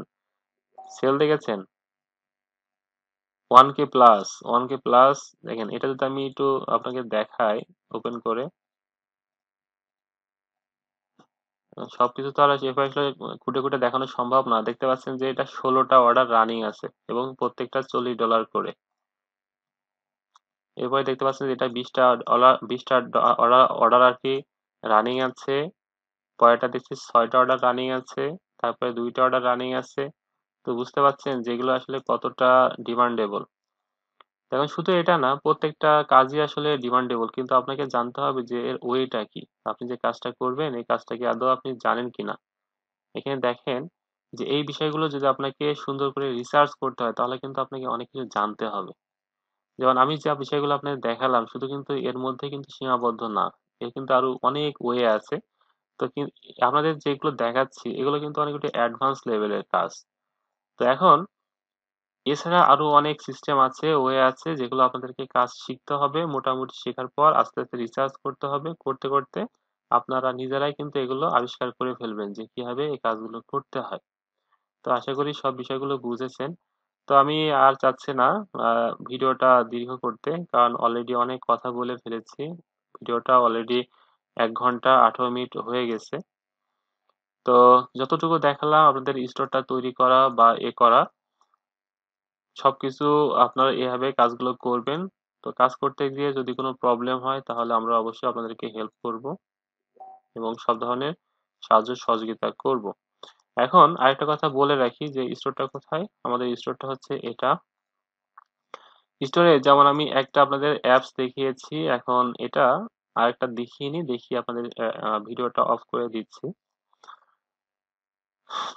সেল দেখেছেন 1K প্লাস দেখেন। এটা যদি আমি একটু আপনাকে দেখাই ওপেন করে, সবকিছু তো আর এভাবে আসলে খুঁটে খুঁটে দেখানো সম্ভব না। দেখতে পাচ্ছেন যে এটা 16টা অর্ডার রানিং আছে এবং প্রত্যেকটা $40 করে। এরপরে দেখতে পাচ্ছেন যে এটা 20টা অর্ডার আর কি রানিং আছে। পরেরটা দেখছি 6টা অর্ডার রানিং আছে, তারপরে 2টা অর্ডার রানিং আছে। তো বুঝতে পারছেন যেগুলো আসলে কতটা ডিমান্ডেবল। এখন শুধু এটা না, প্রত্যেকটা কাজই আসলে ডিমান্ডেবল, কিন্তু আপনাকে জানতে হবে যে এর ওয়েটা কি, আপনি যে কাজটা করবেন এই কাজটা কি আদৌ আপনি জানেন কিনা। এখানে দেখেন যে এই বিষয়গুলো যদি আপনাকে সুন্দর করে রিসার্চ করতে হয়, তাহলে কিন্তু আপনাকে অনেক কিছু জানতে হবে। যেমন আমি যে বিষয়গুলো আপনাকে দেখালাম, শুধু কিন্তু এর মধ্যে কিন্তু সীমাবদ্ধ না, এর কিন্তু আরো অনেক ওয়ে আছে। তো আপনাদের যেগুলো দেখাচ্ছি এগুলো কিন্তু অনেক একটু অ্যাডভান্স লেভেলের কাজ। তো এখন এছাড়া আরো অনেক সিস্টেম আছে, ওয়ে আছে, যেগুলো আপনাদেরকে কাজ শিখতে হবে। মোটামুটি শেখার পর আস্তে আস্তে রিসার্চ করতে হবে। করতে করতে আপনারা নিজেরাই কিন্তু এগুলো আবিষ্কার করে ফেলবেন যে কিভাবে এই কাজগুলো করতে হয়। তো আশা করি সব বিষয়গুলো বুঝেছেন। তো আমি আর চাচ্ছি না ভিডিওটা দীর্ঘ করতে, কারণ অলরেডি অনেক কথা বলে ফেলেছি। ভিডিওটা অলরেডি 1 ঘন্টা 18 মিনিট হয়ে গেছে। তো যতটুকু দেখালাম আপনাদের স্টোরটা তৈরি করা বা করা, সবকিছু আপনারা এভাবে কাজগুলো করবেন। তো কাজ করতে গিয়ে যদি কোনো প্রবলেম হয় তাহলে আমরা অবশ্যই আপনাদেরকে হেল্প করব এবং সব ধরনের সাহায্য সহযোগিতা করব। এখন আরেকটা কথা বলে রাখি যে স্টোরটা কোথায়। আমাদের স্টোরটা হচ্ছে এটা। স্টোরে যেমন আমি একটা আপনাদের অ্যাপস দেখিয়েছি, এখন এটা আরেকটা দেখিয়ে নি, দেখিয়ে আপনাদের ভিডিওটা অফ করে দিচ্ছি।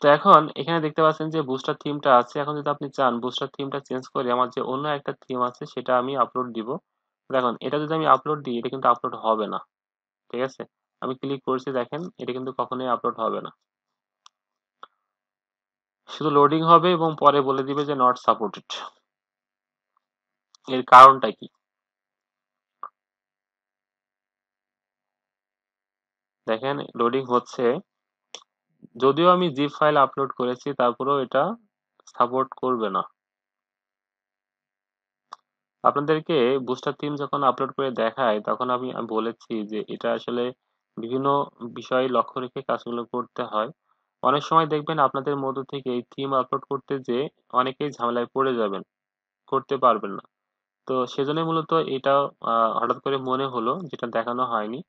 তো এখন এখানে দেখতে পাচ্ছেন যে বুস্টার থিমটা আছে। এখন যদি আপনি চান বুস্টার থিমটা চেঞ্জ করে আমার যে অন্য একটা থিম আছে সেটা আমি আপলোড দিব। দেখুন এটা যদি আমি আপলোড দিই এটা কিন্তু আপলোড হবে না। ঠিক আছে, আমি ক্লিক করছি, দেখেন এটা কিন্তু কখনোই আপলোড হবে না। শুধু লোডিং হবে এবং পরে বলে দিবে যে নট সাপোর্টেড। এর কারণটা কি? দেখেন লোডিং হচ্ছে, যদিও আমি জিপ ফাইল আপলোড করেছি তারপরেও এটা সাপোর্ট করবে না। আপনাদেরকে বুস্টার থিম যখন আপলোড করে দেখায় তখন আমি বলেছি যে এটা আসলে বিভিন্ন বিষয় লক্ষ্য রেখে কাজগুলো করতে হয়। অনেক সময় দেখবেন আপনাদের মধ্য থেকে এই থিম আপলোড করতে যে অনেকেই ঝামেলায় পড়ে যাবেন, করতে পারবেন না। তো সেজন্য মূলত এটা হঠাৎ করে মনে হলো, যেটা দেখানো হয়নি।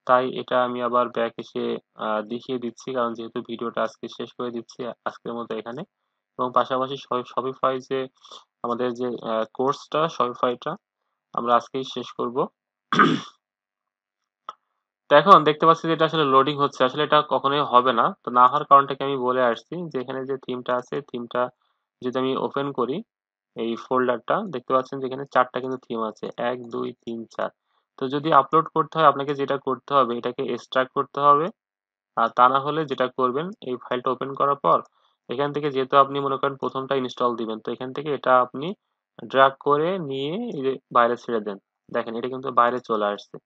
তাই এটা আমি আবার ব্যাক এসে দেখিয়ে দিচ্ছি, কারণ যেহেতু ভিডিওটা আজকে শেষ করে দিচ্ছি আজকের মতো এখানে। এবং পাশাপাশি শপিফাই যে আমাদের যে কোর্সটা, শপিফাইটা আমরা আজকেই শেষ করব। তো এখন দেখতে পাচ্ছি যে এটা আসলে লোডিং হচ্ছে, আসলে এটা কখনোই হবে না। তো না হওয়ার কারণটাকে আমি বলে আসছি যে এখানে যে থিমটা আছে, থিমটা যদি আমি ওপেন করি এই ফোল্ডারটা, দেখতে পাচ্ছেন যে এখানে 4টা কিন্তু থিম আছে, 1 2 3 4। তো যদি আপলোড করতে হয় আপনাকে যেটা করতে হবে এটাকে এক্সট্রাক্ট করতে হবে। আর তা না হলে যেটা করবেন, এই ফাইলটা ওপেন করার পর এখান থেকে, যেহেতু আপনি মনে করেন প্রথমটা ইনস্টল দিবেন, তো এখান থেকে এটা আপনি ড্র্যাগ করে নিয়ে এই যে বাইরে ছেড়ে দেন। দেখেন এটা কিন্তু বাইরে চলে আসছে।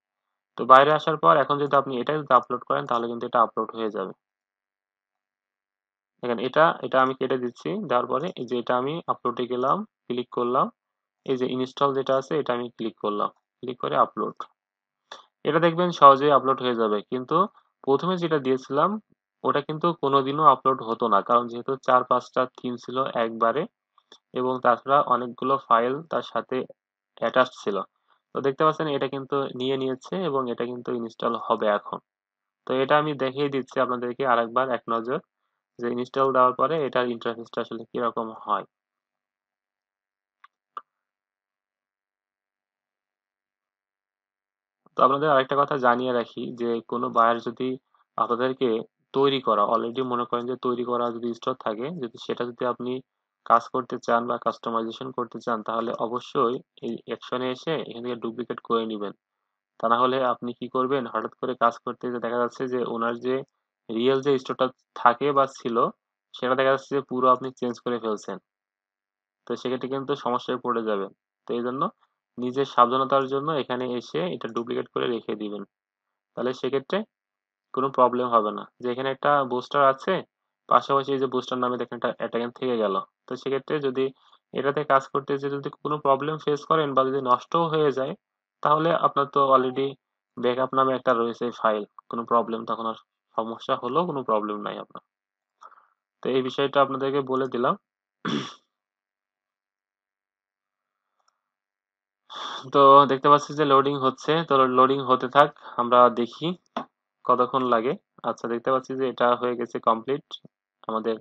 তো বাইরে আসার পর এখন যদি আপনি এটা যদি আপলোড করেন তাহলে কিন্তু এটা আপলোড হয়ে যাবে। দেখেন এটা এটা আমি কেটে দিচ্ছি, দেওয়ার পরে এই যে এটা আমি আপলোডে গেলাম, ক্লিক করলাম, এই যে ইনস্টল যেটা আছে এটা আমি ক্লিক করলাম, ক্লিক করে আপলোড। এটা দেখবেন সহজেই আপলোড হয়ে যাবে। কিন্তু প্রথমে যেটা দিয়েছিলাম ওটা কিন্তু কোনোদিনও আপলোড হতো না, কারণ যেহেতু 4-5টা থিম ছিল একবারে এবং তাছাড়া অনেকগুলো ফাইল তার সাথে অ্যাটাচ ছিল। তো দেখতে পাচ্ছেন এটা কিন্তু নিয়ে নিয়েছে এবং এটা কিন্তু ইনস্টল হবে এখন। তো এটা আমি দেখিয়ে দিচ্ছি আপনাদেরকে আরেকবার এক নজর, যে ইনস্টল দেওয়ার পরে এটার ইন্টারফেসটা আসলে কিরকম হয়। তো আপনাদের আরেকটা কথা জানিয়ে রাখি যে কোনো বায়ার যদি আপনাদেরকে তৈরি করা, অলরেডি মনে করেন যে তৈরি করা যদি স্টোর থাকে, যদি সেটা যদি আপনি কাজ করতে চান বা কাস্টমাইজেশন করতে চান তাহলে অবশ্যই এই অ্যাকশনে এসে এখান থেকে ডুপ্লিকেট করে নেবেন। তা না হলে আপনি কি করবেন, হঠাৎ করে কাজ করতে গিয়ে দেখা যাচ্ছে যে ওনার যে রিয়েল যে স্টোরটা থাকে বা ছিল সেটা দেখা যাচ্ছে যে পুরো আপনি চেঞ্জ করে ফেলছেন। তো সেক্ষেত্রে কিন্তু সমস্যায় পড়ে যাবেন। তো এই জন্য নিজের সাবধানতার জন্য এখানে এসে এটা ডুপ্লিকেট করে রেখে দিবেন। তাহলে সেক্ষেত্রে কোনো প্রবলেম হবে না। যে এখানে একটা বুস্টার আছে, পাশাপাশি এই যে বুস্টার নামে দেখেন একটা অ্যাটাকেন থেকে গেল। তো সেক্ষেত্রে যদি এটাতে কাজ করতে যে যদি কোনো প্রবলেম ফেস করেন বা যদি নষ্টও হয়ে যায় তাহলে আপনার তো অলরেডি ব্যাকআপ নামে একটা রয়েছে ফাইল, কোনো প্রবলেম তখন আর, সমস্যা হলেও কোনো প্রবলেম নাই আপনার। তো এই বিষয়টা আপনাদেরকে বলে দিলাম। তো দেখতে পাচ্ছি যে লোডিং হচ্ছে, তো লোডিং হতে থাক, আমরা দেখি কতক্ষণ লাগে। আচ্ছা দেখতে পাচ্ছি যে এটা হয়ে গেছে কমপ্লিট আমাদের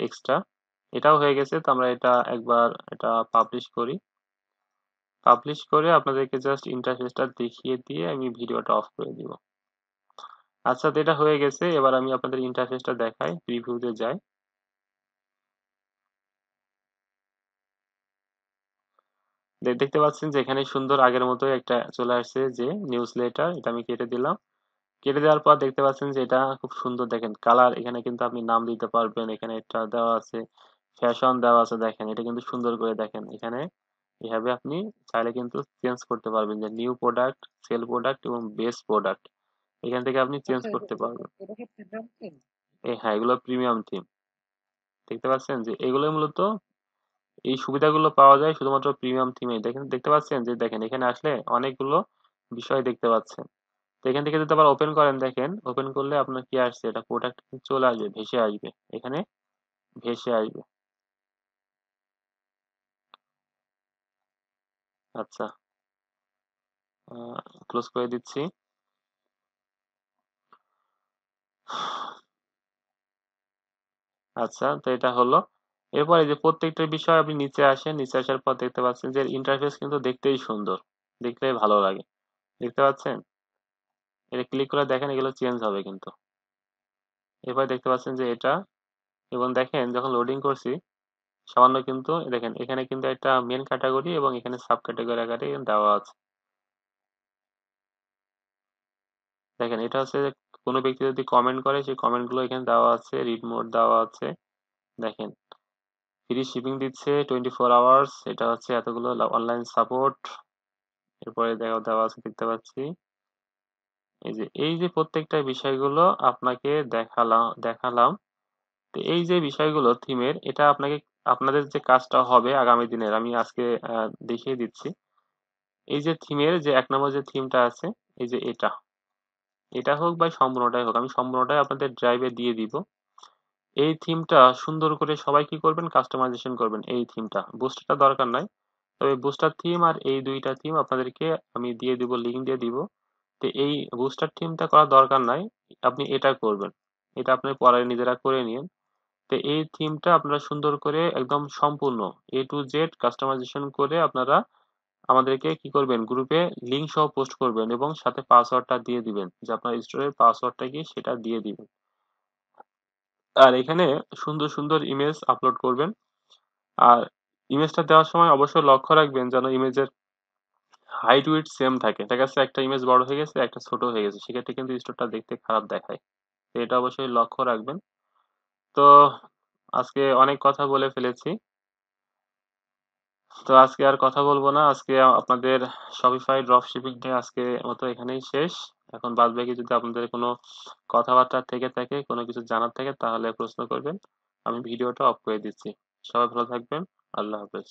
এক্সট্রা, এটাও হয়ে গেছে। তো আমরা এটা একবার এটা পাবলিশ করি, পাবলিশ করে আপনাদেরকে জাস্ট ইন্টারফেসটা দেখিয়ে দিয়ে আমি ভিডিওটা অফ করে দিব। আচ্ছা তো এটা হয়ে গেছে, এবার আমি আপনাদের ইন্টারফেসটা দেখাই, প্রিভিউতে যাই। দেখতে পাচ্ছেন যে এখানে সুন্দর আগের মতো একটা চলে আসছে যে নিউজ লেটার, এটা আমি কেটে দিলাম। কেটে দেওয়ার পর দেখতে পাচ্ছেন যে এটা খুব সুন্দর, দেখেন কালার, এখানে কিন্তু আপনি নাম দিতে পারবেন, এখানে একটা দেওয়া আছে, ফ্যাশন দেওয়া আছে, দেখেন এটা কিন্তু সুন্দর করে, দেখেন এখানে এভাবে আপনি চাইলে কিন্তু চেঞ্জ করতে পারবেন যে নিউ প্রোডাক্ট, সেল প্রোডাক্ট এবং বেস্ট প্রোডাক্ট, এখান থেকে আপনি চেঞ্জ আচ্ছা, এটা করতে এটা পারবেন। এটা কি প্রিমিয়াম থিম? হ্যাঁ, এগুলো প্রিমিয়াম থিম। দেখতে পাচ্ছেন যে এগুলো মূলত এই সুবিধাগুলো পাওয়া যায় শুধুমাত্র প্রিমিয়াম থিমে। দেখেন, দেখতে পাচ্ছেন যে দেখেন এখানে আসলে অনেকগুলো বিষয় দেখতে পাচ্ছেন। তো এখান থেকে যদি আবার ওপেন করেন, দেখেন ওপেন করলে আপনার কি আসছে, এটা প্রোডাক্ট চলে আসবে, ভেসে আসবে, এখানে ভেসে আসবে। আচ্ছা, ক্লোজ করে দিচ্ছি। আচ্ছা, তো এটা হলো। এরপরে যে প্রত্যেকটা বিষয় আপনি নিচে আসেন, নিচে আসার পর দেখতে পাচ্ছেন যে ইন্টারফেস কিন্তু দেখতেই সুন্দর, দেখলেই ভালো লাগে। দেখতে পাচ্ছেন, এটা ক্লিক করে দেখেন, এগুলো চেঞ্জ হবে কিন্তু। এরপরে দেখতে পাচ্ছেন যে এটা, এবং দেখেন যখন লোডিং করছি সামান্য কিন্তু দেখেন এখানে কিন্তু একটা মেন ক্যাটাগরি এবং এখানে সাব ক্যাটাগরি আকারে দেওয়া আছে। দেখেন এটা হচ্ছে যে কোনো ব্যক্তি যদি কমেন্ট করে সেই কমেন্ট গুলো এখানে দেওয়া আছে, রিড মোড দেওয়া আছে। দেখেন ফ্রি শিপিং দিচ্ছে 24 আওয়ার্স, এটা হচ্ছে এতগুলো অনলাইন সাপোর্ট। এরপরে দেওয়া দেওয়া আছে, দেখতে পাচ্ছি এই যে প্রত্যেকটা বিষয়গুলো আপনাকে দেখালাম। তো এই যে বিষয়গুলো থিমের, এটা আপনাকে, আপনাদের যে কাজটা হবে আগামী দিনের, আমি আজকে দেখিয়ে দিচ্ছি। এই যে থিমের যে 1 নম্বর যে থিমটা আছে, এই যে এটা হোক বা সম্পূর্ণটাই হোক, আমি সম্পূর্ণটাই আপনাদের ড্রাইভে দিয়ে দিব। এই থিমটা সুন্দর করে সবাই কি করবেন, কাস্টমাইজেশন করবেন। এই থিমটা বুস্টারটা দরকার নাই, তবে বুস্টার থিম আর এই দুইটা থিম আপনাদেরকে আমি দিয়ে দিব, লিঙ্ক দিয়ে দিব। তো এই বুস্টার থিমটা করার দরকার নাই, আপনি এটা করবেন, এটা আপনি পরে নিজেরা করে নিন। তো এই থিমটা আপনারা সুন্দর করে একদম সম্পূর্ণ A to Z কাস্টমাইজেশন করে আপনারা আমাদেরকে কি করবেন, গ্রুপে লিংক সহ পোস্ট করবেন এবং সাথে পাসওয়ার্ডটা দিয়ে দিবেন, যে আপনার স্টোরের পাসওয়ার্ডটা কি সেটা দিয়ে দিবেন। আর এখানে সুন্দর সুন্দর ইমেজ আপলোড করবেন। আর ইমেজটা দেওয়ার সময় অবশ্যই লক্ষ্য রাখবেন যেন ইমেজের হাইট উইডথ সেম থাকে। দেখা যাচ্ছে একটা ইমেজ বড় হয়ে গেছে, একটা ছোট হয়ে গেছে, সেক্ষেত্রে কিন্তু স্টোরটা দেখতে খারাপ দেখায়। তো এটা অবশ্যই লক্ষ্য রাখবেন। তো আজকে অনেক কথা বলে ফেলেছি, তো আজকে আর কথা বলবো না। আজকে আপনাদের শপিফাই ড্রপ শিপিং নিয়ে আজকে মতো এখানেই শেষ। এখন বাদ বাকি যদি আপনাদের কোনো কথাবার্তা থেকে থাকে, কোনো কিছু জানার থাকে, তাহলে প্রশ্ন করবেন। আমি ভিডিওটা অফ করে দিচ্ছি। সবাই ভালো থাকবেন। আল্লাহ হাফেজ।